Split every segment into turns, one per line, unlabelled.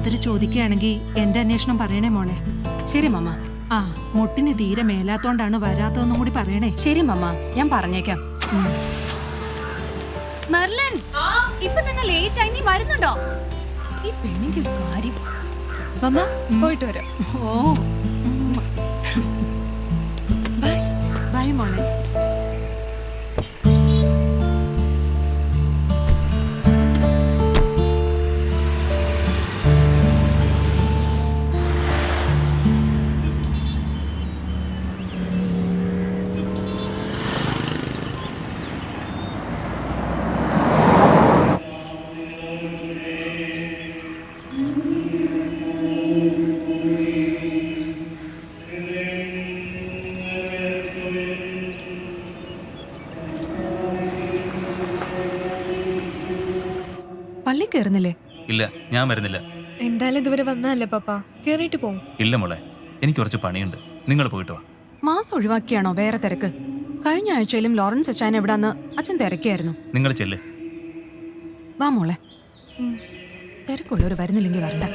Father ചോദിക്കുകയാണെങ്കിൽ എന്റെ അന്വേഷണം പറയണേ മോളെ.
ശരി മമ്മ.
ആ മുട്ടിന് തീരെ മേലാത്തോണ്ടാണ് വരാത്തതെന്നും കൂടി പറയണേ.
ശരി മമ്മ, ഞാൻ പറഞ്ഞേക്കാം. മെർലിൻ, ഇപ്പൊ തന്നെ ലേറ്റ് ആയി, നീ വരുന്നുണ്ടോ? ഈ പെണ്ണിന്റെ ഒരു കാര്യം. മമ്മ പോയിട്ട് വരാം.
ഓ ബൈ ബൈ മോളെ.
പള്ളി കയറുന്നില്ലേ?
ഇല്ല, ഞാൻ വരുന്നില്ല.
എന്തായാലും ഇതുവരെ വന്നതല്ലേ പപ്പ, കേറിയിട്ട് പോവും.
ഇല്ല മോളെ, എനിക്ക് കുറച്ച് പണിയുണ്ട്. നിങ്ങൾ പോയിട്ട് വാ.
മാസം ഒഴിവാക്കിയാണോ വേറെ തിരക്ക്? കഴിഞ്ഞ ആഴ്ചയിലും ലോറൻസ് അച്ഛൻ എവിടാന്ന് അച്ഛൻ തിരക്കിയായിരുന്നു.
നിങ്ങൾ ചെല്ല്.
വാ മോളെ. തിരക്കുള്ളവർ വരുന്നില്ലെങ്കിൽ വരണ്ട.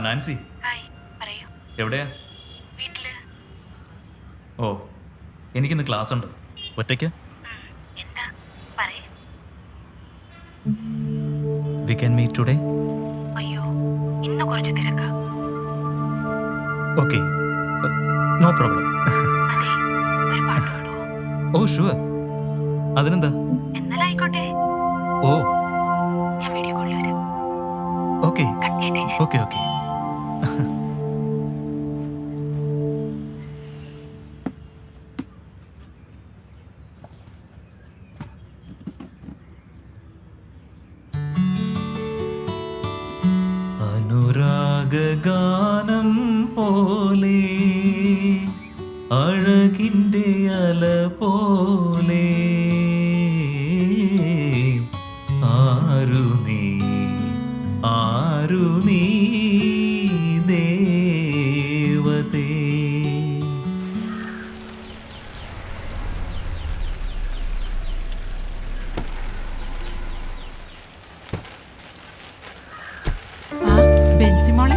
നാൻസി, എവിടെയാ? ഓ, എനിക്കിന്ന് ക്ലാസ് ഉണ്ട്. ഒറ്റയ്ക്ക്? We can meet today? Okay, no problem. Oh, sure. അതിനെന്താ? ഓ, okay. Okay. അനുരാഗഗാനം പോലെ അഴകിൻ്റെ അല പോലെ ആരു നീ ദേവതേ.
ബെൻസിമോളെ,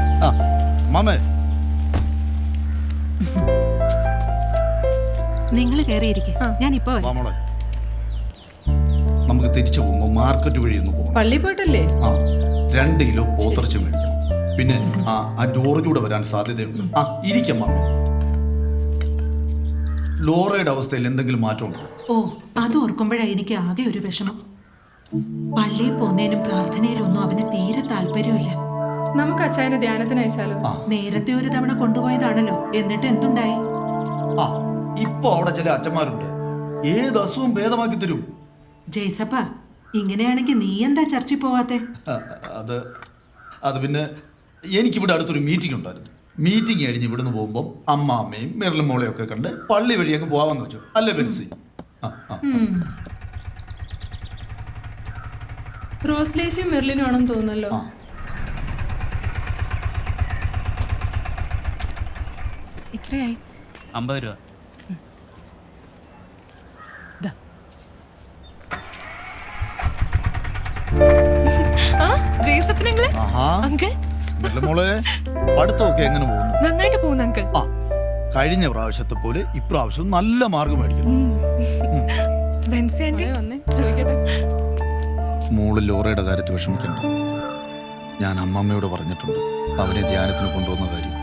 നിങ്ങൾ കയറിയിരിക്കെ, ഞാൻ ഇപ്പൊ
നമുക്ക് തിരിച്ചു പോകുമ്പോ മാർക്കറ്റ് വഴി ഒന്ന് പോകണം.
പള്ളി പോയിട്ടല്ലേ?
2 കിലോ പോത്തിറച്ചി മേടിക്കണം. പിന്നെ ആ ജോർജൂടെ വരാൻ സാധ്യതയുണ്ട്. ഇരിക്കാം മാമ. ലോറയുടെ അവസ്ഥയിൽ എന്തെങ്കിലും മാറ്റമുണ്ടോ?
ഓ, അത് ഓർക്കുമ്പോഴാണ് എനിക്ക് ആകെ ഒരു വിഷമം. പള്ളിയിൽ പോന്നതിനും പ്രാർത്ഥനയിലൊന്നും അവന് തീരെ താല്പര്യമില്ല.
നമുക്ക് അച്ചായനെ ധ്യാനത്തിന് അയച്ചാലോ?
നേരത്തെ ഒരു തവണ കൊണ്ടുപോയതാണല്ലോ, എന്നിട്ട് എന്തുണ്ടായി?
ആ, ഇപ്പൊ അവിടെ ചില അച്ഛന്മാരുണ്ട്, ഏത് അസുഖം ഭേദമാക്കി തരും.
ജയ്സപ്പ, ഇങ്ങനെയാണെങ്കിൽ നീ എന്താ ചർച്ചിൽ പോവാത്തെ?
അത് പിന്നെ എനിക്കിവിടെ അടുത്തൊരു മീറ്റിംഗ് ഉണ്ടായിരുന്നു. മീറ്റിംഗ് കഴിഞ്ഞ് ഇവിടുന്ന് പോകുമ്പോൾ അമ്മാമ്മയും മെറിലും മോളെയും ഒക്കെ കണ്ട് പള്ളി വഴി അങ്ങ് പോവാന്ന് വെച്ചു. അല്ലേ ബെൻസി?
റോസ്ലേശിയും മെർലിനും ആണെന്ന് തോന്നുന്നല്ലോ.
എത്രയായി?
50 രൂപ.
ജേസപ്പനങ്ങള് അങ്കിൾ
മെറിലും മോളെ, പഠിത്തമൊക്കെ എങ്ങനെ പോകുന്നു?
നന്നായിട്ട് പോകുന്നു അങ്കിൾ.
ആ, കഴിഞ്ഞ പ്രാവശ്യത്തെ പോലെ ഇപ്രാവശ്യം നല്ല മാർഗം മേടിക്കണം.
ബെൻസി ആന്റി
വന്നേ ചോദിക്കട്ടെ.
മോള് ലോറയുടെ കാര്യത്തിൽ വിഷമിക്കണ്ട. ഞാൻ അമ്മമ്മയോട് പറഞ്ഞിട്ടുണ്ട് അവനെ ധ്യാനത്തിന് കൊണ്ടുവന്ന കാര്യം.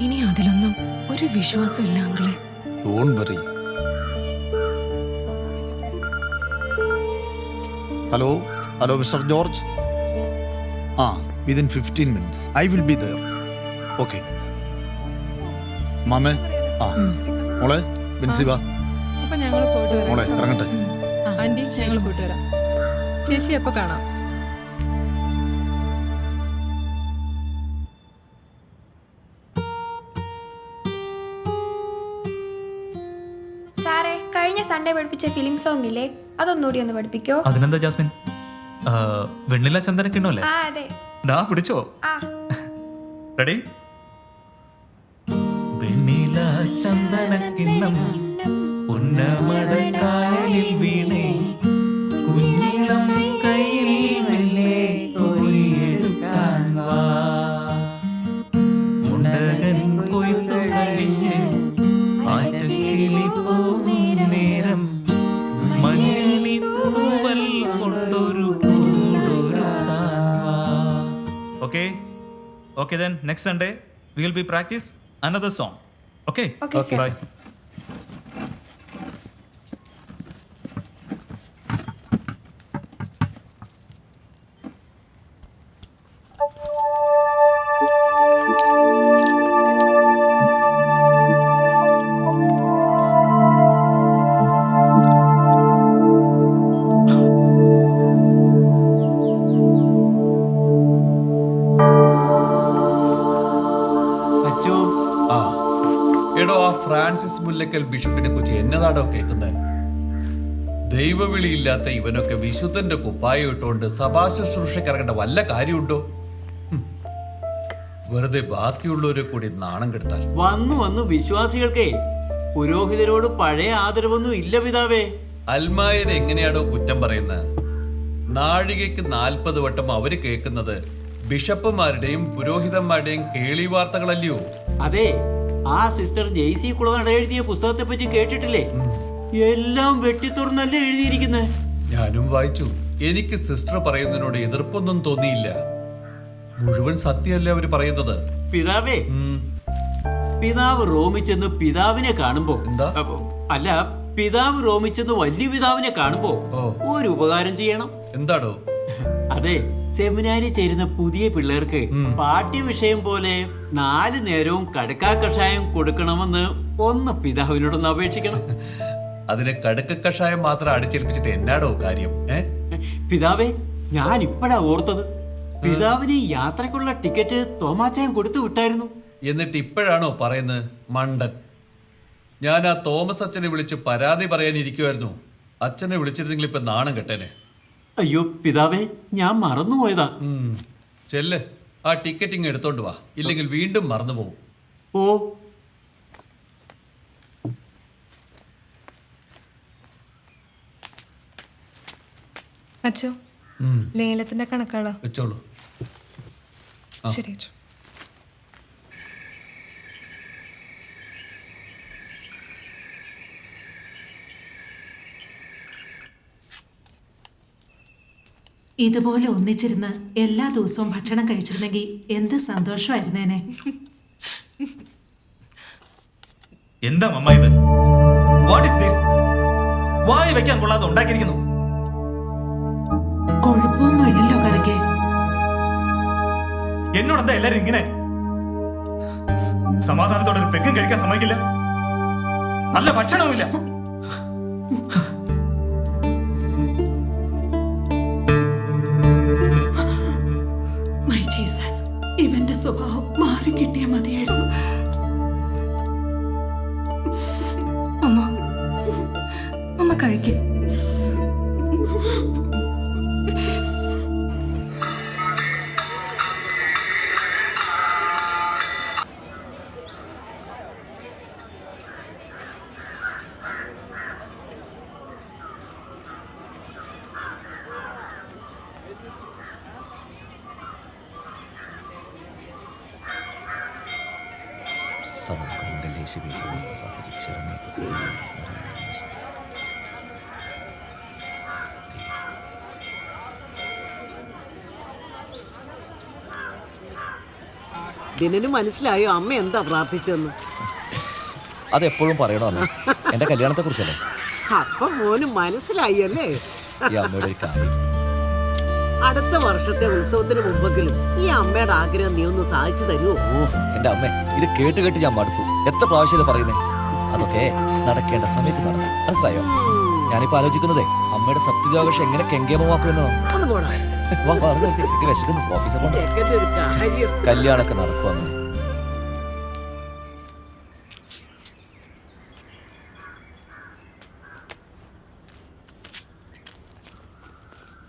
ഇനി അതിലൊന്നും ഒരു വിശ്വാസം ഇല്ല അങ്കിളെ.
Don't worry. Hello hello mister George. Within 15 minutes I will be there. Okay മാമേ. മോളെ ബെൻസി വാ.
അപ്പൊ ഞങ്ങൾ പോയിട്ട്
മോളെ
വരാം.
ഇറങ്ങട്ടെ.
ആന്റി, ഞങ്ങൾ പോയിട്ട് വരാം. ചേച്ചി എപ്പോ കാണാം?
സാറേ, കഴിഞ്ഞ സൺഡേ പഠിപ്പിച്ച ഫിലിം സോങ് ഇല്ലേ, അതൊന്നുകൂടി ഒന്ന് പഠിപ്പിക്കോ?
അതിനെന്താ ജാസ്മിൻ? വെണ്ണില ചന്ദന കിണ്ണല്ലേ?
ആ അതെ.
ദാ പിടിച്ചോ.
ആ
റെഡി? വെണ്ണില ചന്ദന കിണ്ണം ഉന്നമടക്കായലിൽ വീണേ, കുഞ്ഞിളം കയ്യിൽ മെല്ലെ കോരിയെടുക്കാൻ വാ. മുണ്ടകൻ കൊയ്ത്തു കഴിഞ്ഞ് ആറ്റക്കിളി പോകും നേരം, മഞ്ഞളി തൂവൽ കൊണ്ടൊരു കൂടൊരുക്കാൻ വാ. Okay? Okay then, next Sunday we will be practice another song. Okay?
Okay, sir.
Bye.
എടോ, ആ ഫ്രാൻസിസ് മുല്ലക്കൽ ബിഷപ്പിനെ കുറിച്ച് എന്നതാടോ കേൾക്കുന്നത്? ദൈവവിളിയില്ലാത്ത ഇവനൊക്കെ വിശുദ്ധന്റെ കുപ്പായം ഇട്ടുകൊണ്ട് സഭാ ശുശ്രൂഷയ്ക്ക് ഇറങ്ങേണ്ട വല്ല കാര്യമുണ്ടോ? വെറുതെ ബാക്കിയുള്ളവരെ കൂടി നാണം കെടുത്താൽ.
വന്നു വിശ്വാസികൾക്കേ പുരോഹിതരോട് പഴയ ആദരവൊന്നും ഇല്ല പിതാവേ.
അൽമായരെ എങ്ങനെയാണോ കുറ്റം പറയുന്നത്? നാഴികയ്ക്ക് 40 വട്ടം അവര് കേൾക്കുന്നത് ബിഷപ്പുമാരുടെയും പുരോഹിതന്മാരുടെയും കേളി വാർത്തകളല്ലയോ?
അതെ, ആ സിസ്റ്റർ ജെയ്സി കുളനട എഴുതിയ പുസ്തകത്തെ പറ്റി കേട്ടിട്ടില്ലേ? എല്ലാം വെട്ടിത്തുറന്നല്ലേ എഴുതിയിരിക്കുന്നത്.
ഞാനും വായിച്ചു. എനിക്ക് സിസ്റ്റർ പറയുന്നതിനോട് എതിർപ്പൊന്നും തോന്നിയില്ല. മുഴുവൻ സത്യമല്ലേ അവര് പറയുന്നത്.
പിതാവേ, പിതാവ് റോമിൽ ചെന്ന് പിതാവിനെ കാണുമ്പോ
എന്താ?
അല്ല, പിതാവ് റോമിൽ ചെന്ന് വലിയ പിതാവിനെ കാണുമ്പോ ഒരു ഉപകാരം ചെയ്യണം.
എന്താടോ?
അതെ, സെമിനാരിൽ ചേരുന്ന പുതിയ പിള്ളേർക്ക് പാഠ്യവിഷയം പോലെ 4 നേരവും കടുക്കാ കഷായം കൊടുക്കണമെന്ന് ഒന്ന് പിതാവിനോടൊന്ന് അപേക്ഷിക്കണം.
അതിന് കടുക്ക കഷായം മാത്രം അടിച്ചേൽപ്പിച്ചിട്ട് എന്നാടോ കാര്യം?
പിതാവേ, ഞാൻ ഇപ്പഴാ ഓർത്തത്. പിതാവിന് യാത്രക്കുള്ള ടിക്കറ്റ് തോമാച്ചായൻ കൊടുത്തു വിട്ടായിരുന്നു.
എന്നിട്ട് ഇപ്പോഴാണോ പറയുന്നത് മണ്ടൻ? ഞാൻ ആ തോമസ് അച്ഛനെ വിളിച്ച് പരാതി പറയാനിരിക്കുമായിരുന്നു. അച്ഛനെ വിളിച്ചിരുന്നെങ്കിൽ ഇപ്പൊ നാണം കെട്ടേനെ.
അയ്യോ പിതാവേ, ഞാൻ മറന്നുപോയതാ.
ചെല്ല്, ആ ടിക്കറ്റിങ് എടുത്തോണ്ട് വാ, ഇല്ലെങ്കിൽ വീണ്ടും മറന്നു പോകും.
ഓ,
അച്ഛോ, ലേലത്തിന്റെ കണക്കാളോ?
വെച്ചോളൂ.
ശരി അച്ഛോ.
ഇതുപോലെ ഒന്നിച്ചിരുന്ന് എല്ലാ ദിവസവും ഭക്ഷണം കഴിച്ചിരുന്നെങ്കിൽ എന്ത് സന്തോഷമായിരുന്നേനെ.
എന്താ മമ്മ ഇത്? What is this? വായി വെക്കാൻ കൊള്ളാതെ ഉണ്ടാക്കിയിരിക്കുന്നു.
കുഴപ്പമൊന്നും ഇല്ലല്ലോ കരക്കെ.
എന്നോടെന്താ എല്ലാരും ഇങ്ങനെ? സമാധാനത്തോടെ ഒരു പെക്കും കഴിക്കാൻ സമ്മതിക്കില്ല, നല്ല ഭക്ഷണവുമില്ല.
മൈ ജീസസ്, ഇവന്റെ സ്വഭാവം മാറി കിട്ടിയ മതിയായിരുന്നു.
അമ്മ കഴിക്കേ.
ദിനന് മനസ്സിലായോ അമ്മ എന്താ പ്രാർത്ഥിച്ചെന്ന്?
അതെപ്പോഴും പറയണോ അമ്മ? എന്റെ കല്യാണത്തെ കുറിച്ചല്ലേ?
അപ്പൊ മോന് മനസ്സിലായി അല്ലേ?
ഈ അമ്മയുടെ ഒരു കാര്യം.
അടുത്ത വർഷത്തെ ഉത്സവത്തിന് മുമ്പെങ്കിലും ഈ അമ്മയുടെ ആഗ്രഹം നീ ഒന്ന് സാധിച്ചു തരുമോ?
ഓ എന്റെ അമ്മ, ഇത് കേട്ട് കേട്ട് ഞാൻ മടുത്തു. എത്ര പ്രാവശ്യം ഇത് പറയുന്നേ? അതൊക്കെ നടക്കേണ്ട സമയത്ത് നടന്നു. മനസ്സിലായോ? ഞാനിപ്പോ ആലോചിക്കുന്നതേ അമ്മയുടെ സപ്തതിയാഘോഷം എങ്ങനെ കെങ്കേമമാക്കുമെന്നോ.
ഒന്ന് പോടാ.
വിശക്കുന്നു. ഓഫീസിൽ പോകണം.
ചെക്കൻ്റെ ഒരു കാര്യം.
കല്യാണമൊക്കെ നടക്കുവാന്ന്.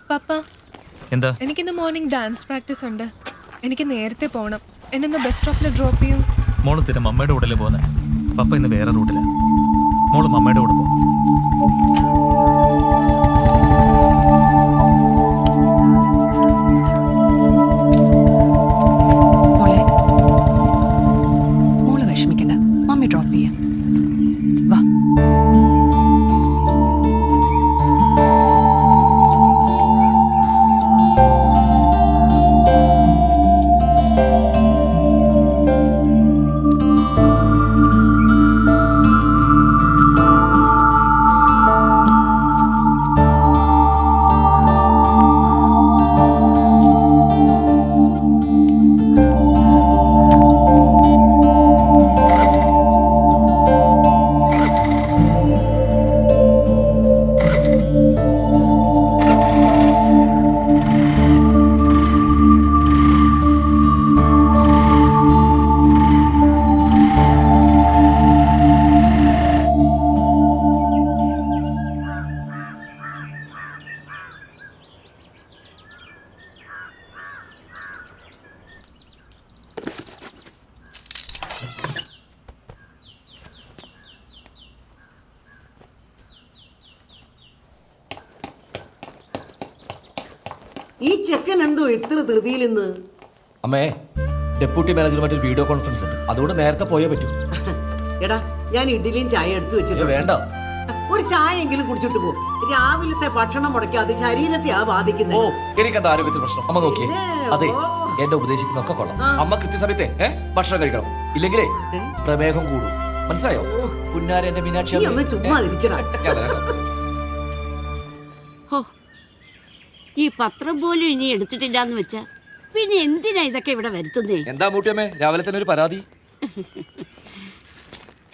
പപ്പ,
എന്താ?
എനിക്കിന്ന് മോർണിംഗ് ഡാൻസ് പ്രാക്ടീസ് ഉണ്ട്. എനിക്ക് നേരത്തെ പോകണം. എന്നെ ബസ് സ്റ്റോപ്പിൽ ഡ്രോപ്പ് ചെയ്യൂ.
മോള് സ്ഥിരം അമ്മയുടെ കൂടെ പോകുന്നത്. പപ്പ ഇന്ന് വേറെ റൂട്ടിലാണ്. മോള് അമ്മയുടെ കൂടെ പോകും.
മോള് വിഷമിക്കണ്ട, മമ്മി ഡ്രോപ്പ് ചെയ്യാം. വാ.
ഈ ചെക്കൻ എന്തോ ഇത്ര ധൃതിയിൽ ഇന്ന്?
അമ്മേ, ഡെപ്യൂട്ടി മാനേജറുമായിട്ട് വീഡിയോ കോൺഫറൻസ് ഉണ്ട്. അതുകൊണ്ട് നേരത്തെ പോയേ പറ്റൂ.
എടാ, ഞാൻ ഇഡ്ഡലിയും ചായ എടുത്തു വെച്ചിട്ടുണ്ട്.
വേണ്ട,
ഒരു ചായ എങ്കിലും കുടിച്ചിട്ട് പോ. രാവിലത്തെ ഭക്ഷണം മുടക്കാതെ ശരീരത്തെ
ഓ
ബാധിക്കുന്നത്.
എനിക്കെന്താ ആരോഗ്യത്തിന് പ്രശ്നം? അമ്മ നോക്കിയേ. അതെ, എന്നെ ഉപദേശിക്കുന്നൊക്കെ കൊള്ളാം. അമ്മ കൃത്യസമയത്തെ ഭക്ഷണം കഴിക്കണം. ഇല്ലെങ്കിലേ പ്രമേഹം കൂടും. മനസ്സിലായോ? പുന്നാരെ എന്റെ മീനാക്ഷി
നീ ഒന്ന് ചുമ്മാതിരിക്കണം.
ഈ പത്രം പോലും ഇനി എടുത്തിട്ടില്ലാന്ന് വെച്ചാ പിന്നെ എന്തിനാ ഇതൊക്കെ ഇവിടെ വരുത്തുന്നേ?
എന്താ മൂട്ടിയമ്മേ രാവിലെ തന്നെ ഒരു പരാതി?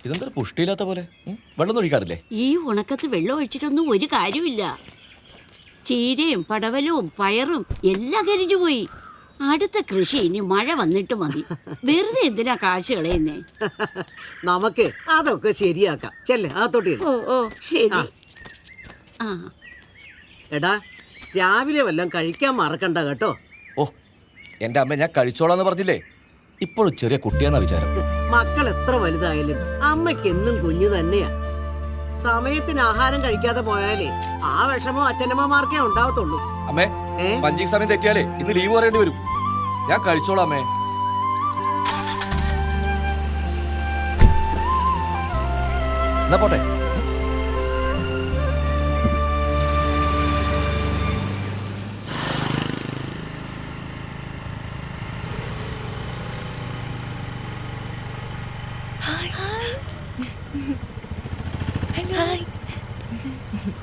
ഇതെന്താ പുഷ്ടിയില്ലാത്ത പോലെ? വെള്ളം ഒഴിക്കാറില്ലേ?
ഈ ഉണക്കത്ത് വെള്ളം ഒഴിച്ചിട്ടൊന്നും ഒരു കാര്യമില്ല. ചീരയും പടവലവും പയറും എല്ലാം കരിഞ്ഞു പോയി. അടുത്ത കൃഷി ഇനി മഴ വന്നിട്ട് മതി. വെറുതെ എന്തിനാ കാശ് കളയുന്നേ?
നമുക്ക് അതൊക്കെ ശരിയാക്കാം. ചെല്ലേ അകത്തോട്ട് ചെല്ല്.
ഓ ഓ ശരി. ആ
എടാ, രാവിലെ വല്ലതും കഴിക്കാൻ മറക്കണ്ട കേട്ടോ.
ഓ എന്റെ അമ്മ, ഞാൻ കഴിച്ചോളാന്ന് പറഞ്ഞില്ലേ? ഇപ്പോഴും ചെറിയ കുട്ടിയാന്നാ വിചാരം.
മക്കൾ എത്ര വലുതായാലും അമ്മയ്ക്ക് എന്നും കുഞ്ഞു തന്നെയാ. സമയത്തിന് ആഹാരം കഴിക്കാതെ പോയാലേ ആ വിഷമോ അച്ഛനമ്മമാർക്കേ ഉണ്ടാവത്തുള്ളൂ.
അമ്മേ, പഞ്ചിങ് സമയം തെറ്റിയാലേ ഇന്ന് ലീവ് പറയേണ്ടി വരും. ഞാൻ കഴിച്ചോളാം അമ്മേ. എന്നാ പോട്ടെ.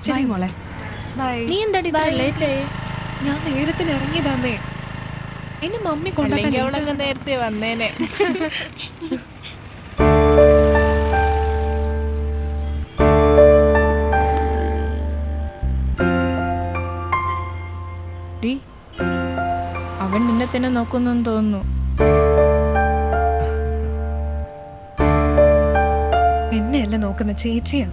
ശരി മോളെ ബൈ.
നീ എന്താടി ലേറ്റ് ആയി?
ഞാൻ നേരത്തിന് ഇറങ്ങിയതാന്നേ. എന്നെ മമ്മി
അല്ലെങ്കിൽ അവളങ്ങ്
കൊണ്ടാക്കാൻ
നേരത്തെ വന്നേനെ. ഡി, അവൻ നിന്നെ തന്നെ നോക്കുന്നെന്ന് തോന്നുന്നു.
എന്നെയല്ല നോക്കുന്ന ചേച്ചിയാ.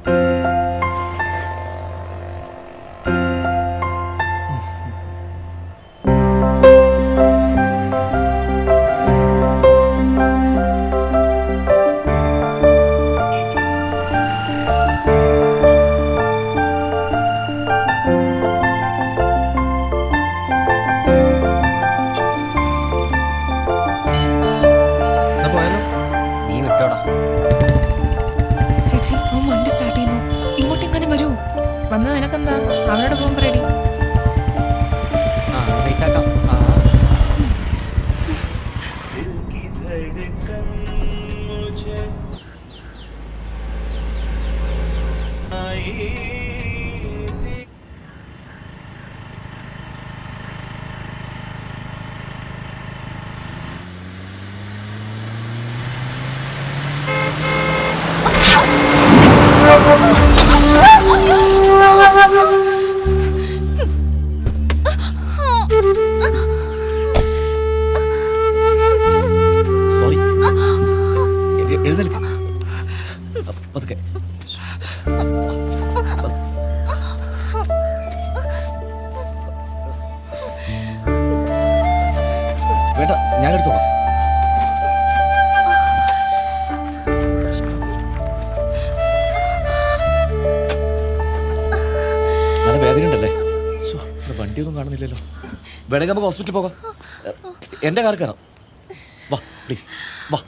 എന്നാ പോയാലോ?
നീ വിട്ടോടാ.
ചേച്ചി ഓ വണ്ടി സ്റ്റാർട്ട് ചെയ്യുന്നു. ഇങ്ങോട്ടെങ്ങനെ വരൂ?
വന്ന് നിനക്കെന്താ? അവനോട് പോകുമ്പോ റെഡി.
സൈസാക്കാം. സോറി. എഴുന്നേൽക്ക. പതുക്കെ. വേണ്ട, ഞാൻ എടുത്തോളാം. നല്ല വേദന ഉണ്ടല്ലേ? വണ്ടിയൊന്നും കാണുന്നില്ലല്ലോ. വേണമെങ്കിൽ നമുക്ക് ഹോസ്പിറ്റലിൽ പോകാം. എൻ്റെ കാർ കയറാം. വാ പ്ലീസ് വാ.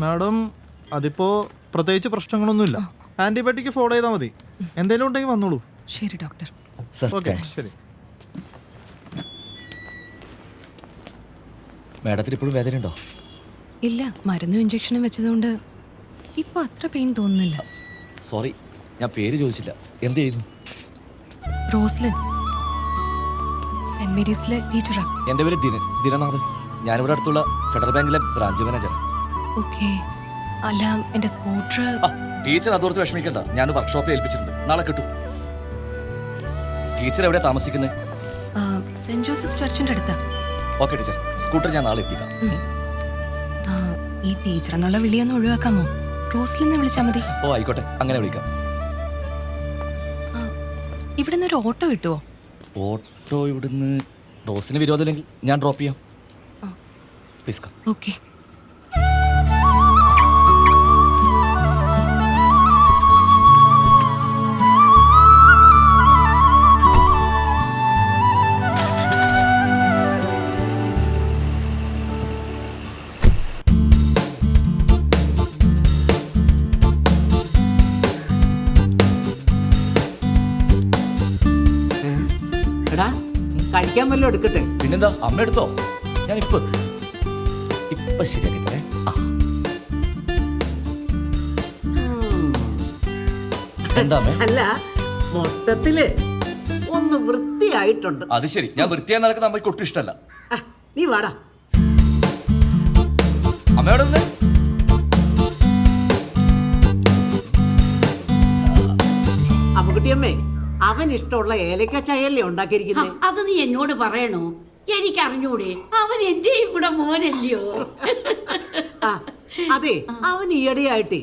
മാഡം, അതിപ്പോ പ്രത്യേകിച്ച് പ്രശ്നങ്ങളൊന്നുമില്ല. ആന്റിബയോട്ടിക് ഫോളോ ചെയ്താൽ മതി. എന്തെങ്കിലും ഉണ്ടെങ്കിൽ വന്നോളൂ.
ശരി ഡോക്ടർ.
ഓക്കെ, ശരി.
മാഡത്തിന് ഇപ്പോഴും വേദനയുണ്ടോ?
ഇല്ല, മരുന്നും ഇഞ്ചക്ഷനും വെച്ചതുകൊണ്ട് ഇപ്പൊ അത്ര പെയിൻ തോന്നുന്നില്ല.
സോറി, ഞാൻ പേര് ചോദിച്ചില്ല. എന്ത് ചെയ്യുന്നു?
റോസ്ലിൻ, സെന്റ് മേരീസിലെ ടീച്ചറാ.
എൻ്റെ പേര് ദിനനാഥൻ. ഞാനിവിടെ അടുത്തുള്ള ഫെഡറൽ ബാങ്കിലെ ബ്രാഞ്ച് മാനേജറാണ്.
ഓക്കെ. അല്ല, എന്റെ സ്കൂട്ടർ.
ടീച്ചർ അതോർത്ത് വിഷമിക്കണ്ട. ഞാൻ വർക്ക്ഷോപ്പിൽ ഏൽപ്പിച്ചിട്ടുണ്ട്. നാളെ കിട്ടും. ടീച്ചർ എവിടെയാ താമസിക്കുന്നത്?
സെന്റ് ജോസഫ് ചർച്ചിന്റെ അടുത്താ.
ഓക്കെ ടീച്ചർ, സ്കൂട്ടർ ഞാൻ നാളെ എത്തിക്കാം.
ഈ ടീച്ചർ എന്നുള്ള വിളിയൊന്ന് ഒഴിവാക്കാമോ? റോസ്ലിന്ന് വിളിച്ചാൽ മതി.
ഓ ആയിക്കോട്ടെ, അങ്ങനെ വിളിക്കാം.
ഇവിടുന്ന് ഒരു ഓട്ടോ കിട്ടുമോ?
ഓട്ടോ ഇവിടുന്ന് റോസിന് വിരോധമില്ലെങ്കിൽ ഞാൻ ഡ്രോപ്പ് ചെയ്യാം. Please come.
ഓക്കെ.
എടാ, കഴിക്കാൻ വല്ലതും എടുക്കട്ടെ?
പിന്നെന്താ, അമ്മ എടുത്തോ. ഞാൻ ഇപ്പൊ ശരിയാക്കി തരേ. എന്താ അമ്മേ?
അല്ല, മൊത്തത്തില് ഒന്ന് വൃത്തിയായിട്ടുണ്ട്.
അത് ശരി, ഞാൻ വൃത്തിയായി നടക്കുന്ന അമ്മയ്ക്ക് ഒട്ടും ഇഷ്ടമല്ല.
നീ വാടാ.
അമ്മയോട് ഒന്ന്
അമ്മുകുട്ടിയമ്മേ, അവൻ ഇഷ്ടമുള്ള ഏലക്ക ചായല്ലേ ഉണ്ടാക്കിയിരിക്കുന്നേ?
അത് നീ എന്നോട് പറയണോ? എനിക്കറിഞ്ഞൂടെ? അവൻ എന്റെയും കൂടെ മോനല്ലയോ?
അതെ, അവൻ ഈയിടെയായിട്ടേ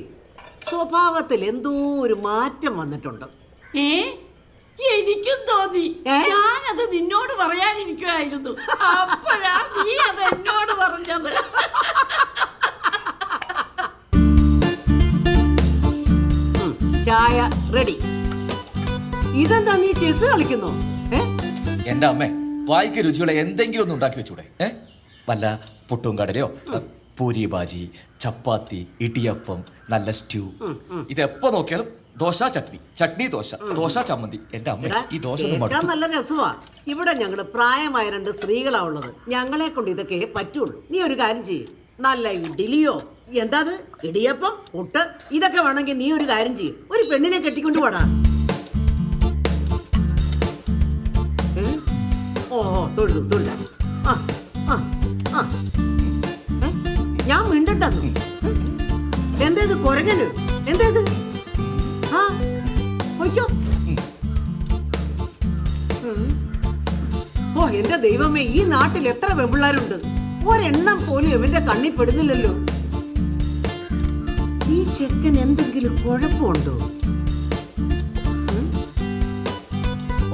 സ്വഭാവത്തിൽ എന്തോ ഒരു മാറ്റം വന്നിട്ടുണ്ട്.
എനിക്കും തോന്നി. ഞാനത് നിന്നോട് പറയാനിരിക്കുമായിരുന്നു. അപ്പോഴാ നീ അത് എന്നോട് പറഞ്ഞത്.
ചായ റെഡി. ഇതെന്താ, നീ ചെസ് കളിക്കുന്നോ?
എന്റെ അമ്മേ, വായിക്ക് രുചിയുള്ള എന്തെങ്കിലും ഒന്ന് ഉണ്ടാക്കി വെച്ചൂടെ? വല്ല പുട്ടും കടലയോ പൂരി ബാജി, ചപ്പാത്തി, ഇടിയപ്പം, നല്ല സ്റ്റ്യൂ. ഇതെപ്പോ നോക്കിയാലും ദോശ ചട്നി, ചട്നി ദോശ, ദോശ ചമ്മന്തി. എന്റെ അമ്മ ഈ ദോശ ഒന്ന്
കേൾക്കാൻ
മടുത്തു.
നല്ല രസമാ. ഇവിടെ ഞങ്ങള് പ്രായമായ 2 സ്ത്രീകളാ ഉള്ളത്. ഞങ്ങളെ കൊണ്ട് ഇതൊക്കെ പറ്റുള്ളൂ. നീ ഒരു കാര്യം ചെയ്യും, നല്ല ഇഡ്ഡലിയോ എന്താത് ഇടിയപ്പം, പുട്ട്, ഇതൊക്കെ വേണമെങ്കിൽ നീ ഒരു കാര്യം ചെയ്യും, ഒരു പെണ്ണിനെ കെട്ടിക്കൊണ്ട് പോടാ. ഓഹോ തൊഴുതു തൊഴില. ഞാൻ മിണ്ടണ്ടെന്നു. എന്തേത് കൊരങ്ങന്? എന്തേത്? ആ ഒയ്ക്കോ. ഓ എന്റെ ദൈവമേ, ഈ നാട്ടിൽ എത്ര വെമ്പിള്ളാരുണ്ട്, ഒരെണ്ണം പോലും ഇവന്റെ കണ്ണി പെടുന്നില്ലല്ലോ. ഈ ചെക്കൻ എന്തെങ്കിലും കുഴപ്പമുണ്ടോ?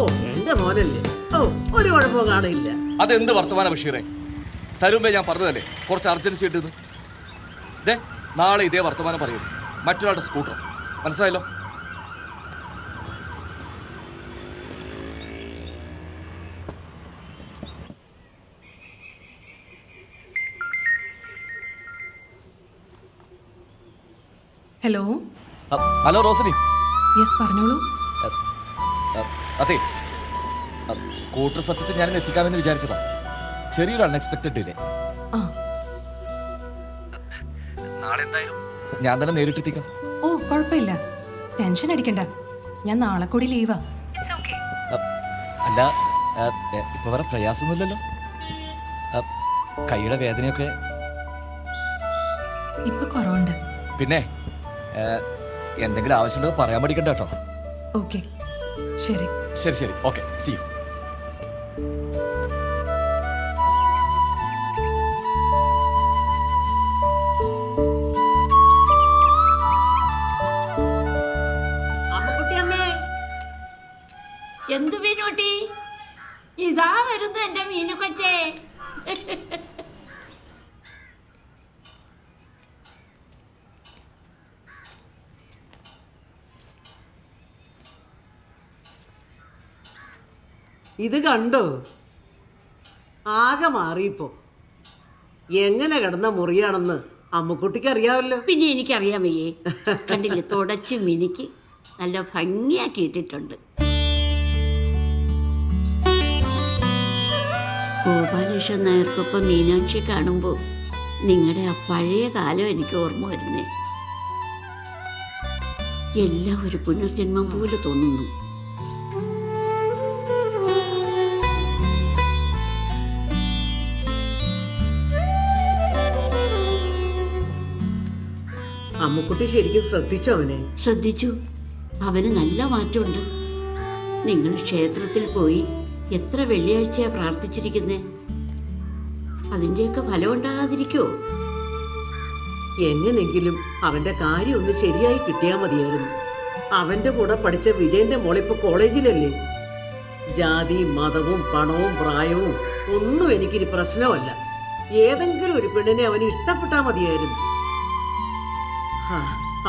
ഓ എന്റെ മോനല്ലേ, ഓ ഒരു കുഴപ്പവും കാണില്ല.
അതെന്ത് വർത്തമാന ബഷീറെ? തരുമ്പേ ഞാൻ പറഞ്ഞതല്ലേ കുറച്ച് അർജൻസി ഇട്ടത്. ദേ നാളെ ഇതേ വർത്തമാനം പറയുന്നു, മറ്റൊരാളുടെ സ്കൂട്ടർ. മനസ്സിലായല്ലോ?
ഹലോ.
ഹലോ റോസലി.
യെസ് പറഞ്ഞോളൂ.
അതെ, സ്കൂട്ടർ സത്യത്തിൽ ഞാനിന്ന് എത്തിക്കാമെന്ന് വിചാരിച്ചതാ. ചെറിയൊരു അൺഎക്സ്പെക്ടഡ് ഡിലേ. ഞാൻ തന്നെ നേരിട്ടെത്തിക്കാം.
ഓ കുഴപ്പമില്ല, ടെൻഷൻ അടിക്കണ്ട. ഞാൻ നാളെ കൂടി ലീവാ.
അല്ല ഇപ്പൊ വേറെ പ്രയാസമൊന്നുമില്ലല്ലോ? കൈയുടെ വേദനയൊക്കെ
ഇപ്പൊ കുറവുണ്ട്.
പിന്നെ എന്തെങ്കിലും ആവശ്യമുള്ളത് പറയാൻ പഠിക്കണ്ട കേട്ടോ.
ഓക്കെ ശരി.
ശരി ശരി, ഓക്കെ, സീ യു.
എന്തു മീനൂട്ടി? ഇതാ വരുന്നു എന്റെ മീനു കൊച്ചേ.
ഇത് കണ്ടോ? ആകെ മാറിയിപ്പോ. എങ്ങനെ കിടന്ന മുറിയാണെന്ന് അമ്മുക്കുട്ടിക്ക് അറിയാമല്ലോ.
പിന്നെ എനിക്കറിയാമയ്യേ. കണ്ടില്ലേ, തുടച്ച് മിനിക്ക് നല്ല ഭംഗിയാക്കി ഇട്ടിട്ടുണ്ട്. ഗോപാലകൃഷ്ണൻ നായർക്കൊപ്പം മീനാക്ഷി കാണുമ്പോൾ നിങ്ങളുടെ ആ പഴയ കാലം എനിക്ക് ഓർമ്മ വരുന്നേ. എല്ലാം ഒരു പുനർജന്മം പോലെ തോന്നുന്നു.
അമ്മുക്കുട്ടി ശരിക്കും ശ്രദ്ധിച്ചോ അവനെ?
ശ്രദ്ധിച്ചു. അവന് നല്ല മാറ്റമുണ്ട്. നിങ്ങൾ ക്ഷേത്രത്തിൽ പോയി എത്ര വെള്ളിയാഴ്ചയാ പ്രാർത്ഥിച്ചിരിക്കുന്നേ? അതിൻ്റെയൊക്കെ ഫലം ഉണ്ടാകാതിരിക്കോ?
എങ്ങനെങ്കിലും അവന്റെ കാര്യം ഒന്ന് ശരിയായി കിട്ടിയാൽ മതിയായിരുന്നു. അവന്റെ കൂടെ പഠിച്ച വിജയന്റെ മോളിപ്പോ കോളേജിലല്ലേ. ജാതിയും മതവും പണവും പ്രായവും ഒന്നും എനിക്കിനി പ്രശ്നമല്ല. ഏതെങ്കിലും ഒരു പെണ്ണിനെ അവന് ഇഷ്ടപ്പെട്ടാൽ മതിയായിരുന്നു.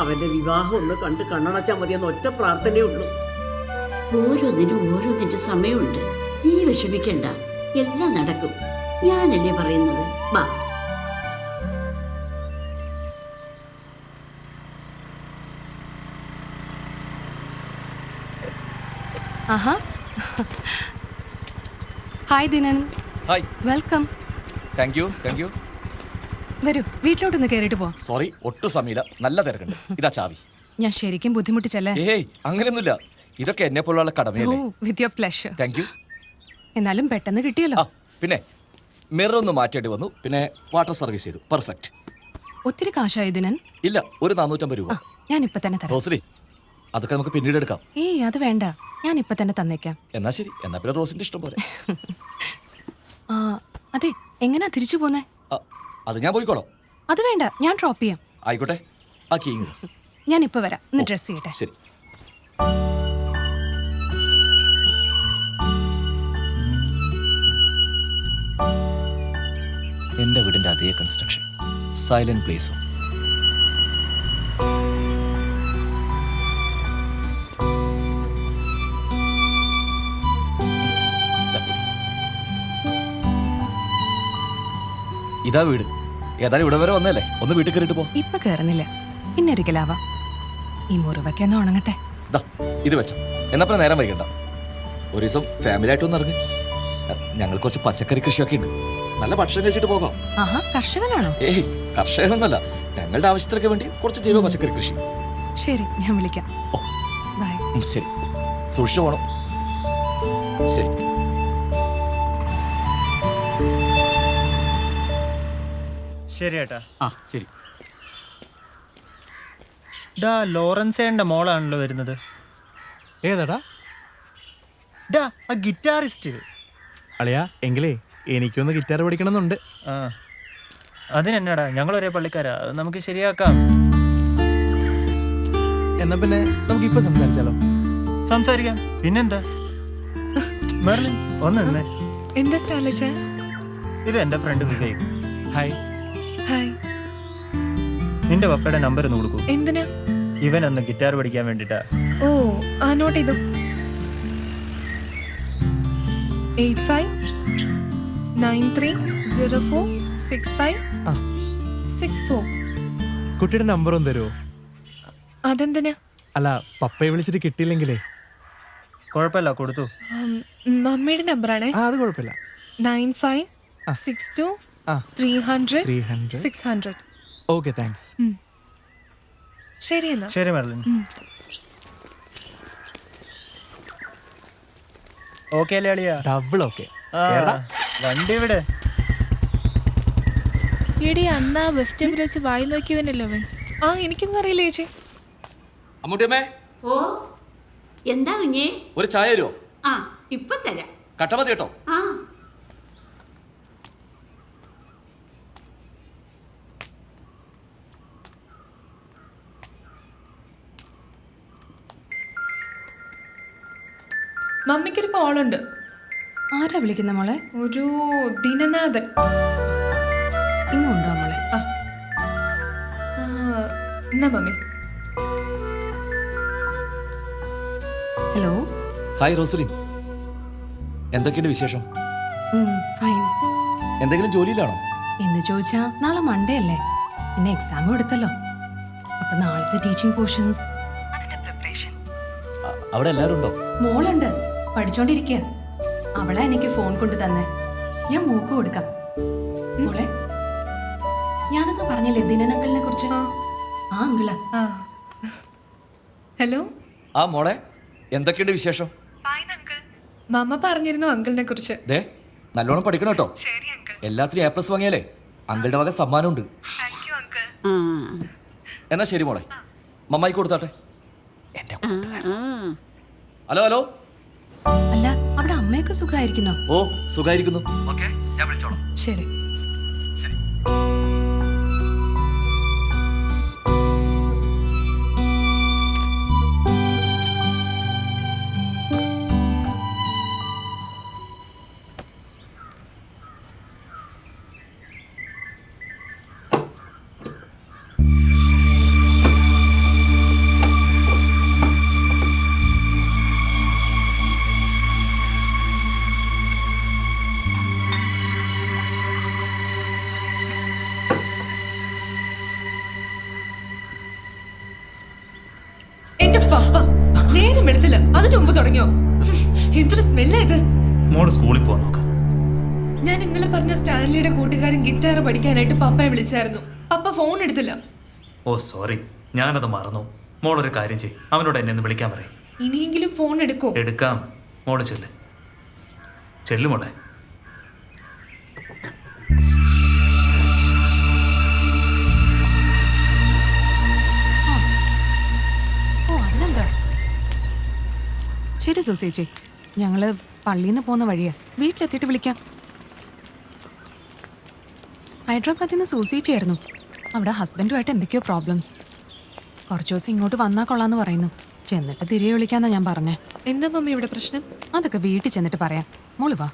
അവന്റെ വിവാഹം ഒന്ന് കണ്ട് കണ്ണടച്ചാൽ മതിയെന്ന് ഒറ്റ പ്രാർത്ഥനയേ ഉള്ളൂ.
ഓരോന്നിനും ഓരോന്നിന്റെ സമയമുണ്ട്. നീ വിഷമിക്കണ്ട, എല്ലാം നടക്കും. ഞാനല്ലേ പറയുന്നത്. വാ.
ആഹാ. Hi Dinan.
Hi.
Welcome.
Thank you thank you.
വരൂ, വീട്ടിലോട്ടൊന്ന് കയറിയിട്ട് പോ.
സോറി, ഒട്ടും സമയമില്ല, നല്ല തിരക്കുണ്ട്. ഇതാ ചാവി.
ഞാൻ ശരിക്കും ബുദ്ധിമുട്ടിച്ചല്ലേ?
ഏയ് അങ്ങനെയൊന്നുമില്ല, ഇതൊക്കെ എന്നെ പോലുള്ള കടമയല്ലേ.
With your pleasure.
Thank you.
എന്നാലും പെട്ടെന്ന് കിട്ടിയല്ലോ.
പിന്നെ മിറർ ഒന്ന് മാറ്റേണ്ടി വന്നു, പിന്നെ വാട്ടർ സർവീസ് ചെയ്തു. പെർഫെക്റ്റ്.
ഒത്തിരി കാശായി ദിനൻ?
ഇല്ല, ഒരു 450 രൂപ.
ഞാൻ ഇപ്പൊ തന്നെ തരാം.
റോസലി, അതൊക്കെ നമുക്ക് പിന്നീട് എടുക്കാം.
ഏയ് അത് വേണ്ട, ഞാൻ ഇപ്പൊ തന്നെ തന്നേക്കാം.
എന്നാ ശരി, എന്നാ പിന്നെ റോസിന്റെ ഇഷ്ടം പോലെ.
അതെ, എങ്ങനാ തിരിച്ചു പോന്നേ?
അത് ഞാൻ പോയിക്കോളാം.
അത് വേണ്ട, ഞാൻ ഡ്രോപ്പ് ചെയ്യാം.
ആയിക്കോട്ടെ, ആ കീങ്
ഞാൻ ഇപ്പൊ വരാം. ഒന്ന് ഡ്രസ് ചെയ്യട്ടെ.
ശരി. എന്റെ വീടിന്റെ അതേ കൺസ്ട്രക്ഷൻ, സൈലന്റ് പ്ലേസും. ഇതാ വീട്. ഏതായാലും ഇവിടെ വരെ വന്നല്ലേ, ഒന്ന് വീട്ടിൽ കയറിയിട്ട് പോ.
ഇപ്പൊ കേറുന്നില്ല, പിന്നെ ഒരിക്കലാവാ. ഈ മുറിവൊക്കെ ഒന്ന് ഉണങ്ങട്ടെ.
ദാ ഇത് വെച്ചോ, എന്നപ്പോ നേരം വൈകണ്ട. ഒരു ദിവസം ഫാമിലി ആയിട്ടൊന്ന് ഇറങ്ങി. ഞങ്ങൾ കുറച്ച് പച്ചക്കറി കൃഷിയൊക്കെ ഉണ്ട്, നല്ല ഭക്ഷണം കഴിച്ചിട്ട് പോകാം.
ആഹാ, കർഷകനാണോ?
ഏയ് കർഷകനൊന്നല്ല, ഞങ്ങളുടെ ആവശ്യത്തിനൊക്കെ വേണ്ടി കുറച്ച് ജൈവ പച്ചക്കറി കൃഷി.
ശരി, ഞാൻ വിളിക്കാം.
ഓ
ബൈ.
ശരി, സൂക്ഷിച്ചു പോണം. ശരി.
ശരി ഏട്ടാ.
ആ ശരി.
ഡാ ലോറൻസേന്റെ മോളാണല്ലോ വരുന്നത്.
ഏതാടാ?
ഡാ ആ ഗിറ്റാറിസ്റ്റ്.
അളിയാ, എങ്കിലേ എനിക്കൊന്ന് ഗിറ്റാർ പഠിക്കണമെന്നുണ്ട്.
ആ അതിനെന്നാടാ, ഞങ്ങൾ ഒരേ പള്ളിക്കാരാ, അത് നമുക്ക് ശരിയാക്കാം.
എന്നാ പിന്നെ നമുക്ക് ഇപ്പൊ സംസാരിച്ചാലോ?
സംസാരിക്കാം, പിന്നെന്താ. മെർലിൻ ഒന്ന് നിന്നേ.
എന്താ സ്റ്റാലിഷ?
ഇത് എന്റെ ഫ്രണ്ട് വിവേക്.
ഹായ്.
ഹായ്.
നിന്റെ പപ്പയുടെ നമ്പർ ഒന്ന് കൊടുക്കൂ.
എന്തിനാ?
ഇവനൊന്ന് ഗിറ്റാർ പഠിക്കാൻ വേണ്ടിട്ടാ.
ഓ, ആ നോട്ട് ചെയ്തു. 8593046564.
കുട്ടിയുടെ നമ്പർ ഒന്ന് തരുമോ?
അതെന്തിനാ?
അല്ല, പപ്പയെ വിളിച്ചിട്ട് കിട്ടിയില്ലെങ്കിലേ.
കുഴപ്പമില്ല, കൊടുത്തു.
മമ്മിയുടെ നമ്പറാണേ.
അത് കുഴപ്പമില്ല.
9562300600.
Okay, thanks.
ശരി എന്നാ.
ശരി മെർലിൻ. ഓക്കെ അല്ലേ അളിയാ?
Double okay.
വണ്ടി ഇവിടെ.
എടി അന്നാ ബസ് സ്റ്റോപ്പിൽ വെച്ച് വായി നോക്കിയവനല്ലോ അവൻ.
ആ, എനിക്കൊന്നും അറിയില്ല ചേച്ചി.
അമ്മൂട്ടിയമ്മേ,
ഓ എന്താ കുഞ്ഞേ?
ഒരു ചായ തരുമോ?
ആ ഇപ്പൊ തരാം.
കട്ട മതി കേട്ടോ.
ആ
മമ്മിക്കൊരു കോളുണ്ട്.
ആരാ വിളിക്കുന്ന മോളെ?
ഒരു ദിനനാഥൻ.
ഇങ്ങുണ്ടോ മോളെ?
എന്നാ മമ്മി.
ഹലോ.
ഹായ് റോസലിൻ, എന്തൊക്കെയുണ്ട് വിശേഷം?
ഫൈൻ.
എന്തെങ്കിലും ജോലിയിലാണോ?
എന്ന് ചോദിച്ചാ നാളെ മൺഡേ അല്ലേ, പിന്നെ എക്സാമും എടുത്തല്ലോ. അപ്പൊ നാളത്തെ ടീച്ചിങ് പോർഷൻസ്.
അവിടെ എല്ലാവരും ഉണ്ടോ?
മോളുണ്ട്, പഠിച്ചോണ്ടിരിക്കുക. അവളെ എനിക്ക് ഫോൺ കൊണ്ട് തന്നെ, ഞാൻ മൂക്ക് കൊടുക്കാം. മോളെ, ഞാനൊന്ന് പറഞ്ഞില്ലേ ദിനനങ്കിളിനെ കുറിച്ച്? ആ അങ്കിളാ.
ഹലോ.
ആ മോളെ, എന്തൊക്കെയുണ്ട് വിശേഷം?
മമ്മ പറഞ്ഞിരുന്നു അങ്കിളിനെ കുറിച്ച്.
ദേ നല്ലോണം പഠിക്കണം കേട്ടോ. എല്ലാത്തിനും A+ വാങ്ങിയാലേ അങ്കിളുടെ വക സമ്മാനമുണ്ട്. എന്നാ ശരി മോളെ, മമ്മായിക്ക് കൊടുത്താട്ടെ. Hello hello.
അല്ല, അവിടെ അമ്മയൊക്കെ സുഖമായിരിക്കുന്നോ?
ഓ സുഖായിരിക്കുന്നു.
ശരി.
എന്റെ പപ്പ നേരം വെളുത്തില്ല, അതിന് മുമ്പ് തുടങ്ങിയോ? എന്തൊരു സ്മെല്ലാ ഇത്.
മോള് സ്കൂളിൽ പോവാൻ നോക്ക.
ഞാൻ ഇന്നലെ പറഞ്ഞ സ്റ്റാൻലിയുടെ കൂട്ടുകാരൻ ഗിറ്റാർ പഠിക്കാനായിട്ട് പപ്പയെ വിളിച്ചായിരുന്നു. പപ്പ ഫോൺ എടുത്തില്ല.
ഓ സോറി, ഞാനത് മറന്നു. മോളൊരു കാര്യം ചെയ്യും, അവനോട് എന്നെ ഒന്ന് വിളിക്കാൻ പറയും.
ഇനിയെങ്കിലും ഫോൺ എടുക്കോ?
എടുക്കാം. മോള് ചെല്ലു മോളെ.
ഓ അതിനെന്താ. ശരി സൂസേച്ചി, ഞങ്ങള് പള്ളിയിൽ നിന്ന് പോകുന്ന വഴിയാ, വീട്ടിലെത്തിയിട്ട് വിളിക്കാം. ഹൈദരാബാദിൽ നിന്ന് സൂസേച്ചിയായിരുന്നു. അവിടെ ഹസ്ബൻഡുമായിട്ട് എന്തൊക്കെയോ പ്രോബ്ലംസ്. കുറച്ച് ദിവസം ഇങ്ങോട്ട് വന്നാൽ കൊള്ളാന്ന് പറയുന്നു. ചെന്നിട്ട് തിരികെ വിളിക്കാന്നാ ഞാൻ പറഞ്ഞേ.
എന്താ മമ്മി ഇവിടെ പ്രശ്നം?
അതൊക്കെ വീട്ടിൽ ചെന്നിട്ട് പറയാം. മോള് വാ.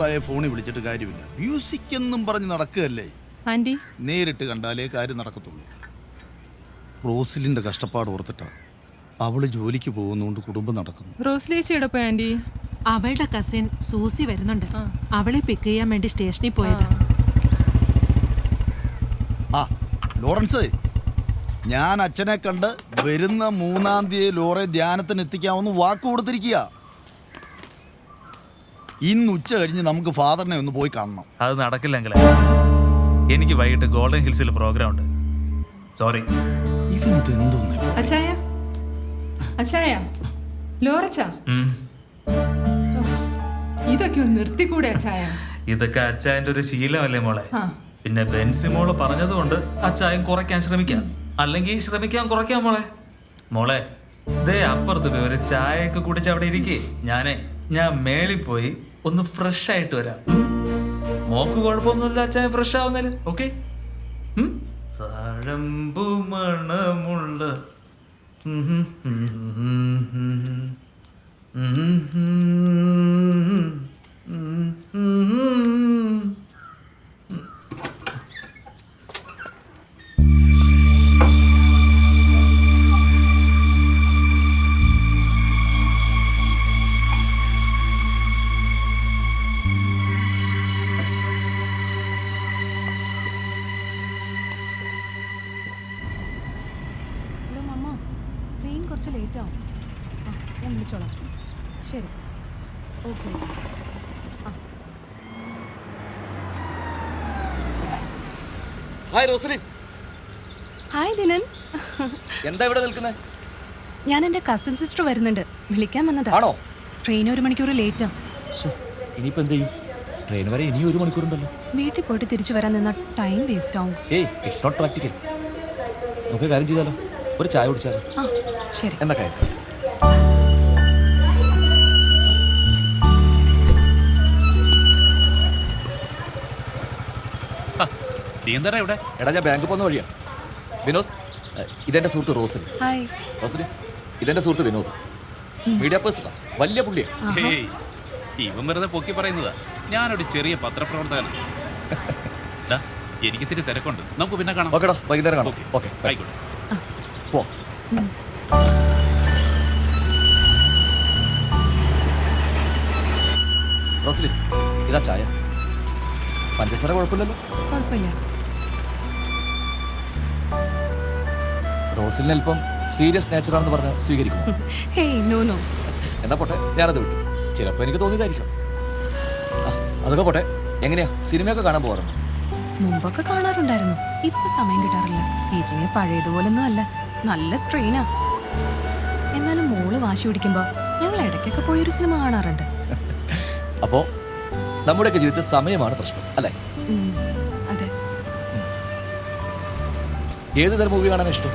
നാളായ ഫോണിൽ വിളിച്ചിട്ട് കാര്യമില്ല. മ്യൂസിക് എന്നും പറഞ്ഞ് നടക്കുകയല്ലേ.
ആന്റി
നേരിട്ട് കണ്ടാലേ കാര്യം നടക്കത്തുള്ളൂ. റോസിലിൻ്റെ കഷ്ടപ്പാട് ഓർത്തിട്ടാ അവള് ജോലിക്ക് പോകുന്നതുകൊണ്ട് കുടുംബം നടക്കുന്നു.
റോസ്ലേച്ചിയുടെ പോയി ആന്റി.
അവളുടെ കസിൻ സൂസി വരുന്നുണ്ട്. അവളെ പിക്ക് ചെയ്യാൻ വേണ്ടി സ്റ്റേഷനിൽ പോയത്.
ആ ലോറൻസ്, ഞാൻ അച്ഛനെ കണ്ട് വരുന്ന 3-ാം തീയതി ലോറെ ധ്യാനത്തിന് എത്തിക്കാമെന്ന് വാക്ക് കൊടുത്തിരിക്കുക. ഇന്ന് ഉച്ച കഴിഞ്ഞ് നമുക്ക് ഫാദറിനെ ഒന്ന് പോയി കാണണം.
അത് നടക്കില്ലെങ്കിൽ എനിക്ക് വൈകിട്ട് ഗോൾഡൻ ഹിൽസിൽ പ്രോഗ്രാം ഉണ്ട്. സോറി.
ഇവനിത് എന്തോന്ന്
അച്ചായ അച്ചായ ലോറച്ച ഇതൊക്കെ ഒന്ന് നിർത്തിക്കൂടെ അച്ചായ?
ഇതൊക്കെ അച്ചായന്റെ ഒരു ശീലമല്ലേ മോളെ. പിന്നെ ബെൻസി മോള് പറഞ്ഞതുകൊണ്ട് അച്ചായൻ കുറയ്ക്കാൻ ശ്രമിക്കാം. അല്ലെങ്കിൽ ശ്രമിക്കാൻ കുറയ്ക്കാം മോളെ. മോളെ ദേ അപ്പുറത്ത് പോയി ഒരു ചായയൊക്കെ കുടിച്ച് അവിടെ ഇരിക്കേ. ഞാൻ മേളിൽ പോയി ഒന്ന് ഫ്രഷ് ആയിട്ട് വരാം. മോക്ക് കുഴപ്പമൊന്നുമില്ല അച്ചായൻ ഫ്രഷ് ആവുന്നതിന്. ഓക്കെ. തഴമ്പു മണമുള്ള
കുറച്ച് ലേറ്റ് ആവും. ഞാൻ വിളിച്ചോളാം. ശരി, ഓക്കെ.
ഹായ് റോസലിൻ.
ഹായ് ദിനൻ.
എന്താ ഇവിടെ നിൽക്കുന്നത്?
ഞാൻ എൻ്റെ കസിൻ സിസ്റ്റർ വരുന്നുണ്ട്, വിളിക്കാൻ വന്നതാ.
ആണോ?
ട്രെയിൻ 1 മണിക്കൂർ ലേറ്റാ.
ഇനിയിപ്പോ എന്ത് ചെയ്യും? ട്രെയിൻ വരെ ഇനി 1 മണിക്കൂറുണ്ടല്ലോ.
വീട്ടിൽ പോയിട്ട് തിരിച്ചു വരാൻ നിന്ന ടൈം വേസ്റ്റ് ആവും.
It's not practical. നമുക്ക് കാര്യം ചെയ്താലോ, ഒരു ചായ കുടിച്ചാലോ?
ശരി,
എന്താ കാര്യം? എടാ ഞാൻ ബാങ്ക് പോകുന്ന വഴിയാ. വിനോദ്, ഇതെന്റെ സുഹൃത്ത് റോസലി.
ഹായ്
റോസലി, ഇതെന്റെ സുഹൃത്ത് വിനോദ്. മീഡിയ പേഴ്സണാ, വലിയ പുള്ളിയാ.
ഇവൻ വെറുതെ പൊക്കി പറയുന്നതാ. ഞാനൊരു ചെറിയ പത്രപ്രവർത്തകനാണ്. എനിക്ക് ഇത്തിരി തിരക്കുണ്ട്, നമുക്ക് പിന്നെ കാണാം.
ഓക്കെടാ, വൈകുന്നേരം കാണാം. ഓക്കെ,
ആയിക്കോട്ടെ.
പോ. റോസലി, ഇതാ ചായ. പഞ്ചസാര കുഴപ്പമില്ലല്ലോ?
കുഴപ്പമില്ല.
റോസലിന് അല്പം സീരിയസ് നേച്ചറാണെന്ന് പറഞ്ഞ് സ്വീകരിക്കുന്നു. എന്നാ പോട്ടെ, ഞാനത് വിട്ടു. ചിലപ്പോൾ എനിക്ക് തോന്നിയതായിരിക്കും. അതൊക്കെ പോട്ടെ. എങ്ങനെയാ സിനിമയൊക്കെ കാണാൻ പോകാറുണ്ട്?
മുമ്പൊക്കെ കാണാറുണ്ടായിരുന്നു, ഇപ്പൊ സമയം കിട്ടാറില്ല. ടീച്ചിങ് പഴയതുപോലൊന്നും അല്ല, നല്ല സ്ട്രെയിനാ. എന്നാലും മോള് വാശി പിടിക്കുമ്പോ ഞങ്ങൾ ഇടയ്ക്കൊക്കെ പോയൊരു സിനിമ കാണാറുണ്ട്.
അപ്പോ നമ്മുടെയൊക്കെ ജീവിതത്തിൽ സമയമാണ് പ്രശ്നം, അല്ലേ?
അതെ.
ഏത് തരം മൂവി കാണാൻ ഇഷ്ടം?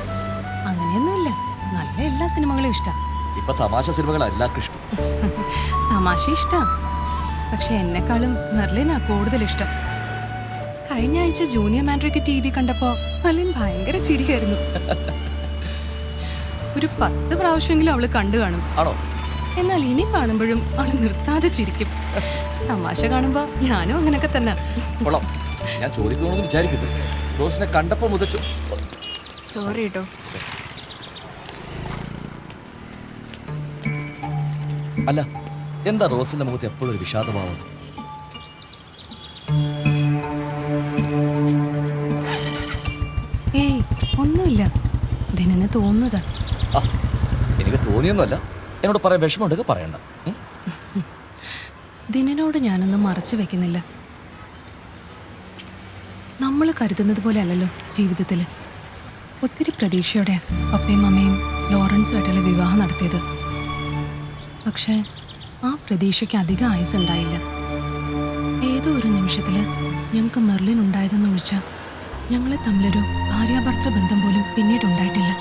അങ്ങനെയൊന്നുമില്ല, നല്ല എല്ലാ സിനിമകളും ഇഷ്ടാ.
ഇപ്പൊ തമാശ സിനിമകൾ എല്ലാവർക്കും ഇഷ്ടം.
തമാശ ഇഷ്ടാ, പക്ഷെ എന്നെക്കാളും മെർലിനാ കൂടുതൽ ഇഷ്ടം. കഴിഞ്ഞ ആഴ്ച ജൂനിയർ മാൻഡ്രിക്ക് TV കണ്ടപ്പോ മെർലിൻ ഭയങ്കര ചിരിയായിരുന്നു. ഒരു 10 പ്രാവശ്യമെങ്കിലും അവള് കണ്ടു കാണും.
ആണോ?
എന്നാൽ ഇനി കാണുമ്പോഴും അവള് നിർത്താതെ ചിരിക്കും. തമാശ കാണുമ്പോ ഞാനും അങ്ങനെയൊക്കെ തന്നെ.
കൊള്ളാം. ഞാൻ ചോദിക്കുന്നൊന്നും വിചാരിക്കരുത്. റോസിനെ കണ്ടപ്പോ മുതച്ചു.
സോറി കേട്ടോ.
അല്ല, എന്താ റോസിന്റെ മുഖത്ത് എപ്പോഴും ഒരു വിഷാദഭാവം?
ഏയ് ഒന്നുമില്ല, ദിനന് തോന്നുന്നതാ.
എനിക്ക് തോന്നിയൊന്നുമല്ല. എന്നോട് പറയാൻ വിഷമമുണ്ടെങ്കിൽ പറയണ്ട.
ദിനനോട് ഞാനൊന്നും മറച്ചു വെക്കുന്നില്ല. നമ്മൾ കരുതുന്നത് പോലെ അല്ലല്ലോ ജീവിതത്തിൽ. ഒത്തിരി പ്രതീക്ഷയോടെ പപ്പയും അമ്മയും ലോറൻസുമായിട്ടുള്ള വിവാഹം നടത്തിയത്. പക്ഷേ ആ പ്രതീക്ഷയ്ക്ക് അധികം ആയുസ് ഉണ്ടായില്ല. ഏതോ ഒരു നിമിഷത്തിൽ ഞങ്ങൾക്ക് മെർലിൻ ഉണ്ടായതെന്ന് ഒഴിച്ചാൽ ഞങ്ങളെ തമ്മിലൊരു ഭാര്യാഭർത്തൃ ബന്ധം പോലും പിന്നീട് ഉണ്ടായിട്ടില്ല.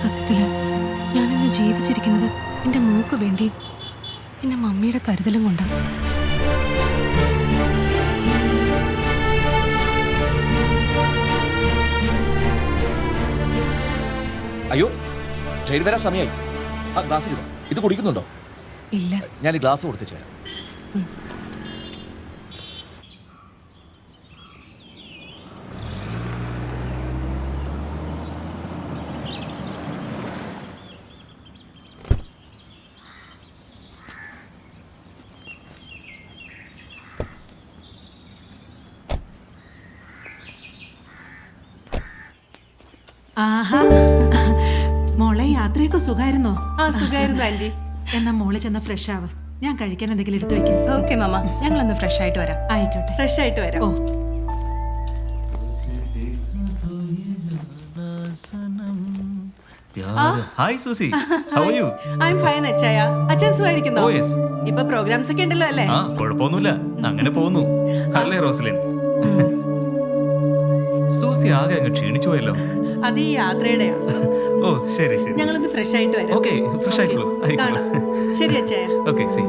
സത്യത്തിൽ ഞാനിന്ന് ജീവിച്ചിരിക്കുന്നത് എൻ്റെ മോക്ക് വേണ്ടി എൻ്റെ മമ്മിയുടെ കരുതലും കൊണ്ടാണ്.
അയ്യോ, ട്രെയിൻ വരാൻ സമയമായി. ആ ഗ്ലാസ് ഇത് കുടിക്കുന്നുണ്ടോ?
ഇല്ല.
ഞാൻ ഈ ഗ്ലാസ് കൊടുത്തിച്ചു തരാം.
ആഹാ, മോളെ യാത്രയൊക്കെ സുഖമായിരുന്നോ?
ആ സുഖമായിരുന്നു ആന്റി.
എന്നാ മോള് ചെന്ന ഫ്രഷ് ആവ്. ഞാൻ കഴിക്കാൻ എന്തെങ്കിലും എടുത്തു വെക്കാം.
ഓക്കെ മാമ, ഞങ്ങളൊന്ന് ഫ്രഷ് ആയിട്ട് വരാം.
ആയിക്കോട്ടെ.
ഫ്രഷ് ആയിട്ട് വരാം.
ഓ,
hi Susie, how are you?
I am fine അച്ചായ. അച്ഛൻ സുഖമായിരിക്കുന്നോ?
Oh, yes.
ഇപ്പൊ പ്രോഗ്രാംസ് ഒക്കെ ഉണ്ടല്ലോ അല്ലേ?
ആ, കുഴപ്പമൊന്നുമില്ല, അങ്ങനെ പോകുന്നു. അല്ലേ റോസലിൻ? സൂസി ആകെ അങ്ങ് ക്ഷീണിച്ചു പോയല്ലോ.
അത് ഈ യാത്രയുടെയാ.
ഓ ശരി ശരി.
ഞങ്ങളൊന്ന് ഫ്രഷ് ആയിട്ട് വരാം.
ഓക്കെ, ഫ്രഷ് ആയിക്കോളൂ.
കാണാം. ശരി അച്ചായ.
Okay, see.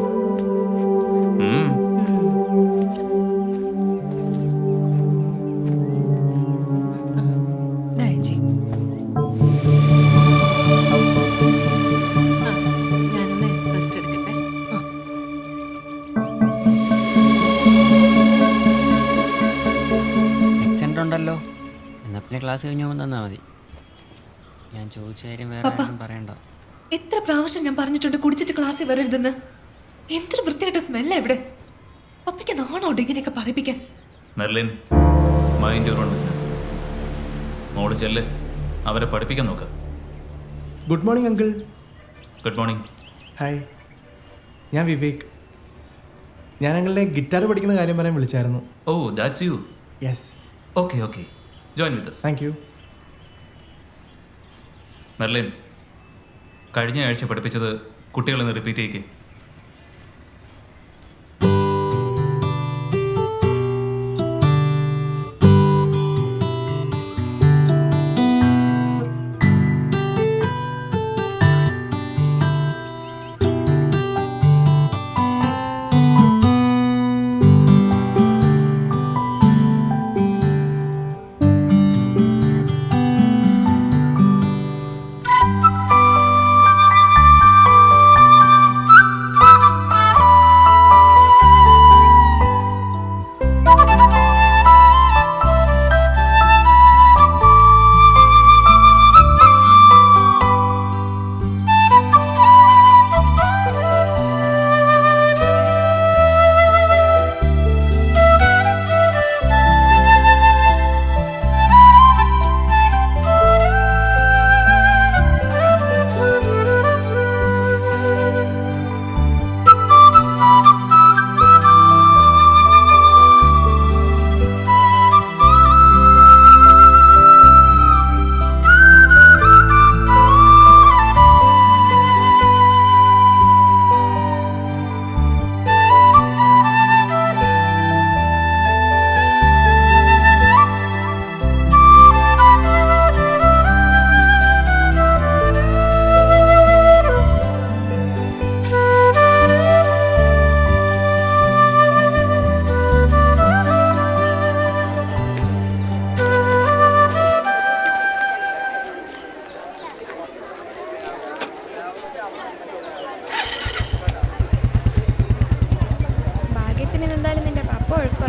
ദാ ചേച്ചി.
ഞാനൊന്ന് റെസ്റ്റ് എടുക്കട്ടെ.
സെന്റർ ഉണ്ടല്ലോ. എന്നാ പിന്നെ ക്ലാസ് കഴിഞ്ഞ് തന്നാ മതി. ഞാൻ ചോദിച്ച കാര്യം വേറെ ആരും പറയണ്ട.
എത്ര പ്രാവശ്യം ഞാൻ പറഞ്ഞിട്ടുണ്ട് കുടിച്ചിട്ട് ക്ലാസ്സിൽ വരരുതെന്ന്. എന്തൊരു വൃത്തിയായിട്ട സ്മെല്ല ഇവിടെ. പപ്പയ്ക്ക് നാണോട്ട് ഇങ്ങനെയൊക്കെ പറയിപ്പിക്കാൻ.
Merlin, mind your own business. മോള് ചെല്ല്, അവരെ പഠിപ്പിക്കാൻ നോക്ക്.
Good morning uncle.
Good morning.
Hi, ഞാൻ വിവേക്. ഞാൻ അങ്കിളിനെ ഗിറ്റാർ പഠിക്കുന്ന കാര്യം പറയാൻ വിളിച്ചായിരുന്നു.
ഓ, that's you.
Yes.
Okay okay, join with us.
Thank you.
Merlin, കഴിഞ്ഞ ആഴ്ച പഠിപ്പിച്ചത് കുട്ടികളെന്ന് റിപ്പീറ്റ് ചെയ്യിക്കും.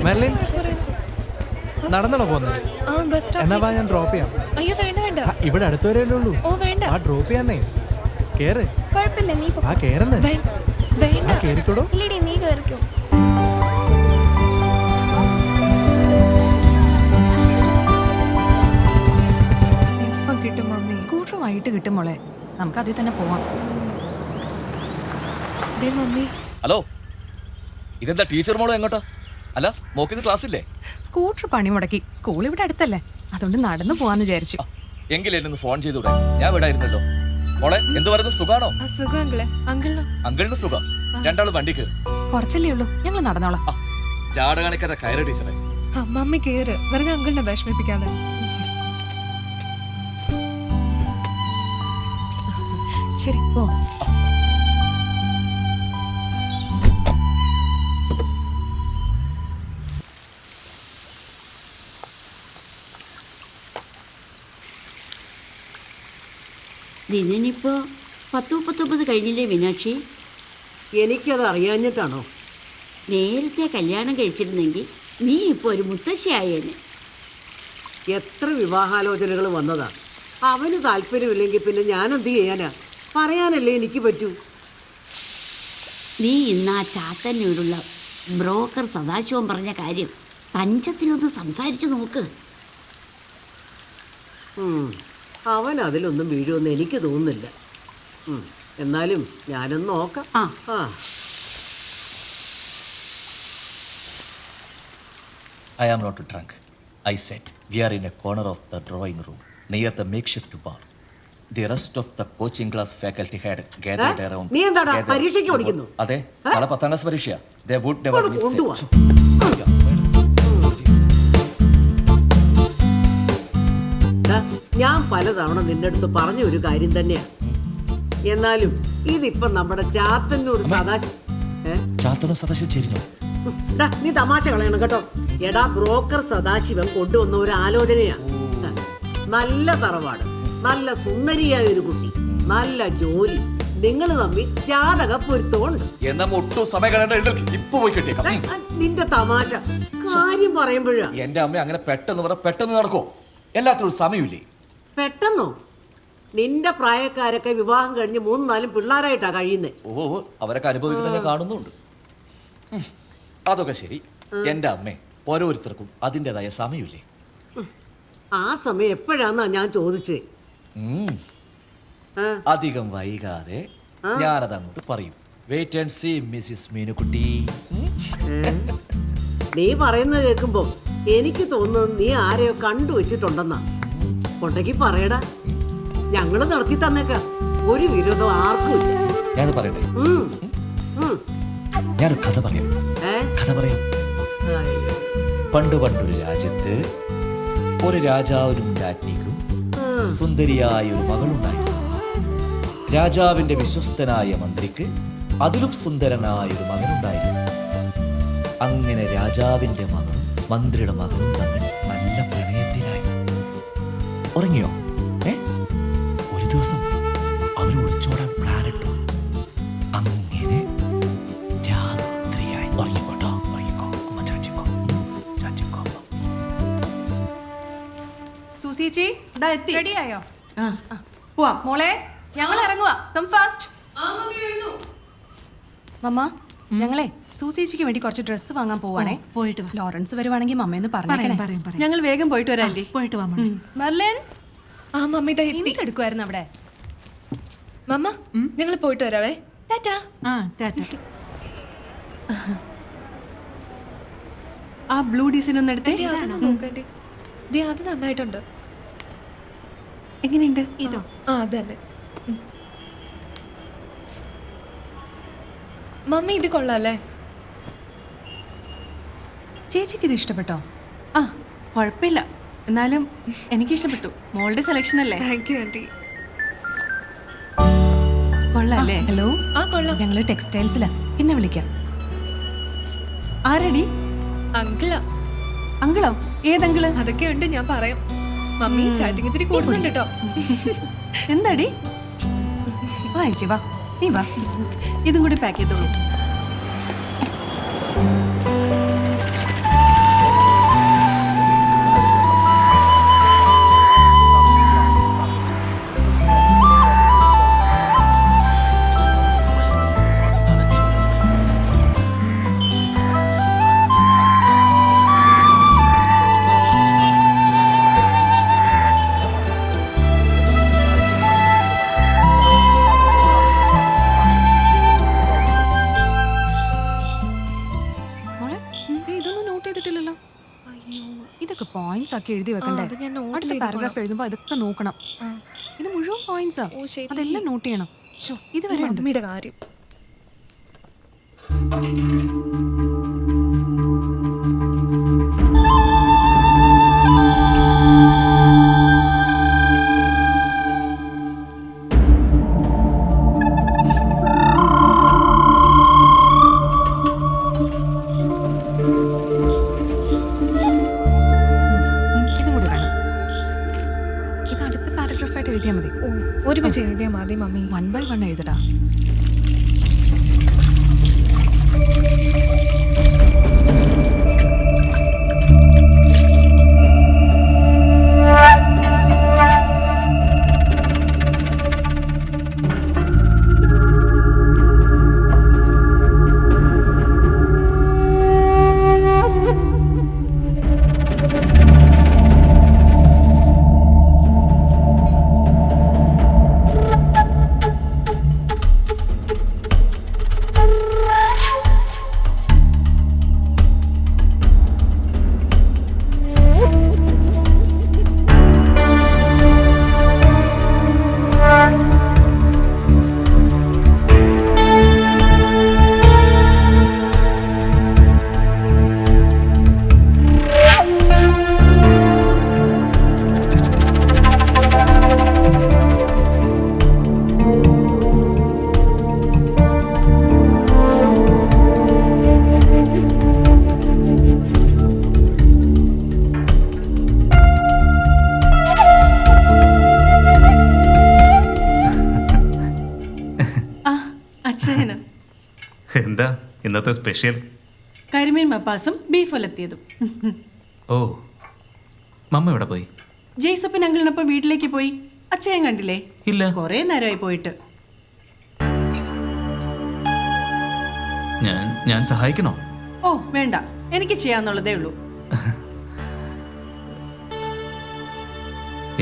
മെർലിൻ, നടന്നാണോ പോകുന്നത്?
ആ, ബസ് സ്റ്റോപ്പിൽ.
എന്നാ വാ, ഞാൻ ഡ്രോപ്പ് ചെയ്യാം.
അയ്യോ വേണ്ട വേണ്ട.
ഇവിടെ അടുത്ത് വരെയല്ലേ ഉള്ളൂ.
ഓ വേണ്ട.
ആ ഡ്രോപ്പ് ചെയ്യാന്നേ. കേറ്.
കുഴപ്പമില്ല, നീ പോ.
ആ കേറന്ന്.
വേണ്ട.
ആ കേറിക്കോടോ.
ഇല്ലടി, നീ കേറിക്കോ.
എപ്പം കിട്ടും മമ്മി?
സ്കൂട്ടർ വൈകിട്ട് കിട്ടും മോളെ. നമുക്ക് അതിൽ തന്നെ പോവാം.
ദേ മമ്മി.
ഹലോ, ഇതെന്താ ടീച്ചർ മോളോ എങ്ങോട്ടാ? അല്ല, മോക്കിന്ന് ക്ലാസ് ഇല്ലേ?
സ്കൂട്ടർ പണി മുടക്കി. സ്കൂൾ ഇവിടെ അടുത്തല്ലേ, അതുകൊണ്ട് നടന്നു പോവാന്ന് വിചാരിച്ചു.
എങ്കിലും എന്നെ ഒന്ന് ഫോൺ ചെയ്തൂടെ? ഞാൻ വിടായിരുന്നല്ലോ. മോളെ, എന്ത് പറയുന്നു? സുഖാണോ?
സുഖം അങ്കിളെ. അങ്കിളിനോ?
അങ്കിളിന് സുഖം. രണ്ടാളും വണ്ടി കയറി.
കുറച്ചല്ലേ ഉള്ളൂ, ഞങ്ങൾ നടന്നോളാം.
ജാട കാണിക്കാതെ കയറി ടീച്ചറെ.
മമ്മി കേറ്, വെറുതെ അങ്കിളിനെ വിഷമിപ്പിക്കാതെ.
ശരി, പോ.
ദിനനിപ്പോ 10-19 കഴിഞ്ഞില്ലേ മീനാക്ഷി?
എനിക്കത് അറിയാഞ്ഞിട്ടാണോ?
നേരത്തെ കല്യാണം കഴിച്ചിരുന്നെങ്കിൽ നീ ഇപ്പോൾ ഒരു മുത്തശ്ശിയായേനെ.
എത്ര വിവാഹാലോചനകൾ വന്നതാ. അവന് താല്പര്യമില്ലെങ്കിൽ പിന്നെ ഞാനെന്ത് ചെയ്യാനാ? പറയാനല്ലേ എനിക്ക് പറ്റൂ.
നീ ഇന്ന് ആ ചാത്തന്നൂരുള്ള ബ്രോക്കർ സദാശിവം പറഞ്ഞ കാര്യം തഞ്ചത്തിലൊന്ന് സംസാരിച്ചു നോക്ക്.
അവൻ അതിലൊന്നും വീഴുമെന്ന് എനിക്ക് തോന്നുന്നില്ല. എന്നാലും ഞാനൊന്ന് നോക്കാം.
I am not drunk. I said we are in a corner of the drawing room near the makeshift bar. The rest of the coaching class faculty had gathered around.
നീ എന്താടാ പരീക്ഷയ്ക്ക് പഠിക്കുന്നു?
അതെ, നാളെ 10ാം ക്ലാസ് പരീക്ഷ. They would never miss it.
ഞാൻ പലതവണ നിന്റെ അടുത്ത് പറഞ്ഞ ഒരു കാര്യം തന്നെയാ. എന്നാലും ഇതിപ്പം നമ്മുടെ ചാത്തന്നൂർ
സദാശിവം ചേരുന്നു.
നീ തമാശ കളയണം കേട്ടോ. എടാ, ബ്രോക്കർ സദാശിവൻ കൊണ്ടുവന്ന ഒരു ആലോചനയാ. നല്ല തറവാട്, നല്ല സുന്ദരിയായ ഒരു കുട്ടി, നല്ല ജോലി, നിങ്ങൾ തമ്മിൽ ജാതക പൊരുത്തമുണ്ട്. നിന്റെ തമാശ കാര്യം പറയുമ്പോഴാ.
എന്റെ അമ്മ അങ്ങനെ പെട്ടെന്ന് നടക്കോ? എല്ലാത്തിനും സമയമില്ലേ?
പെട്ടെന്നോ? നിന്റെ പ്രായക്കാരൊക്കെ വിവാഹം കഴിഞ്ഞ് 3-4 പിള്ളേരായിട്ടാ കഴിയുന്നേ.
അവരൊക്കെ അനുഭവിക്കുന്നത് കാണുന്നുണ്ട്. അതൊക്കെ ശരി. എന്റെ അമ്മേ, ഓരോരുത്തർക്കും അതിൻ്റെതായ സമയമില്ലേ?
ആ സമയം എപ്പോഴാന്നാ ഞാൻ ചോദിച്ചേ.
അധികം വൈകാതെ ഞാനത് അങ്ങോട്ട് പറയും. Wait and see Mrs Meenukutty.
നീ പറയുന്നത് കേൾക്കുമ്പോ എനിക്ക് തോന്നുന്നത് നീ ആരെയോ കണ്ടുവച്ചിട്ടുണ്ടെന്നാ. കൊണ്ടേക്ക് പറയടാ, ഞങ്ങള് നടത്തി തന്നേക്കാം. ഒരു വിരോധം ആർക്കും ഇല്ല.
ഞാൻ പറയട്ടെ? ഞാനൊരു കഥ പറയാം. പണ്ടൊരു രാജ്യത്ത് ഒരു രാജാവിനും രാജ്ഞിക്കും സുന്ദരിയായ ഒരു മകളുണ്ടായിരുന്നു. രാജാവിന്റെ വിശ്വസ്തനായ മന്ത്രിക്ക് അതിലും സുന്ദരനായ ഒരു മകനുണ്ടായിരുന്നു. അങ്ങനെ രാജാവിന്റെ മകനും മന്ത്രിയുടെ മകനും തമ്മിൽ നല്ല പ്രണയത്തിലായി. ഉറങ്ങിയോ? ഒരു ദിവസം അവർ ഒളിച്ചോടാൻ പ്ലാനിട്ടു. അങ്ങനെ രാത്രിയായി. ഉറങ്ങിക്കോട്ടോ, ഉറങ്ങിക്കോ. അമ്മ ചാച്ചിക്കോ.
സൂസിയേച്ചി റെഡിയായോ? മോളെ, ഞങ്ങൾ ഇറങ്ങുക. Come fast. മമ്മ, ഞങ്ങളെ സൂസിയേച്ചിക്ക് വേണ്ടി കുറച്ച് ഡ്രസ്സ് വാങ്ങാൻ പോവാണേ.
പോയിട്ട് വാ.
ലോറൻസ് വരുവാണെങ്കിൽ മമ്മയെന്ന് പറഞ്ഞേക്കണേ.
ഞങ്ങൾ വേഗം പോയിട്ട് വരാം. പോയിട്ട് വാ.
മെർലിൻ,
ആ മമ്മി
എടുക്കുമായിരുന്നു അവിടെ.
മമ്മ, ഞങ്ങൾ പോയിട്ട് വരാവേ. ടാറ്റാ.
ആ ബ്ലൂ ഡിസൈൻ ഒന്ന് എടുത്തേ.
അത് നന്നായിട്ടുണ്ട്.
എങ്ങനെയുണ്ട്?
ഇതോ?
അതന്നെ. മമ്മി, ഇത് കൊള്ളാല്ലേ?
ചേച്ചിക്ക് ഇത് ഇഷ്ടപ്പെട്ടോ? ആ, കുഴപ്പമില്ല. എന്നാലും എനിക്ക് ഇഷ്ടപ്പെട്ടു. മോളുടെ സെലക്ഷൻ അല്ലേ?
Thank you aunty.
കൊള്ളാല്ലേ? ഹലോ.
ആ, കൊള്ളാം.
ഞങ്ങള് ടെക്സ്റ്റൈൽസിലാ. പിന്നെ വിളിക്കാം. ആരടി?
അങ്കിളാ.
അങ്കിളോ? ഏതങ്കിള്?
അതൊക്കെ ഉണ്ട്, ഞാൻ പറയാം. മമ്മി ചാറ്റിങ് ഇത്തിരി കൂടുന്നുണ്ട് കേട്ടോ.
എന്താടി? വാ ചേച്ചി, വാ. നീ വാ. ഇതും കൂടി പാക്ക് ചെയ്തോളൂ. പോയിന്റ്സ് ആക്കി എഴുതി വെക്കണ്ടേ? അടുത്ത പാരഗ്രാഫ് എഴുതുമ്പോൾ ഇതൊക്കെ നോക്കണം. ഇത് മുഴുവൻ പോയിന്റ്സാ. അതെല്ലാം നോട്ട് ചെയ്യണം. ഇതുവരെ
മമ്മിയുടെ കാര്യം.
എഴുതിയാൽ മതി.
ഒരുമിച്ച് എഴുതിയാൽ മതി മമ്മി.
1 by 1 എഴുതടാ.
അച്ഛന്
എന്താ ഇന്നത്തെ സ്പെഷ്യൽ?
കരിമീൻ മപ്പാസും ബീഫ് ഒലത്തിയതും.
ഓ, മമ്മ എവിടെ പോയി?
ജെയ്സപ്പൻ അങ്കിളിനൊപ്പം വീട്ടിലേക്ക് പോയി. അച്ഛൻ കണ്ടില്ലേ?
ഇല്ല.
കുറേ നേരമായി പോയിട്ട്.
ഞാൻ സഹായിക്കണോ?
ഓ വേണ്ട, എനിക്ക് ചെയ്യാന്നുള്ളതേ ഉള്ളൂ.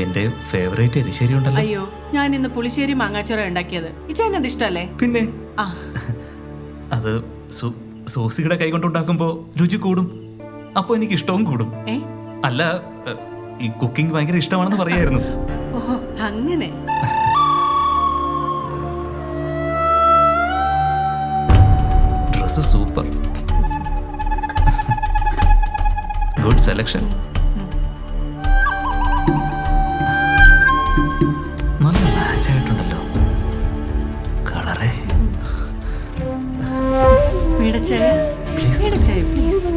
എന്റെ ഫേവറേറ്റ് എരിശ്ശേരി ഉണ്ടല്ലോ.
അയ്യോ, ഞാൻ ഇന്ന് പുളിശ്ശേരി മാങ്ങാച്ചോറ ഉണ്ടാക്കിയത്. ഇച്ചാൻ അത് ഇഷ്ടല്ലേ?
പിന്നെ
ആ,
അത് സോസിയുടെ കൈ കൊണ്ടുണ്ടാക്കുമ്പോ രുചി കൂടും, അപ്പൊ എനിക്ക് ഇഷ്ടവും കൂടും. അല്ല, ഈ കുക്കിംഗ് ഭയങ്കര ഇഷ്ടമാണെന്ന് പറയായിരുന്നു.
ഓഹോ അങ്ങനെ.
Dress super, good selection. നല്ല മാച്ച് ആയിട്ടുണ്ടല്ലോ കളറേ.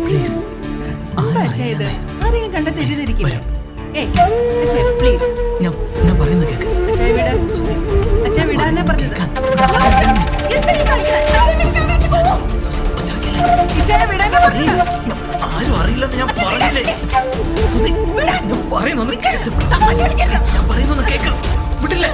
പ്ലീസ്
ആരെങ്കിലും കണ്ട തെറ്റിദ്ധരിക്കില്ല. പ്ലീസ്
ഞാൻ പറയുന്നത് കേക്ക്.
അച്ഛാ വിടാനാ പറഞ്ഞത്.
ആരും അറിയില്ലെന്ന് ഞാൻ പറഞ്ഞില്ലേ? ഞാൻ പറയുന്നൊന്ന് കേക്ക്. ഞാൻ പറയുന്നൊന്ന് കേക്ക്. വിട്ടില്ലേ?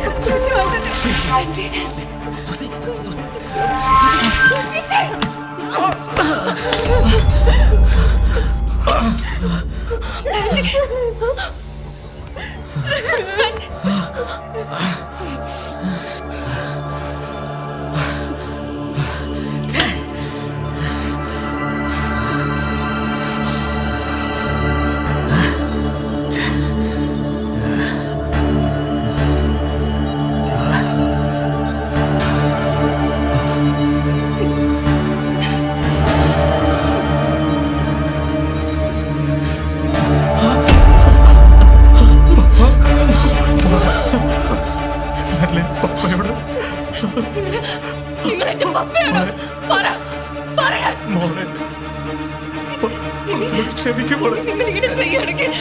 നിങ്ങളിങ്ങനെ ചെയ്യുകയാണെങ്കിൽ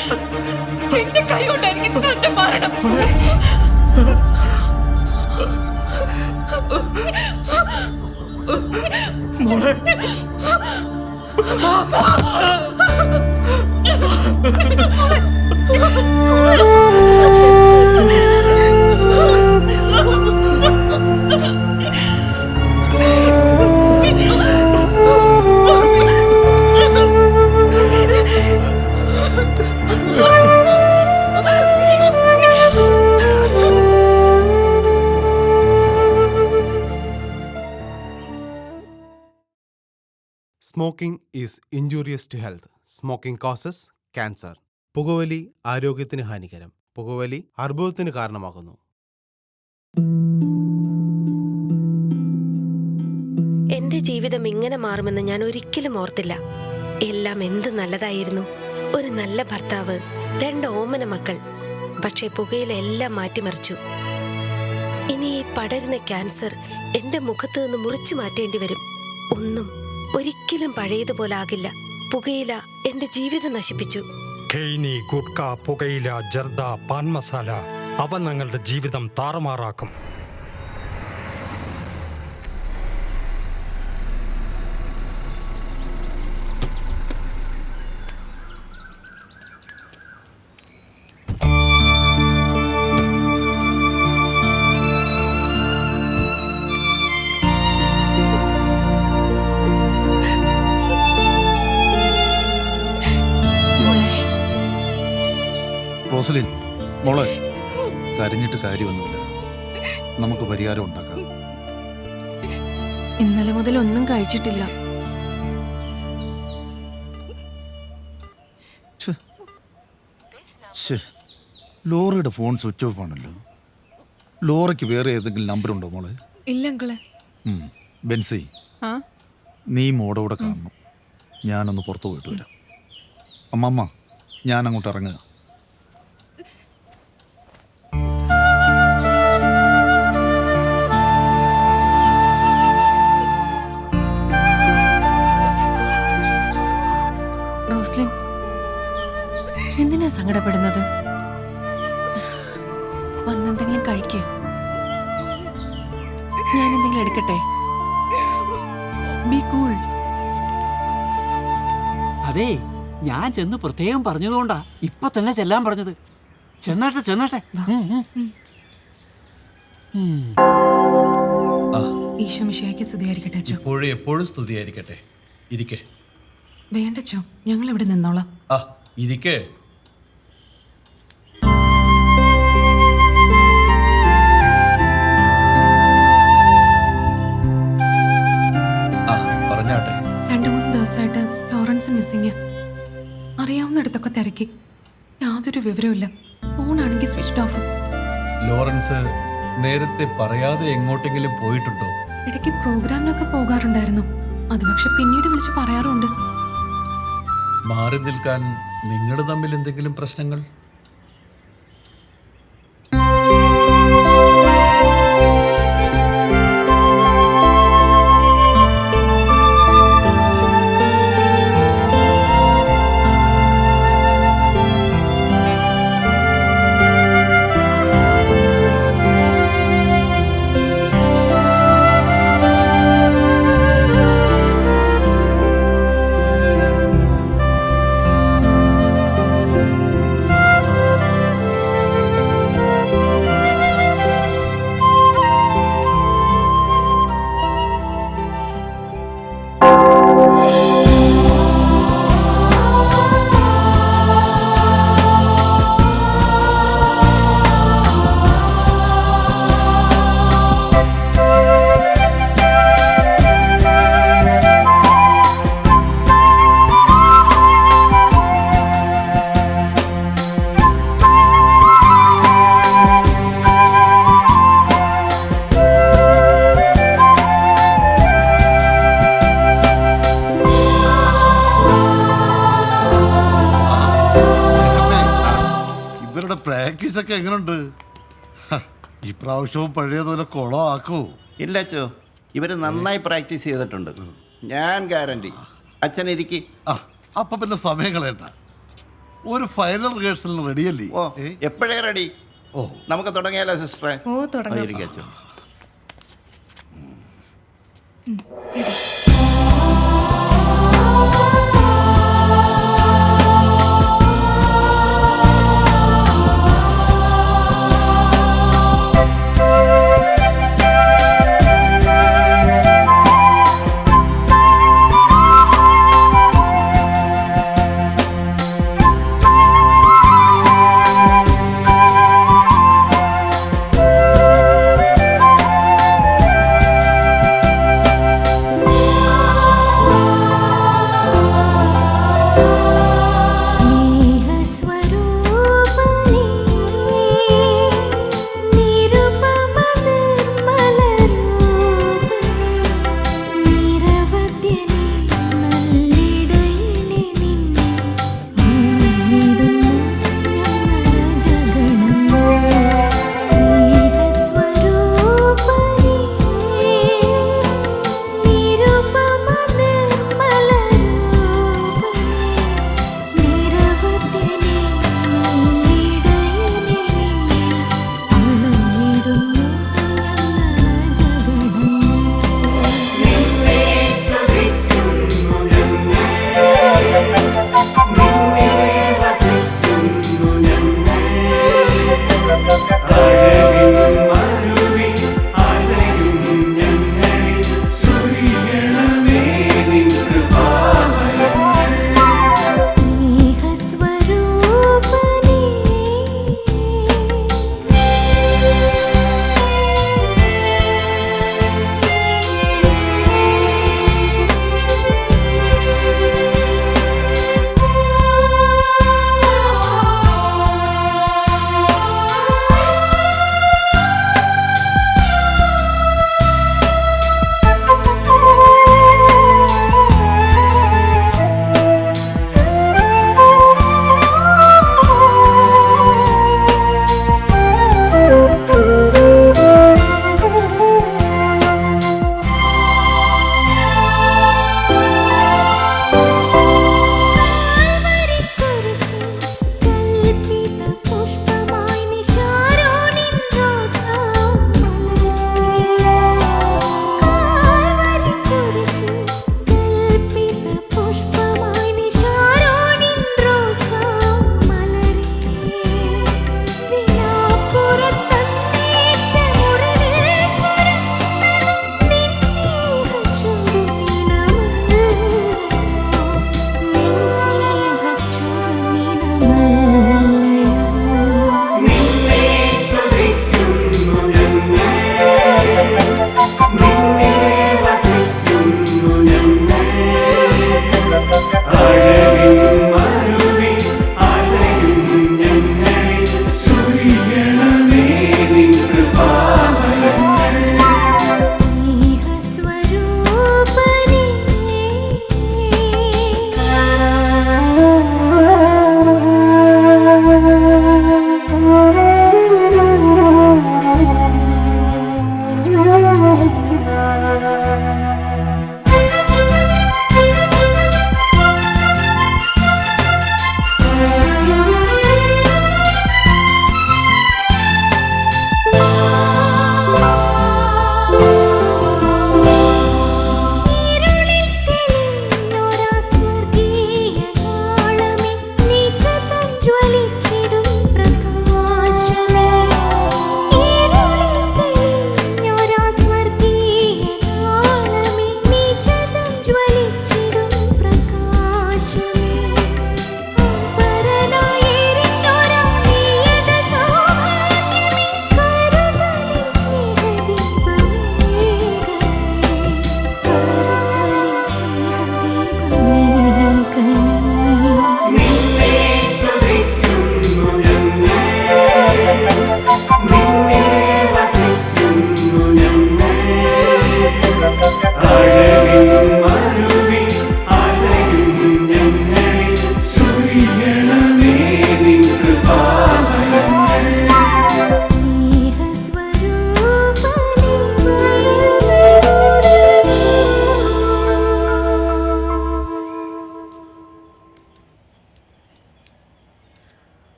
എന്റെ കൈ കൊണ്ടായിരിക്കും തന്റെ മരണം.
Smoking is injurious to health. Smoking causes cancer. പുകവലി ആരോഗ്യത്തിന് ഹാനികരം. പുകവലി അർബുദത്തിന് കാരണമാകുന്നു.
എന്റെ ജീവിതം ഇങ്ങനെ മാറുമെന്ന് ഞാൻ ഒരിക്കലും ഓർത്തില്ല. എല്ലാം എന്ത് നല്ലതായിരുന്നു. ഒരു നല്ല ഭർത്താവ്, 2 ഓമന മക്കൾ. പക്ഷേ പുകയിലെല്ലാം മാറ്റിമറിച്ചു. ഇനി ഈ പടരുന്ന ക്യാൻസർ എന്റെ മുഖത്ത് നിന്ന് മുറിച്ചു മാറ്റേണ്ടി വരും. ഒന്നും ഒരിക്കലും പഴയതുപോലെ ആകില്ല. പുകയില എന്റെ ജീവിതം നശിപ്പിച്ചു.
ഖെയ്നി, ഗുഡ്ക, പുകയില, ജർദ, പാൻ മസാല, അവ ഞങ്ങളുടെ ജീവിതം താറുമാറാക്കും.
റോസലിൻ മോളെ, കരഞ്ഞിട്ട് കാര്യമൊന്നുമില്ല. നമുക്ക് പരിഹാരം ഉണ്ടാക്കാം.
ഇന്നലെ മുതൽ ഒന്നും കഴിച്ചിട്ടില്ല.
ലോറയുടെ ഫോൺ സ്വിച്ച് ഓഫ് ആണല്ലോ. ലോറയ്ക്ക് വേറെ ഏതെങ്കിലും നമ്പർ ഉണ്ടോ മോളെ?
ഇല്ല അങ്കിളെ.
ബെൻസി, നീ മോടെ കൂടെ കാണണം. ഞാനൊന്ന് പുറത്തു പോയിട്ട് വരാം. അമ്മമ്മ, ഞാൻ അങ്ങോട്ട് ഇറങ്ങുക.
റോസ്ലിൻ, എന്തിനാ സങ്കടപ്പെടുന്നത്? വന്നെന്തെങ്കിലും കഴിക്കേ? ഞാൻ എന്തെങ്കിലും എടുക്കട്ടെ? B cool.
അതെ, ഞാൻ ചെന്ന് പ്രത്യേകം പറഞ്ഞതുകൊണ്ടാ ഇപ്പൊ തന്നെ ചെല്ലാൻ പറഞ്ഞത്. ചെന്നാട്ടെ ചെന്നാട്ടെ.
ഈശോ മിശിഹായ്ക്ക് സ്തുതിയായിരിക്കട്ടെ അച്ചോ.
ഇപ്പോഴും എപ്പോഴും സ്തുതിയായിരിക്കട്ടെ. ഇരിക്കേ.
വേണ്ടച്ചോ, ഞങ്ങൾ ഇവിടെ നിന്നോളാം.
ഇരിക്കേ. പറഞ്ഞാട്ടെ.
2-3 ദിവസമായിട്ട് ലോറൻസ് മിസ്സിങ്. അറിയാവുന്നിടത്തൊക്കെ തിരക്കി, യാതൊരു വിവരവുമില്ല. ഫോണാണെങ്കിൽ സ്വിച്ച് ഓഫ്.
ലോറൻസ് നേരത്തെ പറയാതെ എങ്ങോട്ടെങ്കിലും പോയിട്ടുണ്ടോ?
ഇടയ്ക്ക് പ്രോഗ്രാമിനൊക്കെ പോകാറുണ്ടായിരുന്നു. അത് പക്ഷെ പിന്നീട് വിളിച്ച് പറയാറുണ്ട്.
മാറി നിൽക്കാൻ നിങ്ങൾ തമ്മിൽ എന്തെങ്കിലും പ്രശ്നങ്ങൾ?
പ്രാക്ടീസ് ഒക്കെ എങ്ങനെയുണ്ട്? ഇപ്രാവശ്യവും പഴയതുപോലെ കുളം ആക്കൂ?
ഇല്ല അച്ചോ, ഇവർ നന്നായി പ്രാക്ടീസ് ചെയ്തിട്ടുണ്ട്. ഞാൻ ഗ്യാരണ്ടി. അച്ഛൻ ഇരിക്കി.
അപ്പൊ പിന്നെ സമയം കളയണ്ട. ഒരു ഫൈനൽ റിഹേഴ്സലിന് റെഡിയല്ലേ?
ഓ, എപ്പോഴേ റെഡി. നമുക്ക് തുടങ്ങിയാലോ സിസ്റ്ററെ?
ഓ, തുടങ്ങാം.
ഇരിക്കുക അച്ഛൻ.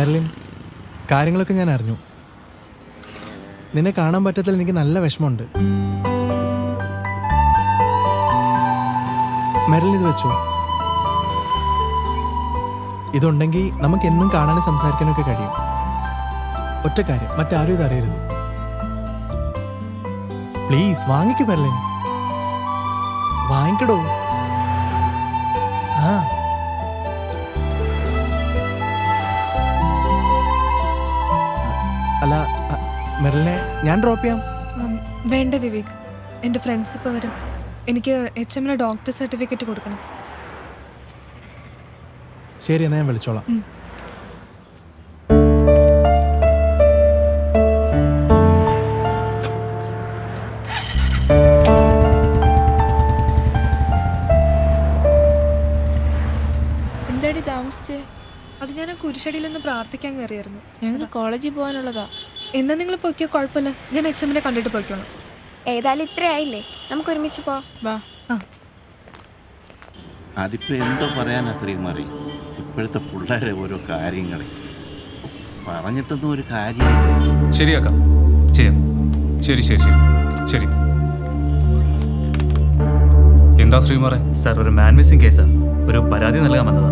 മെർലിൻ, കാര്യങ്ങളൊക്കെ ഞാൻ അറിഞ്ഞു. നിന്നെ കാണാൻ പറ്റത്തിൽ എനിക്ക് നല്ല വിഷമമുണ്ട്. മെർലിൻ, ഇത് വെച്ചോ. ഇതുണ്ടെങ്കിൽ നമുക്ക് എന്നും കാണാനും സംസാരിക്കാനൊക്കെ കഴിയും. ഒറ്റ കാര്യം, മറ്റാരും ഇത് അറിയരുത്. പ്ലീസ് വാങ്ങിക്കൂ മെർലിൻ, വാങ്ങിക്കടോ. ആ അല്ല മെർലിനെ ഞാൻ ഡ്രോപ്പ് ചെയ്യാം.
വേണ്ട വിവേക്, എൻ്റെ ഫ്രണ്ട്സ് ഇപ്പോൾ വരും. എനിക്ക് HMന് ഡോക്ടർ സർട്ടിഫിക്കറ്റ് കൊടുക്കണം.
ശരി, എന്നാൽ ഞാൻ വിളിച്ചോളാം.
എന്താടി താമസിച്ചേ?
അത് ഞാൻ ആ കുരിശടിയിലൊന്ന് പ്രാർത്ഥിക്കാൻ കയറിയായിരുന്നു.
ഞങ്ങൾക്ക് കോളേജിൽ പോകാനുള്ളതാ.
എന്നാ നിങ്ങൾ പോയിക്കോ, കുഴപ്പമില്ല. ഞാൻ HMനെ കണ്ടിട്ട് പോയിക്കോളാം.
ഏതായാലും ഇത്ര ആയില്ലേ, നമുക്ക് ഒരുമിച്ച് പോവാം.
വാ.
അതിപ്പോ എന്തോ പറയാനാ ശ്രീകുമാരി, ഇപ്പോഴത്തെ പിള്ളേരെ ഓരോ കാര്യങ്ങളെ പറഞ്ഞിട്ടൊന്നും ഒരു കാര്യമില്ല.
ശരിയാക്കാം, ചെയ്യാം. ശരി ശരി ശരി ശരി. എന്താ ശ്രീകുമാറെ?
സാർ, ഒരു മാൻ മിസ്സിംഗ് കേസാ. ഒരു പരാതി നൽകാൻ വന്നതാ.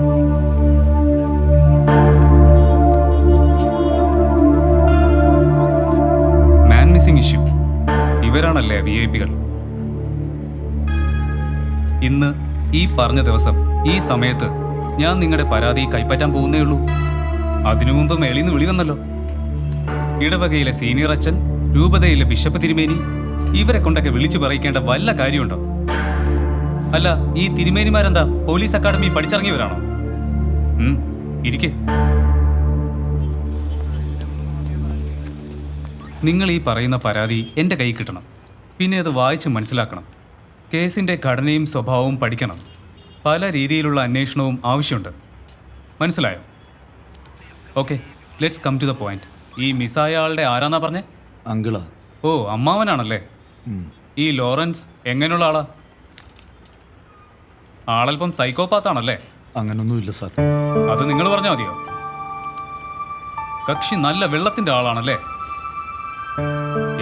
Man missing issue. ഇവരാണല്ലേ VIP-കൾ? ഇന്ന് ഈ പറഞ്ഞ ദിവസം ഈ സമയത്ത് ഞാൻ നിങ്ങളുടെ പരാതി കൈപ്പറ്റാൻ പോകുന്നേ ഉള്ളൂ. അതിനു മുമ്പ് മേളിന്ന് വിളി വന്നല്ലോ. ഇടവകയിലെ സീനിയർ അച്ഛൻ, രൂപതയിലെ ബിഷപ്പ് തിരുമേനി, ഇവരെ കൊണ്ടൊക്കെ വിളിച്ചു പറയിക്കേണ്ട വല്ല കാര്യമുണ്ടോ? അല്ല, ഈ തിരുമേനിമാരെന്താ പോലീസ് അക്കാഡമി പഠിച്ചിറങ്ങിയവരാണോ? ഇരിക്കെ. നിങ്ങൾ ഈ പറയുന്ന പരാതി എൻ്റെ കൈ കിട്ടണം. പിന്നെ അത് വായിച്ച് മനസ്സിലാക്കണം. കേസിൻ്റെ ഘടനയും സ്വഭാവവും പഠിക്കണം. പല രീതിയിലുള്ള അന്വേഷണവും ആവശ്യമുണ്ട്. മനസ്സിലായോ? Okay, let's come to the point. ഈ മിസ്സായ ആളുടെ ആരാന്നാ പറഞ്ഞേ?
അങ്കിളാ.
ഓ, അമ്മാവനാണല്ലേ. ഈ ലോറൻസ് എങ്ങനെയുള്ള ആളാ? ആളല്പം സൈക്കോപാത്താണല്ലേ?
അങ്ങനൊന്നുമില്ല സാർ.
അത് നിങ്ങൾ പറഞ്ഞാൽ മതിയോ? കക്ഷി നല്ല വെള്ളത്തിന്റെ ആളാണല്ലേ?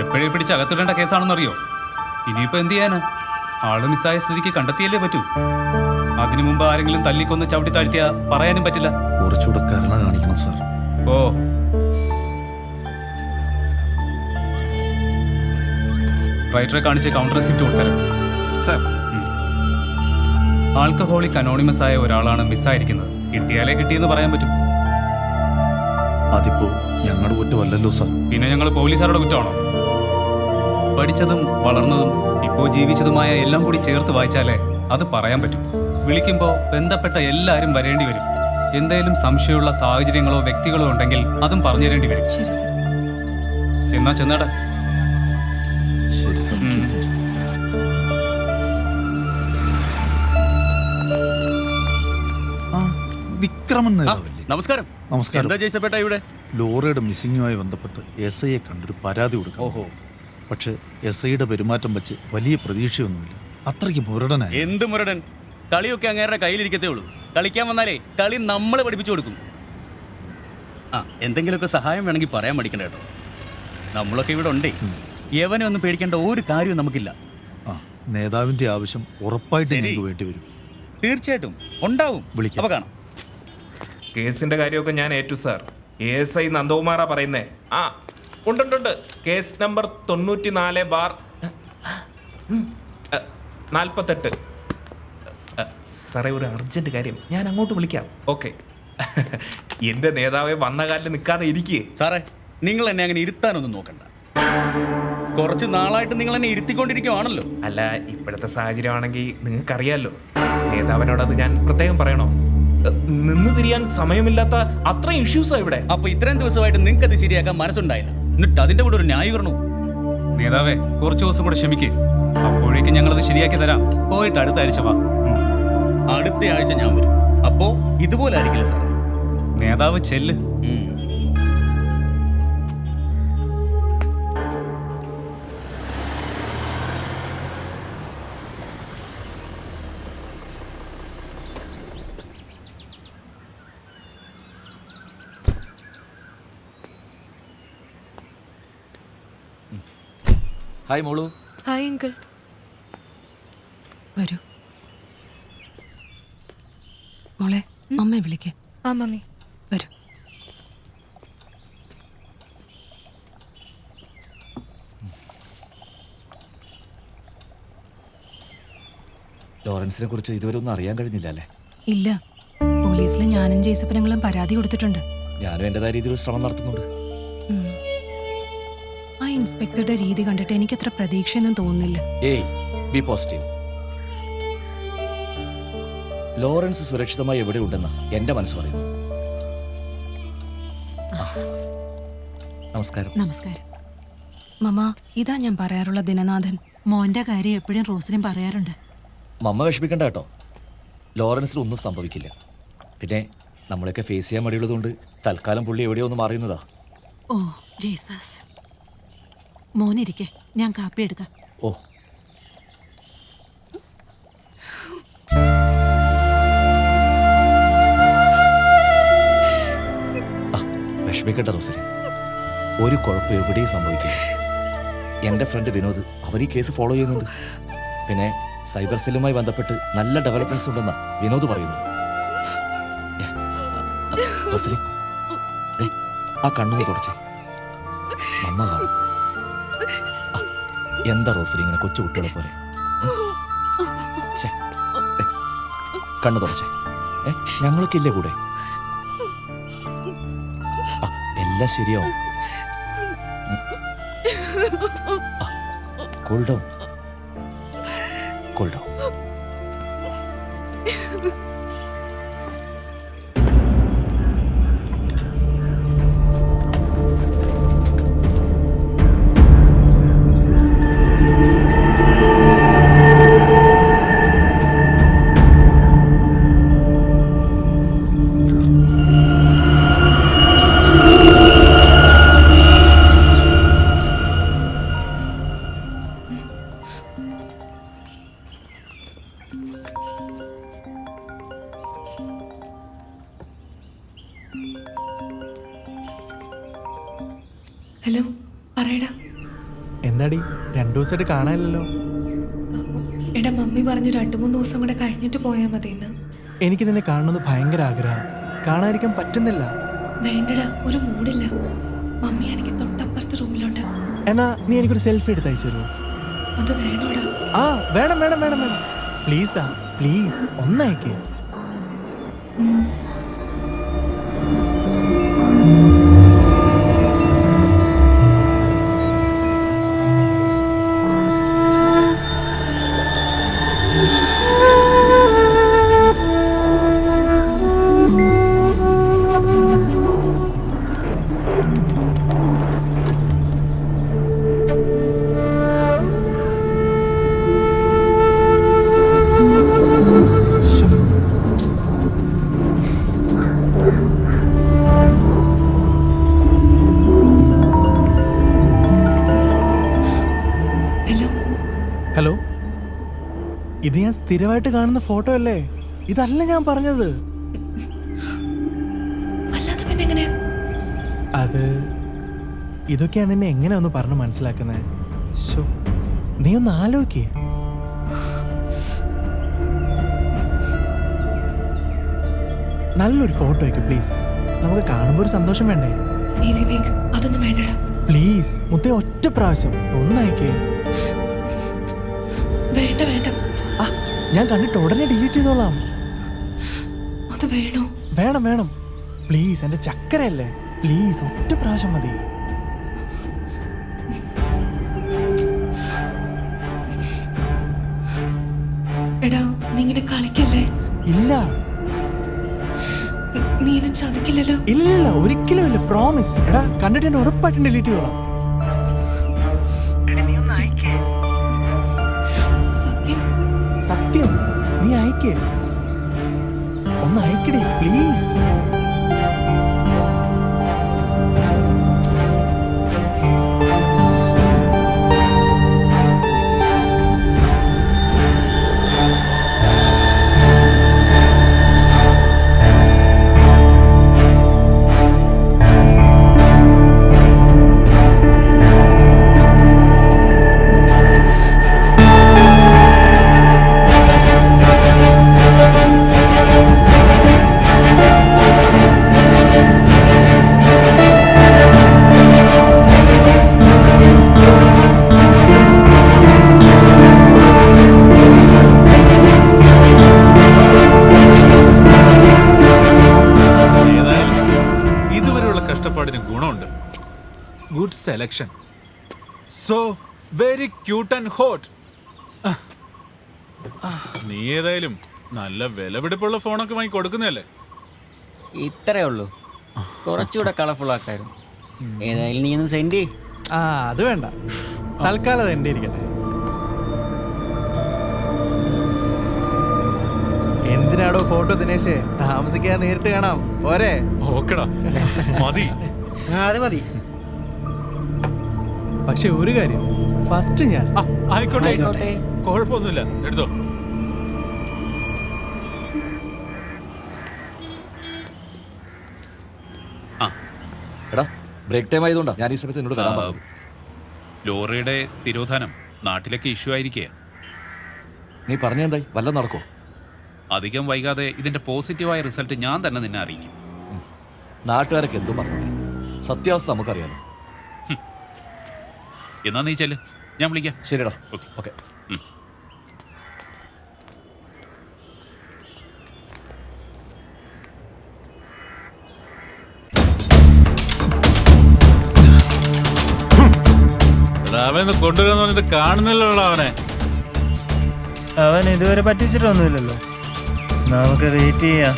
എപ്പോഴേ പിടിച്ച് അകത്തിടേണ്ട കേസാണെന്നറിയോ? ഇനിയിപ്പോ എന്ത് ചെയ്യാനാ? ആള് മിസ്സായ സ്ഥിതിക്ക് കണ്ടെത്തിയല്ലേ പറ്റൂ. അതിനു മുമ്പ് ആരെങ്കിലും തല്ലിക്കൊന്ന് ചവിട്ടി താഴ്ത്തിയാ പറയാനും പറ്റില്ല.
കുറച്ചുകൂടെ കരുണ കാണിക്കണം സാർ.
ഓ, റൈറ്ററെ കാണിച്ച് കൗണ്ടർ റെസിപ്റ്റ് കൊടുത്തരാം
സാർ.
ആൽക്കഹോളിക് അനോണിമസ് ആയ ഒരാളാണ് മിസ്സായിരിക്കുന്നത്. കിട്ടിയാലേ കിട്ടിയെന്ന് പറയാൻ പറ്റും.
അതിപ്പോ ഞങ്ങളുടെ കുറ്റമല്ലല്ലോ സാർ.
പിന്നെ ഞങ്ങൾ പോലീസുകാരുടെ കുറ്റമാണോ? പഠിച്ചതും വളർന്നതും ഇപ്പോൾ ജീവിച്ചതുമായ എല്ലാം കൂടി ചേർത്ത് വായിച്ചാലേ അത് പറയാൻ പറ്റും. വിളിക്കുമ്പോൾ ബന്ധപ്പെട്ട എല്ലാവരും വരേണ്ടി വരും. എന്തേലും സംശയമുള്ള സാഹചര്യങ്ങളോ വ്യക്തികളോ ഉണ്ടെങ്കിൽ അതും പറഞ്ഞു തരേണ്ടി വരും. എന്നാ ചെന്നാട്ടെ.
ശരി സാർ. വിക്രമൻ നേതാവല്ലേ?
നമസ്കാരം.
നമസ്കാരം.
എന്താ ജയ്സപ്പേട്ട ഇവിടെ?
ലോറയുടെ മിസ്സിങ്ങുമായി ബന്ധപ്പെട്ട് SIയെ കണ്ടൊരു പരാതി കൊടുക്കും.
ഓഹോ.
പക്ഷെ SIയുടെ പെരുമാറ്റം വെച്ച് വലിയ പ്രതീക്ഷയൊന്നുമില്ല. അത്രയ്ക്ക് മുരടനായി.
എന്ത് മുരടൻ? കളിയൊക്കെ അങ്ങേരുടെ കയ്യിലിരിക്കത്തേ ഉള്ളൂ. കളിക്കാൻ വന്നാലേ കളി നമ്മളെ പഠിപ്പിച്ചു കൊടുക്കും. എന്തെങ്കിലുമൊക്കെ സഹായം വേണമെങ്കിൽ പറയാൻ മടിക്കണ്ട കേട്ടോ. നമ്മളൊക്കെ ഇവിടെ ഉണ്ടേ. യവനെ ഒന്നും പേടിക്കേണ്ട ഒരു കാര്യവും നമുക്കില്ല.
നേതാവിന്റെ ആവശ്യം ഉറപ്പായിട്ട് ഞങ്ങൾക്ക് വേണ്ടി വരും.
തീർച്ചയായിട്ടും ഉണ്ടാവും.
വിളിക്കാം.
അപ്പൊ കാണാം.
കേസിന്റെ കാര്യമൊക്കെ ഞാൻ ഏറ്റു സാർ. ASI നന്ദകുമാറാ പറയുന്നേ. ഉണ്ട്. Case number 94/48. സാറേ, ഒരു അർജന്റ് കാര്യം, ഞാൻ അങ്ങോട്ട് വിളിക്കാം. ഓക്കെ. എന്റെ നേതാവെ വന്ന കാലിൽ നിൽക്കാതെ ഇരിക്കേ.
സാറേ, നിങ്ങൾ എന്നെ അങ്ങനെ ഇരുത്താനൊന്നും നോക്കണ്ട. കുറച്ച് നാളായിട്ട് നിങ്ങൾ എന്നെ ഇരുത്തിക്കൊണ്ടിരിക്കുവാണല്ലോ.
അല്ല, ഇപ്പോഴത്തെ സാഹചര്യമാണെങ്കിൽ നിങ്ങൾക്കറിയാലോ. നേതാവിനോടത് ഞാൻ പ്രത്യേകം പറയണോ? നിന്ന് തിരിയാൻ സമയമില്ലാത്ത അത്രയും ഇഷ്യൂസാ ഇവിടെ.
അപ്പൊ ഇത്രയും ദിവസമായിട്ട് നിങ്ങൾക്ക് അത് ശരിയാക്കാൻ മനസ്സുണ്ടായില്ല. എന്നിട്ട് അതിന്റെ കൂടെ ഒരു ന്യായീകരണവും.
നേതാവേ, കുറച്ച് ദിവസം കൂടെ ക്ഷമിക്കേ. അപ്പോഴേക്കും ഞങ്ങളത് ശരിയാക്കി തരാം. പോയിട്ട് അടുത്ത ആഴ്ച വാ.
അടുത്ത ആഴ്ച ഞാൻ വരും. അപ്പോ ഇതുപോലെ ആയിരിക്കില്ല സാർ.
നേതാവ് ചെല്ല്.
ഹായ് മോളു.
Hi uncle.
വരൂ മോളെ, അമ്മയെ വിളിക്കേ.
ആ മമ്മി.
വരൂ.
ലോറൻസിനെ കുറിച്ച് ഇതുവരെ ഒന്നും അറിയാൻ കഴിഞ്ഞില്ല അല്ലേ?
ഇല്ല, പോലീസിൽ ഞാനും ജേസപ്പനങ്ങളും പരാതി കൊടുത്തിട്ടുണ്ട്.
ഞാനും എൻ്റെതായ രീതിയിൽ ഒരു ശ്രമം നടത്തുന്നുണ്ട്.
ആ ഇൻസ്പെക്ടറുടെ രീതി കണ്ടിട്ട് എനിക്കത്ര പ്രതീക്ഷയൊന്നും തോന്നുന്നില്ല.
ഏയ്, ബി പോസിറ്റീവ്. ലോറൻസ് സുരക്ഷിതമായി എവിടെ ഉണ്ടെന്ന് എന്റെ മനസ്സ് പറയുന്നു. നമസ്കാരം.
നമസ്കാരം.
മമ്മ, ഇതാ ഞാൻ പറയാറുള്ള ദിനനാഥൻ.
മോന്റെ കാര്യം എപ്പോഴും റോസിനും പറയാറുണ്ട്.
മമ്മ വിഷമിക്കണ്ട കേട്ടോ, ലോറൻസിന് ഒന്നും സംഭവിക്കില്ല. പിന്നെ നമ്മളൊക്കെ ഫേസ് ചെയ്യാൻ മടിയുള്ളതുകൊണ്ട് തൽക്കാലം പുള്ളി എവിടെയോ ഒന്ന് മാറിയുന്നതാ.
Oh Jesus. മോനിരിക്കെ, ഞാൻ കാപ്പി എടുക്കാം.
ഓ, വിഷമിക്കട്ടെ റോസരി, ഒരു കുഴപ്പം എവിടെയും സംഭവിക്കില്ല. എൻ്റെ ഫ്രണ്ട് വിനോദ് അവർ ഈ കേസ് ഫോളോ ചെയ്യുന്നുണ്ട്. പിന്നെ സൈബർ സെല്ലുമായി ബന്ധപ്പെട്ട് നല്ല ഡെവലപ്മെന്റ്സ് ഉണ്ടെന്നാ വിനോദ് പറയുന്നത്. റോസരി, ആ കണ്ണു തുടച്ചേ, മമ്മ കാണും. എന്താ റോസരി ഇങ്ങനെ കൊച്ചു കുട്ടികളെ പോലെ? കണ്ണു തുടച്ചേ. ഞങ്ങളൊക്കെ ഇല്ലേ കൂടെ? എല്ലാം ശരിയാവും. Cool down, cool down.
Hello, പറയടാ.
എന്താടി 2 ദിവസമായിട്ട് കാണാനില്ലല്ലോ?
എടാ, മമ്മി പറഞ്ഞു 2-3 ദിവസം കൂടെ കഴിഞ്ഞിട്ട് പോയാൽ മതിയെന്ന്.
എനിക്ക് നിന്നെ കാണണമെന്ന് ഭയങ്കര ആഗ്രഹം, കാണാതിരിക്കാൻ പറ്റുന്നില്ല.
വേണ്ടടാ, ഒരു മൂടില്ല. മമ്മിയാണെങ്കിൽ തൊട്ടപ്പുറത്തെ റൂമിലുണ്ട്.
എന്നാ നീ എനിക്കൊരു സെൽഫി എടുത്ത് അയച്ചു തരുമോ?
അത് വേണോടാ?
ആ വേണം വേണം വേണം വേണം. പ്ലീസ് ഡാ, പ്ലീസ് ഒന്നയക്കേ. ഹലോ, ഇത് ഞാൻ സ്ഥിരമായിട്ട് കാണുന്ന ഫോട്ടോ അല്ലേ? ഇതല്ല ഞാൻ പറഞ്ഞത്. അത് ഇതൊക്കെയാണ് എന്നെ എങ്ങനെ ഒന്ന് പറഞ്ഞ് മനസ്സിലാക്കുന്നത്? നീ ഒന്ന് ആലോചിക്കേ. നല്ലൊരു ഫോട്ടോ ഒക്കെ പ്ലീസ്. നമുക്ക് കാണുമ്പോൾ ഒരു സന്തോഷം വേണ്ടേ?
അതൊന്നും വേണ്ടടാ
പ്ലീസ്. മുത്തേ, ഒറ്റ പ്രാവശ്യം ഒന്നയക്കേ.
വേണ്ട വേണ്ട,
ഞാൻ കണ്ടിട്ട് ഉടനെ ഡിലീറ്റ് ചെയ്തോളാം.
അത് വേണോ?
വേണം വേണം പ്ലീസ്, എന്റെ ചക്കരയല്ലേ, പ്ലീസ് ഒറ്റ പ്രാവശ്യം മതി.
എടാ, നീ ഇങ്ങനെ കളിക്കല്ലേ?
ഇല്ല,
നീ എന്നെ ചതിക്കില്ലല്ലോ?
ഇല്ല, ഒരിക്കലും ഇല്ല, പ്രോമിസ്. എടാ, കണ്ടിട്ട് എന്നെ ഉറപ്പായിട്ടും ഡിലീറ്റ് ചെയ്തോളാം. സത്യം, നീ അയക്കേ. ഒന്ന് അയക്കടേ please.
Good selection. So very cute and hot. നീ ഏതായാലും നല്ല വിലപിടിപ്പുള്ള ഫോണൊക്കെ വാങ്ങി കൊടുക്കുന്നതല്ലേ?
ഇത്രേ ഉള്ളൂ. കുറച്ചുകൂടെ കളർഫുൾ ആക്കായിരുന്നു. ഏതായാലും നീ ഒന്ന് സെൻഡ് ചെയ്യ്.
അത് വേണ്ട, തൽക്കാലം അത് എൻ്റെ ഇരിക്കട്ടെ. എന്തിനാടോ ഫോട്ടോ ദിനേശേ, താമസിക്കാൻ നേരിട്ട് കാണാം പോരെ?
ഓക്കെടാ, മതി.
അത് മതി. പക്ഷെ ഒരു കാര്യം, ഫസ്റ്റ് ഞാൻ.
ആയിക്കോട്ടെ, കുഴപ്പമൊന്നുമില്ല, എടുത്തോ.
എടാ, ബ്രേക്ക് ടൈം ആയതുകൊണ്ടാ ഞാൻ ഈ സമയത്ത് എന്നോട് വരാൻ പറഞ്ഞത്.
ലോറിയുടെ തിരോധാനം നാട്ടിലൊക്കെ ഇഷ്യൂ ആയിരിക്കുക.
നീ പറഞ്ഞെന്തായി, വല്ലതും നടക്കോ?
അധികം വൈകാതെ ഇതിന്റെ പോസിറ്റീവായ റിസൾട്ട് ഞാൻ തന്നെ നിന്നെ അറിയിക്കും.
നാട്ടുകാരൊക്കെ എന്തും പറഞ്ഞു, സത്യാവസ്ഥ നമുക്കറിയാലോ.
എന്നാ നീ ചെല്ല്, ഞാൻ വിളിക്കാം.
ശരിടാ, ഓക്കെ.
അവനെ കൊണ്ടുവരാന്ന് പറഞ്ഞിട്ട് കാണുന്നില്ലല്ലോ അവനെ.
അവൻ ഇതുവരെ പറ്റിച്ചിട്ടൊന്നുമില്ലല്ലോ. നമുക്ക് വെയിറ്റ് ചെയ്യാം.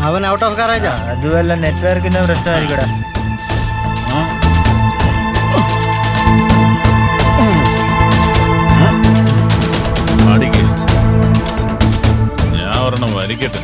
അവൻ ഔട്ട് ഓഫ് ഗാരേജാ.
അതുമല്ല, നെറ്റ്വർക്കിന്റെ പ്രശ്നമായിരിക്കടാ.
ഞാൻ ഒരെണ്ണം വലിക്കട്ടെ.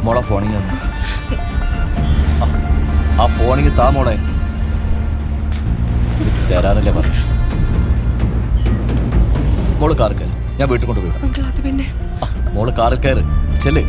മോളെ ഫോണിങ് തന്നെ, ആ ഫോണിങ് താ മോളെ. തരാനല്ലേ പറഞ്ഞു. മോള് കാർ കയറി, ഞാൻ വീട്ടിൽ കൊണ്ടുപോയി. മോള് കാർ കയറി ചെല്ലേ.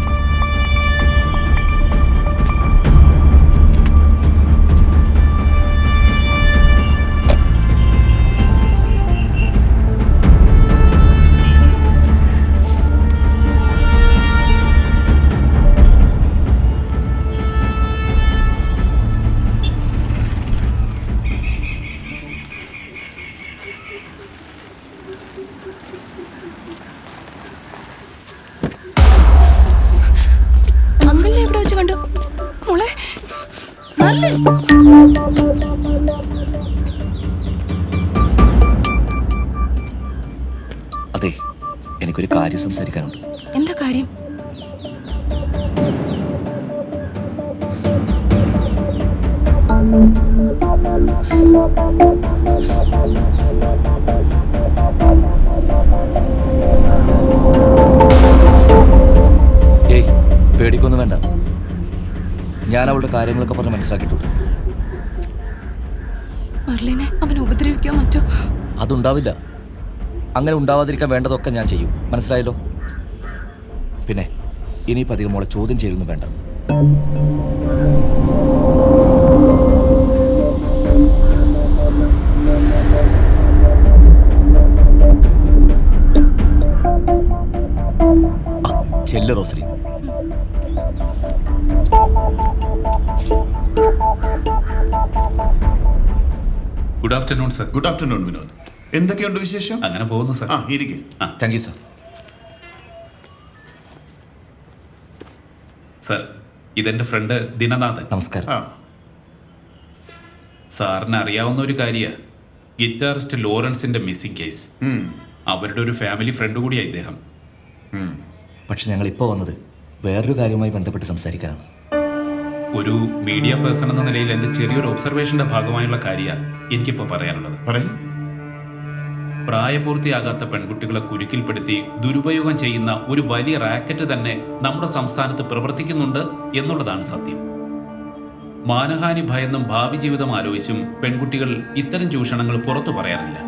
അതെ, എനിക്കൊരു കാര്യം സംസാരിക്കാനുണ്ട്.
എന്താ കാര്യം?
ഏയ് പേടിക്കൊന്നും വേണ്ട, ഞാൻ അവളുടെ കാര്യങ്ങളൊക്കെ പറഞ്ഞ് മനസ്സിലാക്കിയിട്ടുണ്ട്.
മെർലിനെ അവൻ ഉപദ്രവിക്കോ മറ്റോ?
അതുണ്ടാവില്ല. അങ്ങനെ ഉണ്ടാവാതിരിക്കാൻ വേണ്ടതൊക്കെ ഞാൻ ചെയ്യും, മനസ്സിലായല്ലോ? പിന്നെ ഇനിയിപ്പോൾ അധികം മോളെ ചോദ്യം ചെയ്യൊന്നും വേണ്ട. ചെല്ല് Rosaly.
Good afternoon sir. Good afternoon Vinod. എന്തൊക്കെയുണ്ട് വിശേഷം?
അങ്ങനെ പോകുന്നു സർ.
ഇരിക്കെ.
Thank you sir.
സർ, ഇതെന്റെ ഫ്രണ്ട് ദിനനാഥൻ.
നമസ്കാരം.
സാറിന് അറിയാവുന്ന ഒരു കാര്യമാണ് ഗിറ്റാറിസ്റ്റ് ലോറൻസിന്റെ മിസ്സിംഗ് കേസ്. അവരുടെ ഒരു ഫാമിലി ഫ്രണ്ട് കൂടിയാണ് ഇദ്ദേഹം.
പക്ഷെ ഞങ്ങൾ ഇപ്പോൾ വന്നത് വേറൊരു കാര്യവുമായി ബന്ധപ്പെട്ട് സംസാരിക്കാനാണ്.
ഒരു മീഡിയ പേഴ്സൺ എന്ന നിലയിൽ എൻ്റെ ചെറിയൊരു ഒബ്സർവേഷന്റെ ഭാഗമായുള്ള കാര്യമാണ് എനിക്കിപ്പോൾ പറയാനുള്ളത്. പ്രായപൂർത്തിയാകാത്ത പെൺകുട്ടികളെ കുരുക്കിൽപ്പെടുത്തി ദുരുപയോഗം ചെയ്യുന്ന ഒരു വലിയ റാക്കറ്റ് തന്നെ നമ്മുടെ സംസ്ഥാനത്ത് പ്രവർത്തിക്കുന്നുണ്ട് എന്നുള്ളതാണ് സത്യം. മാനഹാനി ഭയന്നും ഭാവി ജീവിതം ആലോചിച്ചും പെൺകുട്ടികൾ ഇത്തരം ചൂഷണങ്ങൾ പുറത്തു പറയാറില്ല.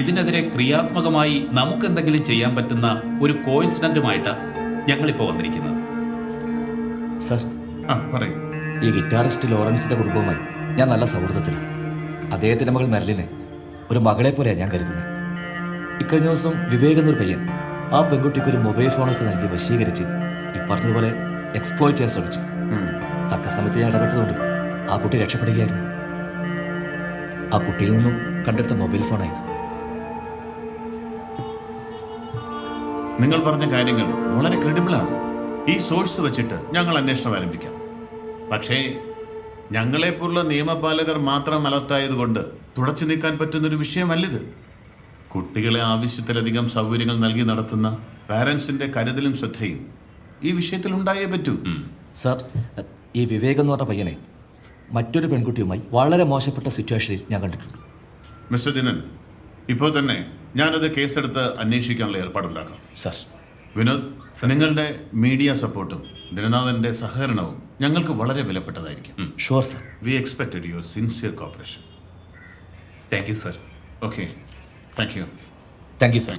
ഇതിനെതിരെ ക്രിയാത്മകമായി നമുക്കെന്തെങ്കിലും ചെയ്യാൻ പറ്റുന്ന ഒരു കോയിൻസിഡന്റുമായിട്ടാണ് ഞങ്ങളിപ്പോൾ വന്നിരിക്കുന്നത്.
സർ, ഈ ഗിറ്റാറിസ്റ്റ് ലോറൻസിന്റെ കുടുംബവുമായി ഞാൻ നല്ല സൗഹൃദത്തിലാണ്. അദ്ദേഹത്തിന്റെ മകൾ മെർലിനെ ഒരു മകളെ പോലെയാണ് ഞാൻ കരുതുന്നത്. ഇക്കഴിഞ്ഞ ദിവസം വിവേക് എന്നൊരു പയ്യൻ ആ പെൺകുട്ടിക്ക് ഒരു മൊബൈൽ ഫോണൊക്കെ നൽകി വശീകരിച്ച് ഈ പറഞ്ഞതുപോലെ എക്സ്പ്ലോയിറ്റ് ചെയ്യാൻ ശ്രമിച്ചു. തക്ക സമയത്ത് ഞാൻ ഇടപെട്ടതുകൊണ്ട് ആ കുട്ടി രക്ഷപ്പെടുകയായിരുന്നു. ആ കുട്ടിയിൽ നിന്നും കണ്ടെടുത്ത മൊബൈൽ ഫോണായിരുന്നു.
നിങ്ങൾ പറഞ്ഞ കാര്യങ്ങൾ വളരെ ക്രെഡിബിൾ ആണ്. ഈ സോഴ്സ് വെച്ചിട്ട് ഞങ്ങൾ അന്വേഷണം ആരംഭിക്കാം. പക്ഷേ ഞങ്ങളെപ്പോലുള്ള നിയമപാലകർ മാത്രം അലർട്ടായതുകൊണ്ട് തുടച്ചു നീക്കാൻ പറ്റുന്നൊരു വിഷയമല്ലിത്. കുട്ടികളെ ആവശ്യത്തിലധികം സൗകര്യങ്ങൾ നൽകി നടത്തുന്ന പാരൻസിന്റെ കരുതലും ശ്രദ്ധയും ഈ വിഷയത്തിൽ ഉണ്ടായേ പറ്റൂ.
സാർ, ഈ വിവേക് എന്ന് പറഞ്ഞ പയ്യനെ മറ്റൊരു പെൺകുട്ടിയുമായി വളരെ മോശപ്പെട്ട സിറ്റുവേഷനിൽ ഞാൻ കണ്ടിട്ടുണ്ട്.
മിസ്റ്റർ ദിനൻ, ഇപ്പോൾ തന്നെ ഞാനത് കേസെടുത്ത് അന്വേഷിക്കാനുള്ള ഏർപ്പാടുണ്ടാക്കാം.
സാർ.
വിനോദ്, നിങ്ങളുടെ മീഡിയ സപ്പോർട്ടും ദിനനാഥന്റെ സഹകരണവും ഞങ്ങൾക്ക് വളരെ വിലപ്പെട്ടതായിരിക്കും.
Sure sir.
We expected your sincere cooperation.
Thank you sir.
Okay, thank you.
Thank you sir.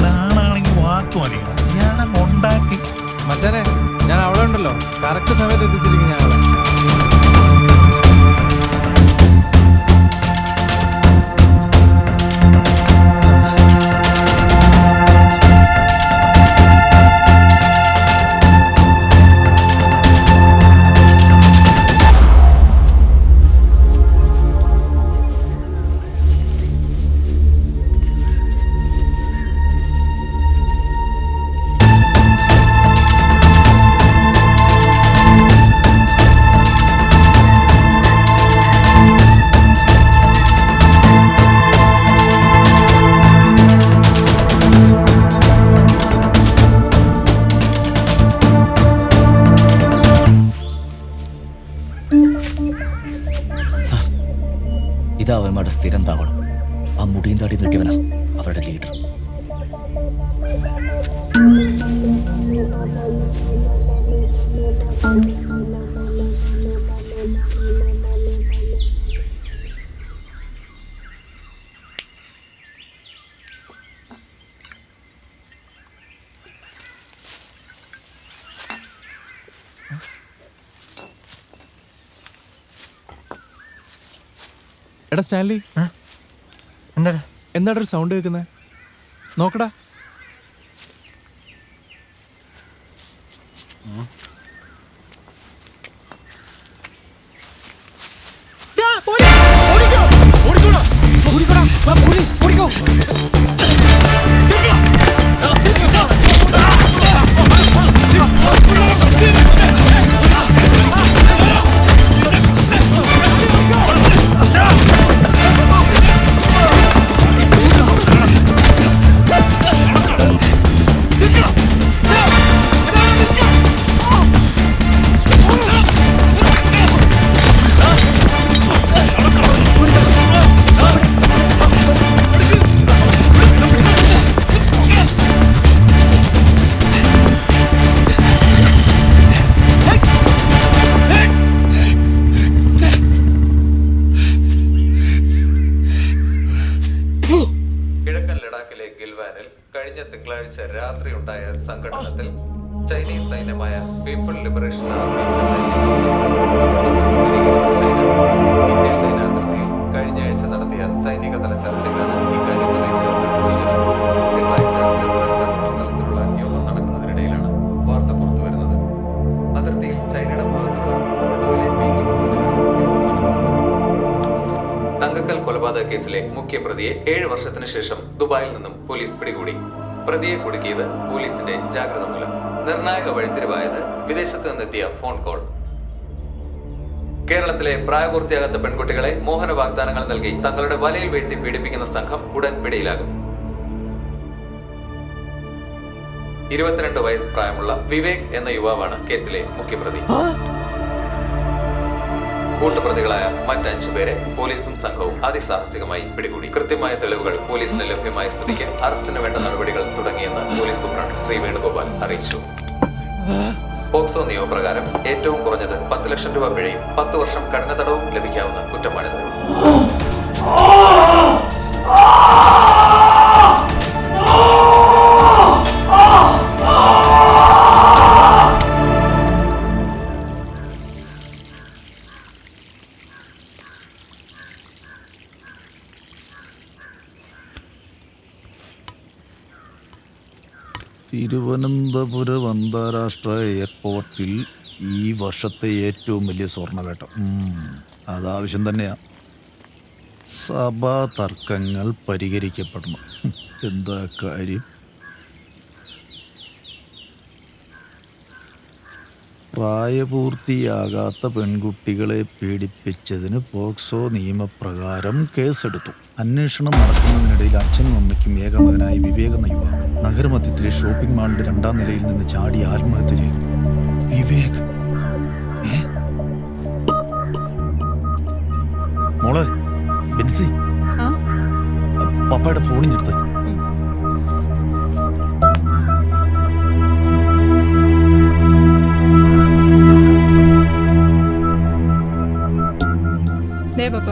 നാളാണെങ്കിൽ വാക്കും അധികം ഞാനങ്ങ് ഉണ്ടാക്കി. മച്ചാനെ, ഞാൻ അവിടെ ഉണ്ടല്ലോ, കറക്റ്റ് സമയത്ത് എത്തിച്ചിരിക്കും ഞാൻ അവിടെ.
അവന്മാരുടെ സ്ഥിരം താവളം. ആ മുടിയും താടി നീട്ടിയവനാ അവരുടെ ലീഡർ.
എടാ സ്റ്റാൻലി, എന്താടാ ഒരു സൗണ്ട് കേൾക്കുന്നത്? നോക്കടാ.
കഴിഞ്ഞ തിങ്കളാഴ്ച രാത്രി ഉണ്ടായ സംഘടനത്തിൽ ചൈനീസ് സൈന്യമായ പീപ്പിൾ ലിബറേഷൻ ആർമി സ്ഥിരീകരിച്ച ചൈന ഇന്ത്യ ചൈന അതിർത്തിയിൽ കഴിഞ്ഞ ആഴ്ച നടത്തിയ സൈനിക തല ചർച്ചയിലാണ് ഇക്കാര്യം അറിയിച്ചതെന്ന് സൂചന. തിങ്കളാഴ്ച ലഫ്റ്റനന്റ് ജനറൽ തലത്തിലുള്ള യോഗം നടക്കുന്നതിനിടയിലാണ് വാർത്ത പുറത്തുവരുന്നത്. അതിർത്തിയിൽ ചൈനയുടെ ഭാഗത്തുള്ള മോൾഡോയിലെ മീറ്റിംഗ് പോയിന്റിലാണ് യോഗം നടക്കുന്നത്. തങ്കക്കൽ കൊലപാതക കേസിലെ മുഖ്യപ്രതിയെ 7 വർഷത്തിന് ശേഷം ദുബായിൽ നിന്നും പോലീസ് പിടികൂടി. പ്രതിയെ കുടുക്കിയത് പോലീസിന്റെ ജാഗ്രത മൂലം. നിർണായക വഴിത്തിരിവായത് വിദേശത്ത് നിന്നെത്തിയ ഫോൺ കോൾ. കേരളത്തിലെ പ്രായപൂർത്തിയാകാത്ത പെൺകുട്ടികളെ മോഹന വാഗ്ദാനങ്ങൾ നൽകി തങ്ങളുടെ വലയിൽ വീഴ്ത്തി പീഡിപ്പിക്കുന്ന സംഘം ഉടൻ പിടിയിലാകും. 22 വയസ്സ് പ്രായമുള്ള വിവേക് എന്ന യുവാവാണ് കേസിലെ മുഖ്യപ്രതി. കൂട്ടുപ്രതികളായ മറ്റ് 5 പേരെ പോലീസും സംഘവും അതിസാഹസികമായി പിടികൂടി. കൃത്യമായ തെളിവുകൾ പോലീസിന് ലഭ്യമായ സ്ഥിതിക്ക് അറസ്റ്റിന് വേണ്ട നടപടികൾ തുടങ്ങിയെന്ന് പോലീസ് സൂപ്രണ്ട് ശ്രീ വേണുഗോപാൽ അറിയിച്ചു. പോക്സോ നിയമപ്രകാരം ഏറ്റവും കുറഞ്ഞത് 10 ലക്ഷം രൂപ പിഴയും 10 വർഷം കഠിന തടവും ലഭിക്കാവുന്ന കുറ്റമാണിത്.
തിരുവനന്തപുരം അന്താരാഷ്ട്ര എയർപോർട്ടിൽ ഈ വർഷത്തെ ഏറ്റവും വലിയ സ്വർണ്ണവേട്ട. അതാവശ്യം തന്നെയാ. സഭാ തർക്കങ്ങൾ പരിഹരിക്കപ്പെടണം. എന്താ കാര്യം? പ്രായപൂർത്തിയാകാത്ത പെൺകുട്ടികളെ പീഡിപ്പിച്ചതിന് പോക്സോ നിയമപ്രകാരം കേസെടുത്തു. അന്വേഷണം നടക്കുന്നതിനിടയിൽ അച്ഛനും അമ്മയ്ക്കും ഏകമകനായ വിവേക് എന്ന യുവാവ് നഗരമധ്യത്തിലെ ഷോപ്പിംഗ് മാളിന്റെ 2ാം നിലയിൽ നിന്ന് ചാടി ആത്മഹത്യ ചെയ്തു. വിവേക് മോളെ ബെൻസി, പപ്പയുടെ ഫോണിഞ്ഞെടുത്ത്.
പപ്പ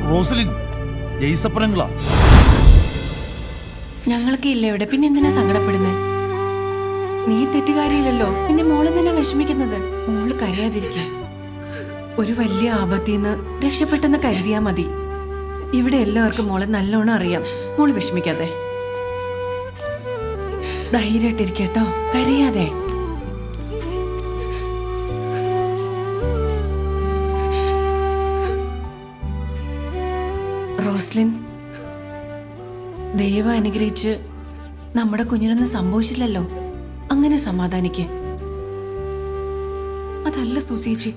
റോസലിൻ, ജയ്സപ്പനങ്ങളാ?
ഞങ്ങൾക്ക് ഇല്ല ഇവിടെ, പിന്നെ എന്തിനാ സങ്കടപ്പെടുന്നേ? നീ തെറ്റുകാരിയില്ലല്ലോ, പിന്നെ മോളെന്തിനാ വിഷമിക്കുന്നത്? മോള് കരയാതിരിക്കുക. ഒരു വലിയ ആപത്തിന്ന് രക്ഷപ്പെട്ടെന്ന് കരുതിയാ മതി. ഇവിടെ എല്ലാവർക്കും മോളെ നല്ലോണം അറിയാം. മോള് വിഷമിക്കാതെ ധൈര്യമായിട്ടിരിക്കട്ടോ, കരയാതെ. റോസ്ലിൻ, ദൈവം അനുഗ്രഹിച്ച് നമ്മുടെ കുഞ്ഞിനൊന്നും സംഭവിച്ചില്ലല്ലോ, അങ്ങനെ സമാധാനിക്ക്.
അതല്ല സൂസേച്ചി,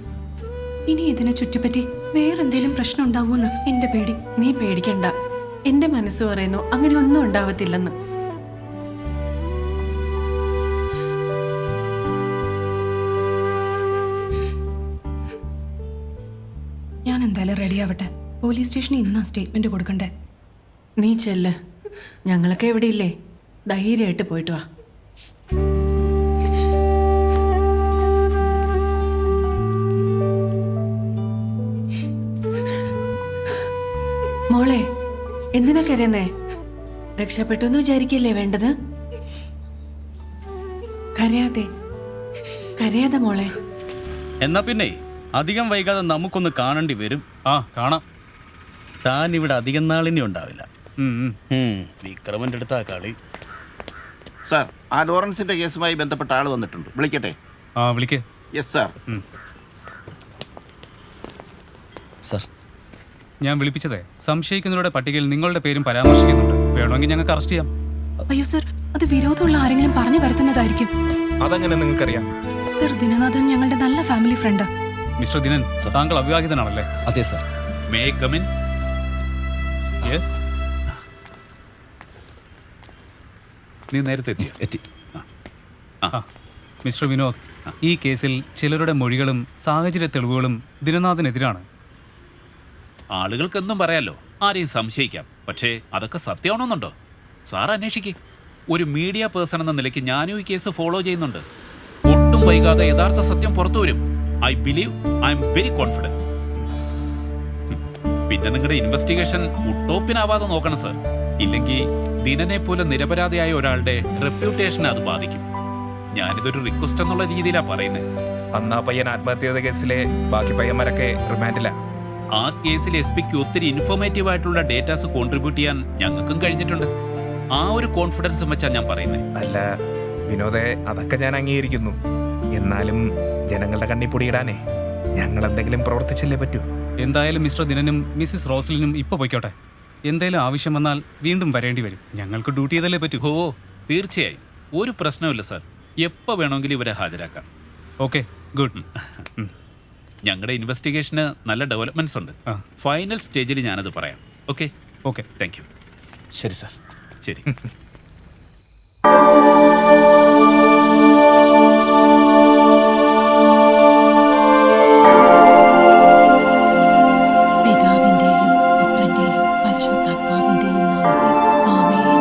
ഇനി ഇതിനെ ചുറ്റിപ്പറ്റി വേറെന്തേലും പ്രശ്നം ഉണ്ടാവുമെന്ന് എന്റെ പേടി.
നീ പേടിക്കണ്ട, എന്റെ മനസ്സ് പറയുന്നു അങ്ങനെ ഒന്നും ഉണ്ടാവത്തില്ലെന്ന്.
ഞാൻ എന്തായാലും റെഡി ആവട്ടെ. പോലീസ് സ്റ്റേഷനിൽ ഇന്നാ സ്റ്റേറ്റ്മെന്റ് കൊടുക്കണ്ടേ.
നീ ചെല്ല്, ഞങ്ങളൊക്കെ ഇവിടെ ഇല്ലേ, ധൈര്യമായിട്ട് പോയിട്ട് വാ. മോളെ, എന്തിനാ കരയുന്നേ? രക്ഷപ്പെട്ടു എന്ന് വിചാരിക്കല്ലേ വേണ്ടത്? കരയാതെ കരയാതെ മോളെ.
എന്നാ പിന്നെ അധികം വൈകാതെ നമുക്കൊന്ന് കാണേണ്ടി വരും.
കാണാം.
താൻ ഇവിടെ അധികം നാളിനി ഉണ്ടാവില്ല. വിക്രമന്റെ അടുത്താ കളി. സാർ, ആ ലോറൻസിന്റെ കേസുമായി ബന്ധപ്പെട്ട ആൾ വന്നിട്ടുണ്ട്. വിളിക്കട്ടെ?
വിളിക്കേ.
Yes sir.
സാർ,
ഞാൻ വിളിപ്പിച്ചതേ സംശയിക്കുന്നവരുടെ പട്ടികയിൽ നിങ്ങളുടെ പേരും പരാമർശിക്കുന്നുണ്ട്. വേണമെങ്കിൽ ഞങ്ങൾക്ക് അറസ്റ്റ് ചെയ്യാം.
അയ്യോ സർ, അത് വിരോധമുള്ള ആരെങ്കിലും പറഞ്ഞു വരുത്തുന്നതായിരിക്കും.
അതങ്ങനെ നിങ്ങൾക്കറിയാം?
സർ, ദിനനാഥൻ ഞങ്ങളുടെ നല്ല ഫാമിലി ഫ്രണ്ടാ.
മിസ്റ്റർ ദിനൻ, താങ്കൾ അവിവാഹിതനാണല്ലേ?
അതെ sir.
May come in?
Yes. നീ നേരത്തെ
എത്തി.
മിസ്റ്റർ വിനോദ്, ഈ കേസിൽ ചിലരുടെ മൊഴികളും സാഹചര്യ തെളിവുകളും ദിനനാഥിനെതിരാണ്.
ആളുകൾക്ക് എന്തും പറയാലോ, ആരെയും സംശയിക്കാം. പക്ഷേ അതൊക്കെ സത്യമാണെന്നുണ്ടോ? സാർ അന്വേഷിക്കേ. ഒരു മീഡിയ പേഴ്സൺ എന്ന നിലയ്ക്ക് ഞാനും ഈ കേസ് ഫോളോ ചെയ്യുന്നുണ്ട്. ഒട്ടും വൈകാതെ യഥാർത്ഥ സത്യം പുറത്തു വരും. I believe, I am very confident. പിന്നെ നിങ്ങളുടെ ഇൻവെസ്റ്റിഗേഷൻ ഉട്ടോപ്പിനാവാതെ നോക്കണം സർ. ഇല്ലെങ്കിൽ ദിനനെ പോലെ നിരപരാധിയായ ഒരാളുടെ റെപ്യൂട്ടേഷനെ അത് ബാധിക്കും. ഞാനിതൊരു റിക്വസ്റ്റ് എന്നുള്ള രീതിയിലാണ് പറയുന്നത്.
അന്നാ പയ്യൻ ആത്മഹത്യ ചെയ്ത കേസിലെ ബാക്കി പയ്യന്മാരൊക്കെ റിമാൻഡില്ല.
ആ കേസിൽ എസ് പിക്ക് ഒത്തിരി ഇൻഫോർമേറ്റീവ് ആയിട്ടുള്ള ഡേറ്റാസ് കോൺട്രിബ്യൂട്ട് ചെയ്യാൻ ഞങ്ങൾക്കും കഴിഞ്ഞിട്ടുണ്ട്. ആ ഒരു കോൺഫിഡൻസും വെച്ചാണ് ഞാൻ പറയുന്നത്.
അല്ല വിനോദേ, അതൊക്കെ ഞാൻ അംഗീകരിക്കുന്നു. എന്നാലും ജനങ്ങളുടെ കണ്ണിപ്പൊടിയിടാനേ ഞങ്ങൾ എന്തെങ്കിലും പ്രവർത്തിച്ചല്ലേ പറ്റൂ.
എന്തായാലും മിസ്റ്റർ ദിനനും മിസ്സിസ് റോസ്ലിനും ഇപ്പോൾ പൊയ്ക്കോട്ടെ. എന്തേലും ആവശ്യം വന്നാൽ വീണ്ടും വരേണ്ടി വരും. ഞങ്ങൾക്ക് ഡ്യൂട്ടി ചെയ്തല്ലേ പറ്റൂ.
ഓ തീർച്ചയായും, ഒരു പ്രശ്നമില്ല സാർ. എപ്പോൾ വേണമെങ്കിലും ഇവരെ ഹാജരാക്കാം.
Okay, good.
ഞങ്ങളുടെ ഇൻവെസ്റ്റിഗേഷന് നല്ല ഡെവലപ്മെന്റ്സ് ഉണ്ട്. ഫൈനൽ സ്റ്റേജിൽ ഞാനത് പറയാം. Okay
okay,
thank U.
ശരി സാർ.
ശരി.
പിതാവിന്റെയും പുത്രന്റെയും പരിശുദ്ധാത്മാവിന്റെയും നാമത്തിൽ ആമേൻ.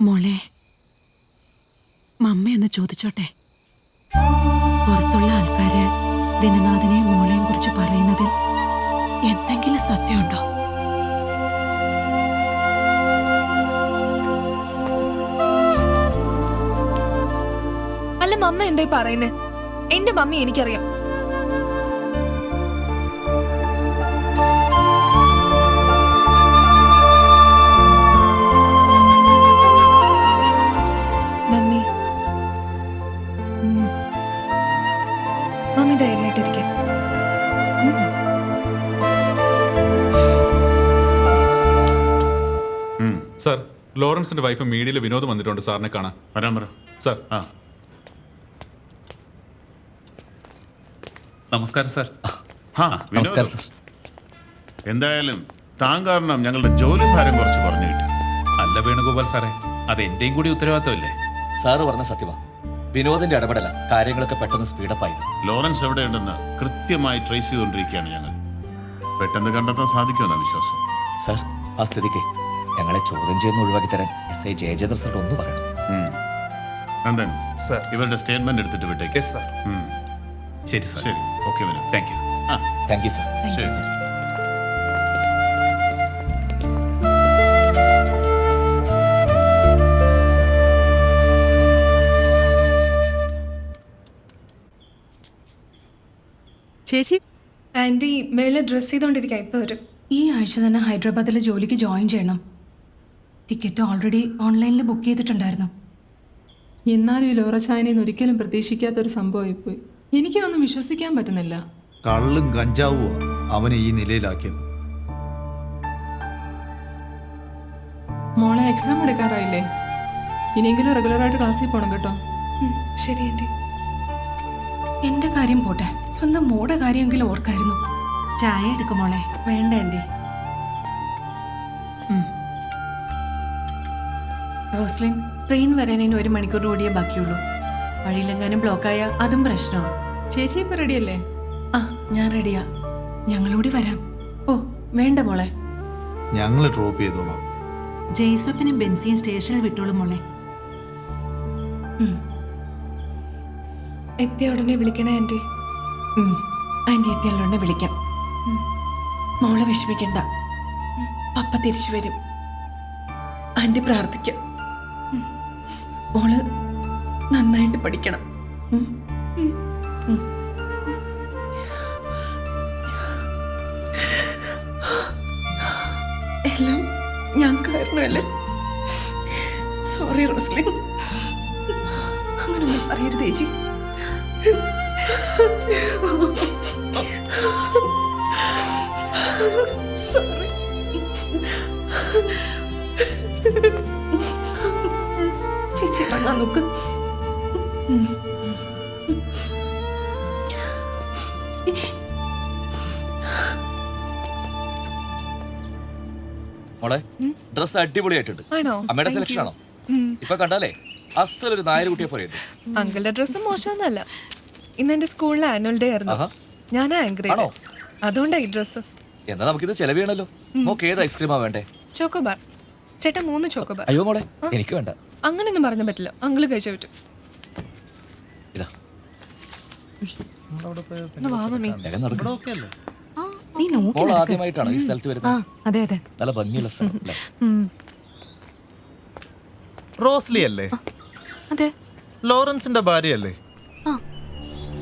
മോളെ, മമ്മയൊന്ന് ചോദിച്ചോട്ടെ. പുറത്തുള്ള ആൾക്കാര് ദിനനാഥനെയും മോളെയും കുറിച്ച് പറയുന്നതിൽ എന്തെങ്കിലും സത്യമുണ്ടോ?
അല്ല മമ്മ എന്തായി പറയുന്നേ? എന്റെ മമ്മി എനിക്കറിയാം. മമ്മി മമ്മി ധൈര്യമായിട്ടിരിക്കാം.
സാർ, ലോറൻസിന്റെ വൈഫ് മീഡിയയിൽ വിനോദ് വന്നിട്ടുണ്ട് സാറിനെ കാണാൻ.
വരാൻ പറ
സാർ.
നമസ്കാരം സാർ.
നമസ്കാരം സാർ.
എന്തായാലും താൻ കാരണം ഞങ്ങളുടെ ജോലി ഭാരം കുറച്ച് കുറഞ്ഞു കിട്ടി.
അല്ല വേണുഗോപാൽ സാറേ, അത് എന്റെയും കൂടി ഉത്തരവാദിത്തമല്ലേ?
സാറ് പറഞ്ഞ സത്യമാ. വിനോദിന്റെ ഇടപെടല കാര്യങ്ങളൊക്കെ പെട്ടെന്ന് സ്പീഡപ്പ് ആയത്.
ലോറൻസ് എവിടെയുണ്ടെന്ന് കൃത്യമായി ട്രേസ് ചെയ്തുകൊണ്ടിരിക്കുകയാണ് ഞങ്ങൾ. പെട്ടെന്ന് കണ്ടെത്താൻ സാധിക്കുമെന്ന വിശ്വാസം.
സാർ, ആ സ്ഥിതിക്ക് ഞങ്ങളെ ചോദ്യം ചെയ്യുന്ന ഒഴിവാക്കി തരാൻ SI ജയചന്ദ്ര സാർ ഒന്ന് പറയണം.
നന്ദൻ സർ, ഇവരുടെ സ്റ്റേറ്റ്മെന്റ് എടുത്തിട്ട് വിട്ടേക്ക്.
ശരി സാർ.
ശരി, okay Vinod.
Thank you.
Thank you sir.
ശരി.
ചേച്ചി, ആന്റി മേലെ ഡ്രസ് ചെയ്തോണ്ടിരിക്കാം. ഇപ്പൊ വരും.
ഈ ആഴ്ച തന്നെ ഹൈദരാബാദിൽ ജോലിക്ക് ജോയിൻ ചെയ്യണം. ടിക്കറ്റ് ഓൾറെഡി ഓൺലൈനിൽ ബുക്ക് ചെയ്തിട്ടുണ്ടായിരുന്നു.
എന്നാലും ഈ ലോറ ചായനെന്ന് ഒരിക്കലും പ്രതീക്ഷിക്കാത്തൊരു സംഭവമായിപ്പോയി. എനിക്കൊന്നും വിശ്വസിക്കാൻ പറ്റുന്നില്ല.
കള്ളും കഞ്ചാവുക അവനെ ഈ നിലയിലാക്കിയത്.
മോളെ, എക്സാം എടുക്കാറായില്ലേ? ഇനിയെങ്കിലും റെഗുലറായിട്ട് ക്ലാസ്സിൽ പോകണം കേട്ടോ.
ശരി ആന്റി.
എന്റെ കാര്യം പോട്ടെ, സ്വന്തം മോടെ കാര്യമെങ്കിലും ഓർക്കായിരുന്നു.
ചായ എടുക്കും മോളെ.
വേണ്ട ആന്റി. റോസ്ലിൻ, ട്രെയിൻ വരാൻ ഇനി 1 മണിക്കൂർ കൂടിയേ ബാക്കിയുള്ളൂ. വഴിയിലെങ്ങാനും ബ്ലോക്കായ അതും പ്രശ്നമാണ്.
ചേച്ചി ഇപ്പൊ റെഡിയല്ലേ?
ആ, ഞാൻ റെഡിയാ.
ഞങ്ങളോടി വരാം.
ഓ വേണ്ട മോളെ,
ഞങ്ങൾ ഡ്രോപ്പ് ചെയ്തോളാം.
ജെയ്സപ്പിനും ബെൻസിയും സ്റ്റേഷനിൽ വിട്ടോളും മോളെ.
എത്തിയ ഉടനെ വിളിക്കണേ ആന്റി.
ആന്റി എത്തിയാലുടനെ വിളിക്കാം. മോളെ വിഷമിക്കണ്ട, പപ്പ തിരിച്ചു വരും. ആന്റി പ്രാർത്ഥിക്കാം. മോള് നന്നായിട്ട് പഠിക്കണം. എല്ലാം ഞാൻ കാരണമല്ലേ. സോറി റോസ്ലിൻ.
അങ്ങനൊന്നും പറയരുത് ചേച്ചി.
സോറി.
ചേച്ചി ഇറങ്ങാൻ നോക്ക്.
മോളെ, ഡ്രസ് അടിപൊളിയായിട്ടുണ്ട്.
ആണോ?
അമ്മയുടെ
Thank
സെലക്ഷൻ
you.
ആണോ? ഇപ്പൊ കണ്ടാലേ അസലൊരു നായരുകുട്ടിയെ പോലെ
അങ്കിളുടെ ഡ്രസ്സ് മോശമൊന്നല്ല. ഇന്ന് എന്റെ സ്കൂളിലെ ആനുവൽ ഡേ ആയിരുന്നു. ഞാൻ ആങ്കർ അതുകൊണ്ടാ ഈ ഡ്രസ്സ്.
എന്നാ നമുക്കിത് ചെലവ് നോക്ക് ഏത് ഐസ്ക്രീമാ വേണ്ടേ?
ചോക്കോബാർ. ചേട്ടാ 3 ചോക്കോബാർ.
അയ്യോ മോളെ എനിക്ക് വേണ്ട.
അങ്ങനെയൊന്നും പറഞ്ഞ പറ്റില്ല. അങ്കിള് കഴിച്ചു പറ്റും.
ഇതാ
വാ മമ്മി.
നീ നോക്കി
മോൾ ആദ്യമായിട്ടാണ് ഈ സ്ഥലത്ത് വരുന്നത്?
അതെ അതെ.
നല്ല ഭംഗിയുള്ള സ്ഥലം അല്ലേ?
റോസ്ലി അല്ലേ?
അതെ.
ലോറൻസിന്റെ ഭാര്യയല്ലേ?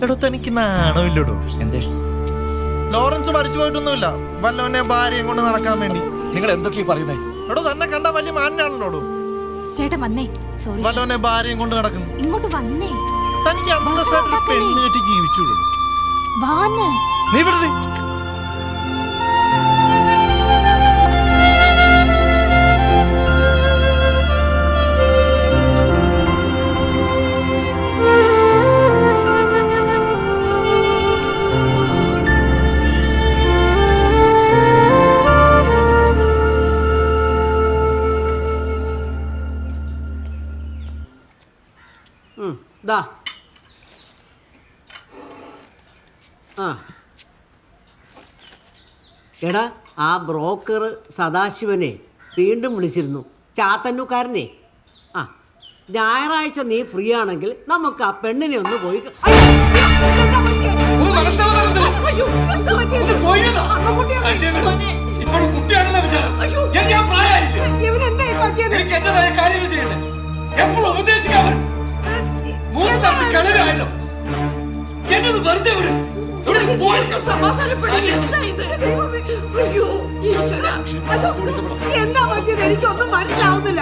എടോ തനിക്ക് നാണമില്ലടോ.
എന്തേ?
ലോറൻസ് മരിച്ചു പോയിട്ടൊന്നുമില്ല, വല്ലവനെ ഭാര്യയും കൊണ്ട് നടക്കാൻ വേണ്ടി.
നിങ്ങൾ എന്തൊക്കെയാ പറയുന്നേ?
എടോ തന്നെ കണ്ട വലിയ മാനാണല്ലോ.
ചേട്ടാ വന്നേ. സോറി.
വല്ലവനെ ഭാര്യയും കൊണ്ട് നടക്കുന്നു.
ഇങ്ങോട്ട് വന്നേ.
തനിക്ക് അന്തസ്സായിട്ട് പെണ്ണ് കെട്ടി ജീവിച്ചൂടോ?
വാന്ന്.
നീ വിടരുത്.
ദാ എടാ, ആ ബ്രോക്കർ സദാശിവനെ വീണ്ടും വിളിച്ചിരുന്നു, ചാത്തന്നൂക്കാരനെ. ആ ഞായറാഴ്ച നീ ഫ്രീ ആണെങ്കിൽ നമുക്ക് ആ പെണ്ണിനെ ഒന്ന് പോയി. എന്താ പറ്റിയത് എനിക്കൊന്നും മനസ്സിലാവുന്നില്ല.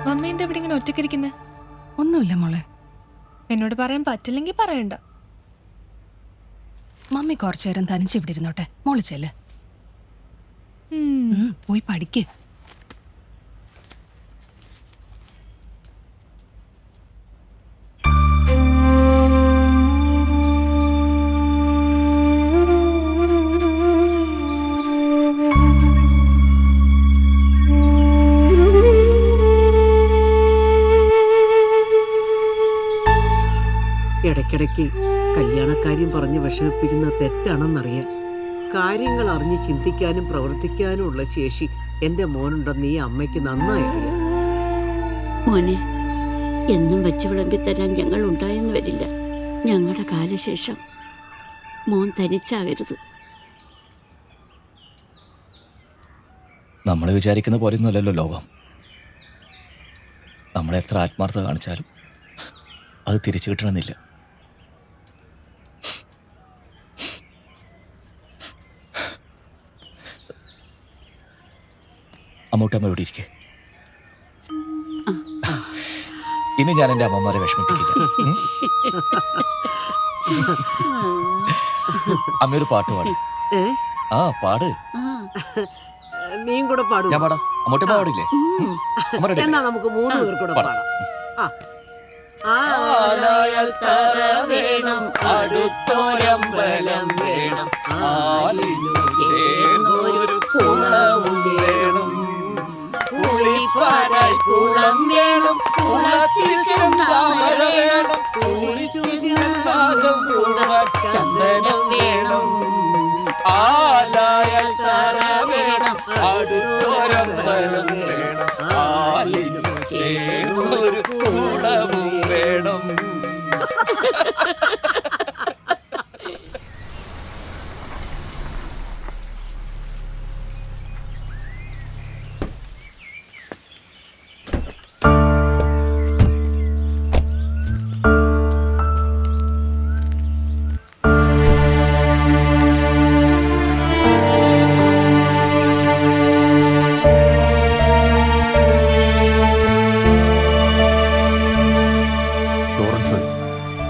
മമ്മി എന്താ ഇവിടെ ഇങ്ങനെ ഒറ്റയ്ക്കിരിക്കുന്നേ?
ഒന്നുമില്ല മോളെ.
എന്നോട് പറയാൻ പറ്റില്ലെങ്കിൽ പറയണ്ട.
മമ്മി കുറച്ചു നേരം തനിച്ച് ഇവിടെ ഇരുന്നോട്ടെ. മോള് ചെല്ല്. പോയി പഠിക്ക്.
ഇടയ്ക്കിടയ്ക്ക് കല്യാണക്കാര്യം പറഞ്ഞ് വിഷമിപ്പിക്കുന്നത് തെറ്റാണെന്നറിയാം. കാര്യങ്ങൾ അറിഞ്ഞ് ചിന്തിക്കാനും പ്രവർത്തിക്കാനും ഉള്ള ശേഷി എൻ്റെ മോനുണ്ടെന്ന് ഈ അമ്മയ്ക്ക് നന്നായി അറിയാം.
മോനെ, എന്നും വെച്ച് വിളമ്പി തരാൻ ഞങ്ങൾ ഉണ്ടായെന്ന് വരില്ല. ഞങ്ങളുടെ കാലശേഷം മോൻ തനിച്ചാകരുത്.
നമ്മൾ വിചാരിക്കുന്ന പോലെയൊന്നുമല്ലല്ലോ ലോകം. നമ്മളെത്ര ആത്മാർത്ഥത കാണിച്ചാലും അത് തിരിച്ചു കിട്ടണമെന്നില്ല. അമ്മൂട്ടമ്മ ഇവിടെ ഇരിക്കേ. ഇനി ഞാൻ എൻ്റെ അമ്മമാരെ വിഷമിപ്പിക്കില്ല. അമ്മയൊരു പാട്ട് പാട്. ആ പാട്.
നീയും കൂടെ പാടും.
ഞാൻ പാടാം. അമ്മൂട്ടമ്മ പാടില്ലേ?
എന്നാ നമുക്ക് 3 പേർ കൂടെ പാടാം.
ആലായാൽ തറ വേണം, അടുത്തൊരമ്പലം വേണം, ആലിനു ചേർന്നൊരു കുളവും വേണം, കുളിപ്പാരായി കുളം വേണം, കുളത്തിൽ ചെന്താമര വേണം, കുളിച്ചു ചെന്നാകം കുളവാൻ ചന്ദനം വേണം. ആലായാൽ തറ വേണം, അടുത്തൊരമ്പലം വേണം, ആലിനു ചേർന്നൊരു കുളവും വേണം.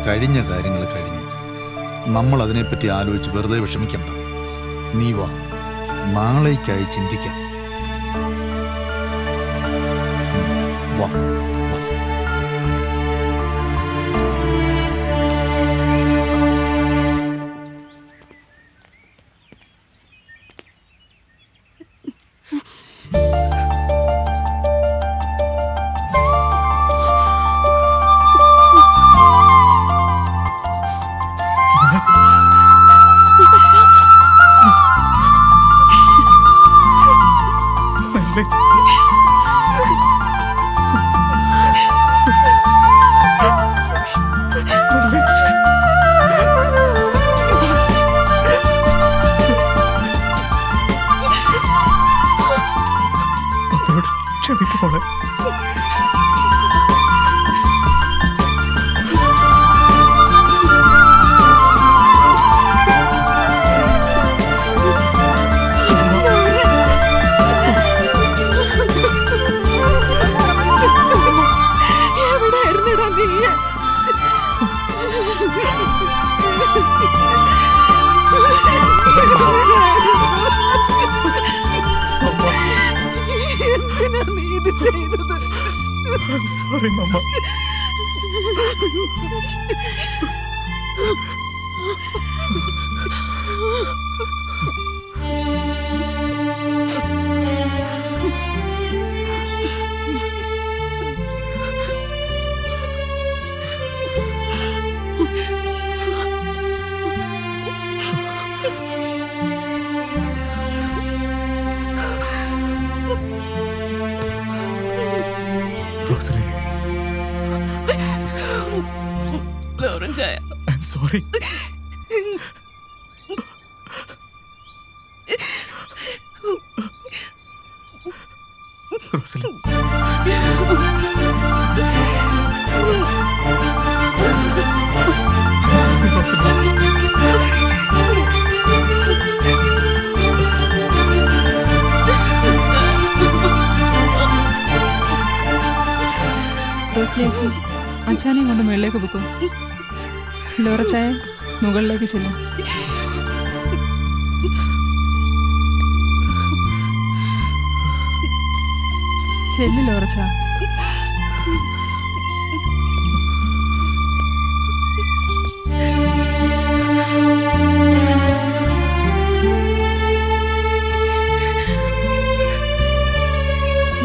കഴിഞ്ഞ കാര്യങ്ങൾ കഴിഞ്ഞു. നമ്മൾ അതിനെപ്പറ്റി ആലോചിച്ച് വെറുതെ വിഷമിക്കണ്ട. നീ വാ, നാളേക്കായി ചിന്തിക്കാം. വാ.
ക്ഷമിക്കോളെ.
എവിടെയായിരുന്നിടാ നീ? എന്തിനാ നീ ഇത് ചെയ്തത്?
Sorry mamma. റോസലിൻ,
ലോറൻസായ,
I'm sorry. റോസലിൻ, I'm sorry,
റോസ്ലേച്ചി, അച്ഛനെയും കൊണ്ട് മുകളിലേക്ക് പൊക്കും. ലോറച്ചായ മുകളിലേക്ക് ചെല്ലും. ചെല്ലു ലോറച്ച.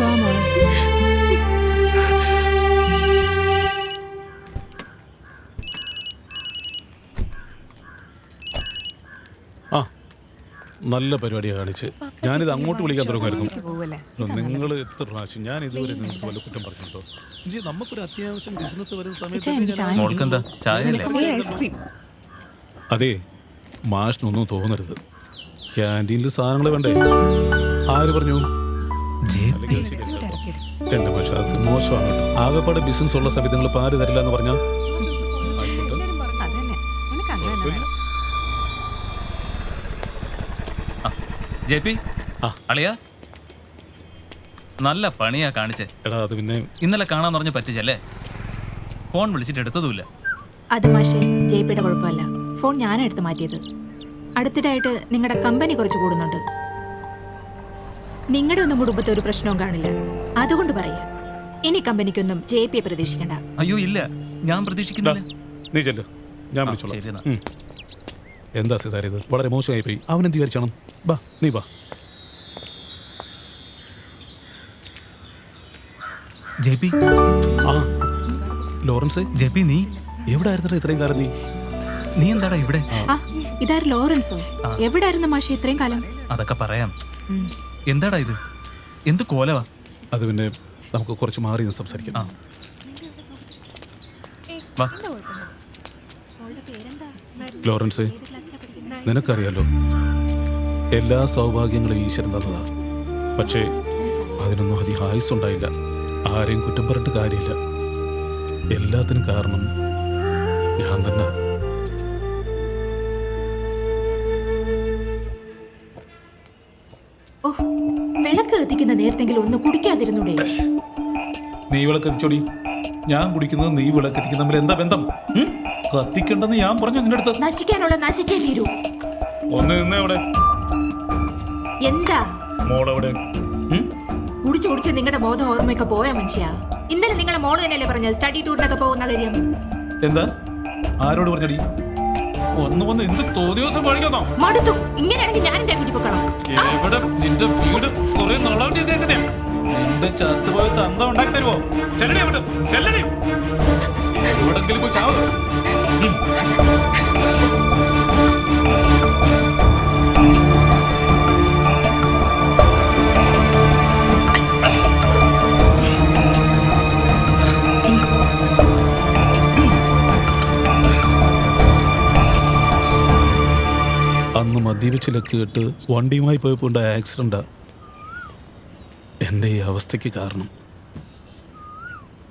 വാ മോളെ.
ആ, നല്ല പരിപാടിയാണ് കാണിച്ച്. ഞാനിത് അങ്ങോട്ട് വിളിക്കാൻ തുടങ്ങുമായിരുന്നു. നിങ്ങൾ എത്ര പ്രാവശ്യം ഞാൻ ഇതുവരെ നിങ്ങൾക്ക് വല്ല കുറ്റം പറഞ്ഞിട്ടുണ്ടോ? ജി, നമുക്കൊരു അത്യാവശ്യം ബിസിനസ് വരുന്ന
മോൾക്കെന്താ ചായ
സമയത്ത് അതെ, മാഷിനൊന്നും തോന്നരുത്. ക്യാൻറ്റീനിൽ സാധനങ്ങൾ വേണ്ടേ? ആര് പറഞ്ഞു? എന്റെ മാഷ, അത് മോശമാണ് കേട്ടോ. ആകെപ്പാടെ ബിസിനസ് ഉള്ള സമയത്ത് നിങ്ങൾ പാല് തരില്ല എന്ന് പറഞ്ഞാൽ
ജെപി, അളിയാ നല്ല പണിയാ കാണിച്ചേ.
എടാ, അത് പിന്നെ
ഇന്നലെ കാണാൻ പറഞ്ഞ് പറ്റിച്ചല്ലേ? ഫോൺ വിളിച്ചിട്ട് എടുത്തതുമില്ല.
അത് മാഷേ ജെപിയുടെ കുഴപ്പമല്ല. ഫോൺ ഞാനാ എടുത്ത് മാറ്റിയത്. അടുത്തിടെയായിട്ട് നിങ്ങളുടെ കമ്പനി കുറച്ച് കൂടുന്നുണ്ട്. നിങ്ങളുടെ ഒന്നും കുടുംബത്തെ ഒരു പ്രശ്നവും കാണില്ല. അതുകൊണ്ട് പറയാ, ഇനി കമ്പനിക്കൊന്നും ജെപിയെ പ്രതീക്ഷിക്കണ്ട.
അയ്യോ ഇല്ല, ഞാൻ പ്രതീക്ഷിക്കുന്നില്ല.
നീ ചെല്ലു, ഞാൻ വിളിച്ചോളാം. എന്താ സിതാര, ഇത് വളരെ മോശമായി പോയി. അവനെന്ത് വിചാരിച്ചണം? ബാ, നീ ബാ.
ജെപി,
ആ ലോറൻസ്.
ജെപി, നീ
എവിടെ ആയിരുന്നു ഇത്രയും കാലം?
നീ എന്താടാ ഇവിടെ?
ഇതാര് ലോറൻസോ? എവിടായിരുന്നു മാഷെ ഇത്രയും കാലം?
അതൊക്കെ പറയാം. എന്താടാ ഇത്? എന്ത് കോലവാ?
അത് പിന്നെ നമുക്ക് കുറച്ച് മാറി നിന്ന് സംസാരിക്കാം. ലോറൻസ്, നിനക്കറിയാലോ, എല്ലാ സൗഭാഗ്യങ്ങളും ഈശ്വരൻ തന്നതാ. പക്ഷേ അതിനൊന്നും അധികം ആയുസ്സുണ്ടായില്ല. ആരെയും കുറ്റം പറഞ്ഞിട്ട് കാര്യമില്ല. എല്ലാത്തിനും കാരണം ഞാൻ തന്നെ.
വിളക്ക് കത്തിക്കുന്ന നേരത്തെങ്കിലും ഒന്ന് കുടിക്കാതിരുന്നൂടെ?
നീ വിളക്ക് കത്തിച്ചോടി. ഞാൻ കുടിക്കുന്നത് നീ വിളക്ക് കത്തിക്കുന്ന തമ്മിൽ എന്താ ബന്ധം? കത്തിക്കണ്ടെന്ന് ഞാൻ പറഞ്ഞു നിന്റെ അടുത്ത്.
നശിക്കാനുള്ള നശിച്ചേ തീരൂ.
ഒന്ന് നിന്നേ അവിടെ.
എന്താ
മോളെവിടെ?
കുടിച്ചു കുടിച്ച് നിങ്ങളുടെ ബോധം ഓർമ്മയൊക്കെ പോയ മനുഷ്യ. ഇന്നലെ നിങ്ങളുടെ മോള് തന്നെയല്ലേ പറഞ്ഞത് സ്റ്റഡി ടൂറിനൊക്കെ പോകുന്ന കാര്യം?
എന്താ? ആരോട് പറഞ്ഞടി? ഒന്ന് എന്ത് തോന്നിയോസം കാണിക്കുന്നോ?
മടുത്തു. ഇങ്ങനെയാണെങ്കിൽ ഞാൻ എന്റെ വീട്ടിൽ പോക്കണം.
എവിടെ നിന്റെ വീട് കുറെ നാളായിട്ട് കേൾക്കുന്നേ. നിന്റെ ചത്തുപോയ തന്ത ഉണ്ടാക്കി തരുമോ? ചെല്ലടി അവിടെ, ചെല്ലടി. എവിടെങ്കിലും പോയി ചാവ്. അന്ന് മദ്യപിച്ചിലൊക്കെ കേട്ട് വണ്ടിയുമായി പോയപ്പോൾ ഉണ്ടായ ആക്സിഡന്റാ എൻ്റെ ഈ അവസ്ഥയ്ക്ക് കാരണം.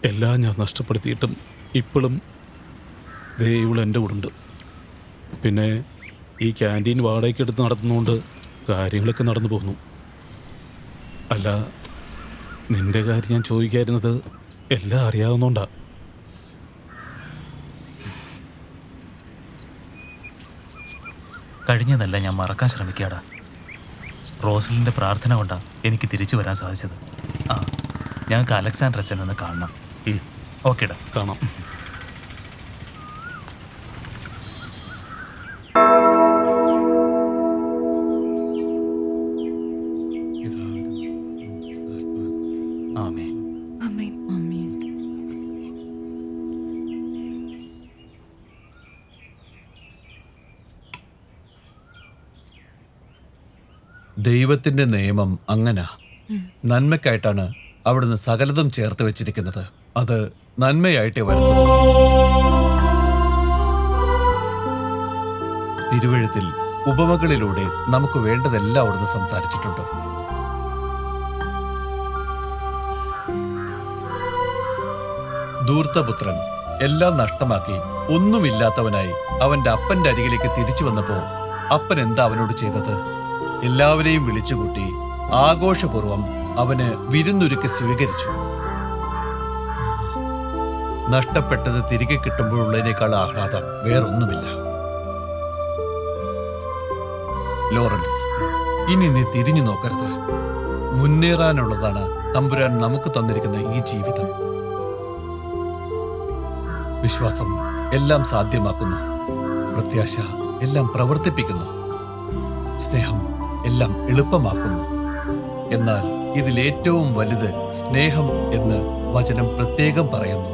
എല്ലാം ഞാൻ നഷ്ടപ്പെടുത്തിയിട്ടും ഇപ്പോഴും ദേ ഇവൾ എൻ്റെ കൂടെ ഉണ്ട്. പിന്നെ ഈ ക്യാൻറ്റീൻ വാടകയ്ക്ക് എടുത്ത് നടത്തുന്നതുകൊണ്ട് കാര്യങ്ങളൊക്കെ നടന്നു പോകുന്നു. അല്ല, നിന്റെ കാര്യം ഞാൻ ചോദിക്കായിരുന്നത് എല്ലാം അറിയാവുന്നോണ്ടാ.
കഴിഞ്ഞതല്ല ഞാൻ മറക്കാൻ ശ്രമിക്കാടാ. റോസലിൻ്റെ പ്രാർത്ഥന കൊണ്ടാണ് എനിക്ക് തിരിച്ചു വരാൻ സാധിച്ചത്. ഞങ്ങൾക്ക് അലക്സാണ്ടർ അച്ഛൻ ഒന്ന് കാണണം. ഓക്കേടാ,
കാണാം.
ആമേൻ.
ആമേൻ. ആമേൻ.
ദൈവത്തിന്റെ നിയമം അങ്ങനാ. നന്മയ്ക്കായിട്ടാണ് അവിടുന്ന് സകലതും ചേർത്ത് വെച്ചിരിക്കുന്നത്. അത് നന്മയായിട്ടേ വരുത്തുള്ളൂ. തിരുവെഴുത്തിൽ ഉപമകളിലൂടെ നമുക്ക് വേണ്ടതെല്ലാം അവിടുന്ന് സംസാരിച്ചിട്ടുണ്ട്. ധൂർത്തപുത്രൻ എല്ലാം നഷ്ടമാക്കി ഒന്നുമില്ലാത്തവനായി അവന്റെ അപ്പന്റെ അരികിലേക്ക് തിരിച്ചു വന്നപ്പോ അപ്പൻ എന്താ അവനോട് ചെയ്തത്? എല്ലാവരെയും വിളിച്ചുകൂട്ടി ആഘോഷപൂർവം അവന് വിരുന്നൊരുക്കി സ്വീകരിച്ചു. നഷ്ടപ്പെട്ടത് തിരികെ കിട്ടുമ്പോഴുള്ളതിനേക്കാൾ ആഹ്ലാദം വേറൊന്നുമില്ല. ലോറൻസ്, ഇനി നീ തിരിഞ്ഞു നോക്കരുത്. മുന്നേറാനുള്ളതാണ് തമ്പുരാൻ നമുക്ക് തന്നിരിക്കുന്ന ഈ ജീവിതം. വിശ്വാസം എല്ലാം സാധ്യമാക്കുന്നു. പ്രത്യാശ എല്ലാം പ്രവർത്തിപ്പിക്കുന്നു. സ്നേഹം എല്ലാം എളുപ്പമാക്കുന്നു. എന്നാൽ ഇതിലേറ്റവും വലുത് സ്നേഹം എന്ന് വചനം പ്രത്യേകം പറയുന്നു.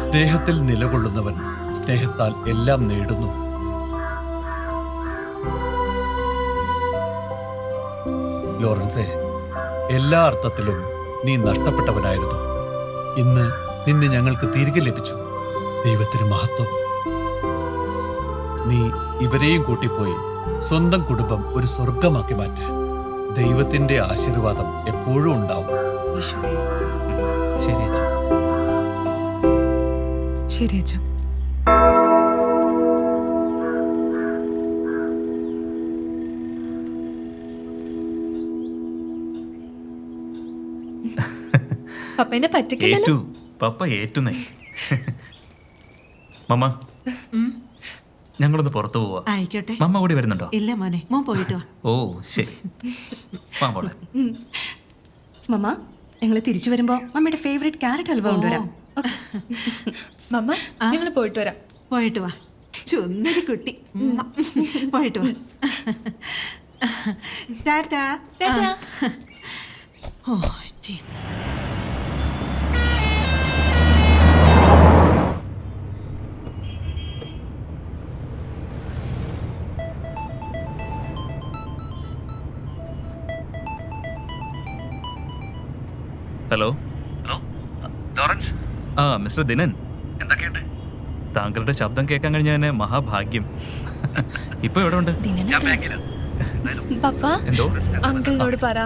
സ്നേഹത്തിൽ നിലകൊള്ളുന്നവൻ സ്നേഹത്താൽ എല്ലാം നേടുന്നു. ലോറൻസേ, എല്ലാ അർത്ഥത്തിലും നീ നഷ്ടപ്പെട്ടവനായിരുന്നു. ഇന്ന് നിന്നെ ഞങ്ങൾക്ക് തിരികെ ലഭിച്ചു. ദൈവത്തിന് മഹത്വം. നീ ഇവരെയും കൂട്ടിപ്പോയി സ്വന്തം കുടുംബം ഒരു സ്വർഗമാക്കി മാറ്റ്. ദൈവത്തിന്റെ ആശീർവാദം എപ്പോഴും ഉണ്ടാവും.
ശരി അച്ഛൻ.
ശരി അച്ഛൻ.
പപ്പേനെ പറ്റിക്കില്ലല്ലോ.
പപ്പ ഏറ്റുന്നേ. മമ്മ, ഞങ്ങളൊന്ന് പുറത്തു പോവാ.
ആയിക്കോട്ടെ.
മമ്മ കൂടി വരുന്നുണ്ടോ?
ഇല്ല മോനെ, മോൻ പോയിട്ട് വാ.
ഓ ശരി. മോളെ
മമ്മ, ഞങ്ങൾ തിരിച്ചു വരുമ്പോ മമ്മയുടെ ഫേവറേറ്റ് ക്യാരറ്റ് ഹൽവ കൊണ്ടുവരാം.
മമ്മ, ഞങ്ങൾ പോയിട്ട് വരാം.
പോയിട്ട് വാ. ചുന്നരി കുട്ടി. പോയിട്ട് വാ. Tata. Oh Jesus.
Hello.
Lawrence,
mister ദിനൻ,
എന്തൊക്കെയുണ്ട്?
താങ്കളുടെ ശബ്ദം കേൾക്കാൻ കഴിഞ്ഞ തന്നെ മഹാഭാഗ്യം. ഇപ്പൊ എവിടെ ഉണ്ട്?
പപ്പ,
എന്തോ?
അങ്കിളിനോട് പറ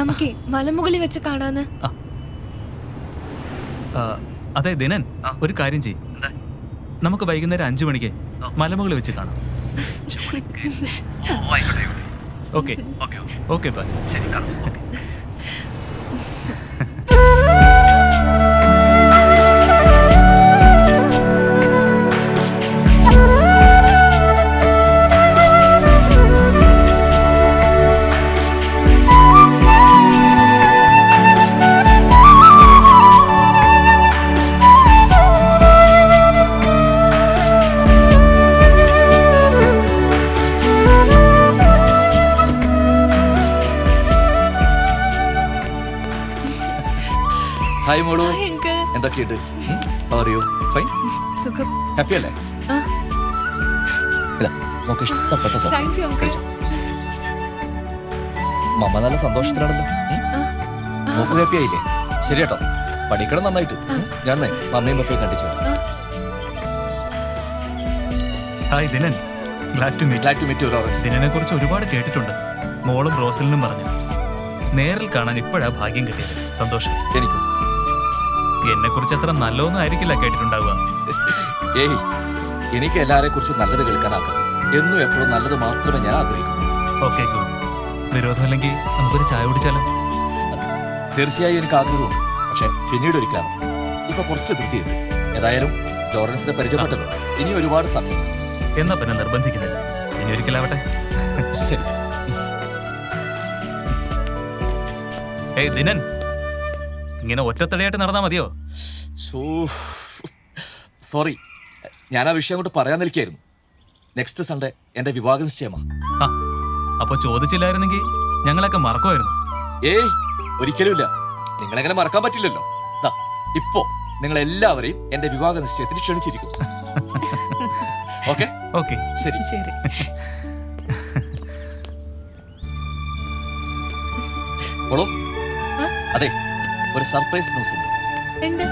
നമുക്ക് മലമുകളിൽ വെച്ച് കാണാന്ന്.
അതെ ദിനൻ, ഒരു കാര്യം ചെയ്യ്. നമുക്ക് വൈകുന്നേരം 5 മണിക്ക് മലമുകളിൽ വെച്ച് കാണാം. Okay okay bye.
ഹായ് മോളു,
Hi, uncle.
എന്തൊക്കെയുണ്ട്? പറയൂ. ഫൈൻ,
സുഖം.
ഹാപ്പി അല്ലേ?
ആ.
ഇതാ, മോക്ക് ഇഷ്ടപ്പെട്ട സാധനം.
Thank you, uncle.
കഴിച്ചോ. മമ്മ നല്ല സന്തോഷത്തിലാണല്ലോ. മോക്ക് ഹാപ്പി ആയില്ലേ? ശരി കേട്ടോ, പഠിക്കണം നന്നായിട്ട്. ഞാൻ മമ്മയും പപ്പയും കണ്ടിച്ചു.
Hi Dinan, glad to meet you Lawrence. ദിനനെ കുറിച്ച് ഒരുപാട് കേട്ടിട്ടുണ്ട്. മോളും റോസലിനും പറഞ്ഞു. നേരിൽ കാണാൻ ഇപ്പോഴാ ഭാഗ്യം കിട്ടിയത്. സന്തോഷം.
എനിക്കും.
എന്നെ കുറിച്ച് അത്ര നല്ലതൊന്നും ആയിരിക്കില്ല കേട്ടിട്ടുണ്ടാവുക.
ഏയ്, എനിക്ക് എല്ലാരെ കുറിച്ചും നല്ലത് കേൾക്കാനാക്കാം. എന്നും എപ്പോഴും നല്ലത് മാത്രമേ ഞാൻ ആഗ്രഹിക്കുന്നു.
Okay, good. വിരോധമല്ലെങ്കിൽ നമുക്കൊരു ചായ കുടിച്ചാലോ?
തീർച്ചയായും എനിക്ക് ആഗ്രഹവും, പക്ഷെ പിന്നീട് ഒരിക്കലാണ്. ഇപ്പൊ കുറച്ച് തൃപ്തിയുണ്ട്. ഏതായാലും ലോറൻസിനെ പരിചയപ്പെട്ടല്ലോ. ഇനി ഒരുപാട് സമയം.
എന്നാ പിന്നെ നിർബന്ധിക്കുന്നില്ല. ഇനി ഒരിക്കലാവട്ടെ.
ശരി.
ഏയ് ദിനൻ, ഇങ്ങനെ ഒറ്റത്തടിയായിട്ട് നടന്നാ മതിയോ?
സോറി, ഞാൻ ആ വിഷയം കൊണ്ട് പറയാൻ നിൽക്കായിരുന്നു. നെക്സ്റ്റ് സൺഡേ എന്റെ വിവാഹ നിശ്ചയമാ.
അപ്പൊ ചോദിച്ചില്ലായിരുന്നെങ്കിൽ ഞങ്ങളൊക്കെ മറക്കുമായിരുന്നു.
ഏയ്, ഒരിക്കലുമില്ല. നിങ്ങളെങ്ങനെ മറക്കാൻ പറ്റില്ലല്ലോ. ദാ ഇപ്പോ നിങ്ങൾ എല്ലാവരെയും എന്റെ വിവാഹ നിശ്ചയത്തിന് ക്ഷണിച്ചിരിക്കും. ഓക്കെ
ഓക്കെ,
ശരി.
ശരി.
മോളോ, അതെ, ഒരു സർപ്രൈസ് ന്യൂസ് ഉണ്ട്.
എന്താ?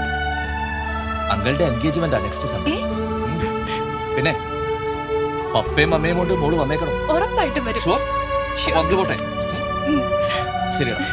അങ്കിളുടെ എൻഗേജ്മെന്റാ നെക്സ്റ്റ് സൺഡേ. പിന്നെ പപ്പയും അമ്മയും കൊണ്ട് മോള് വന്നേക്കണം.
ഉറപ്പായിട്ടും വരും.
ഷുവർ. പോട്ടെ. ശരിയാണ്.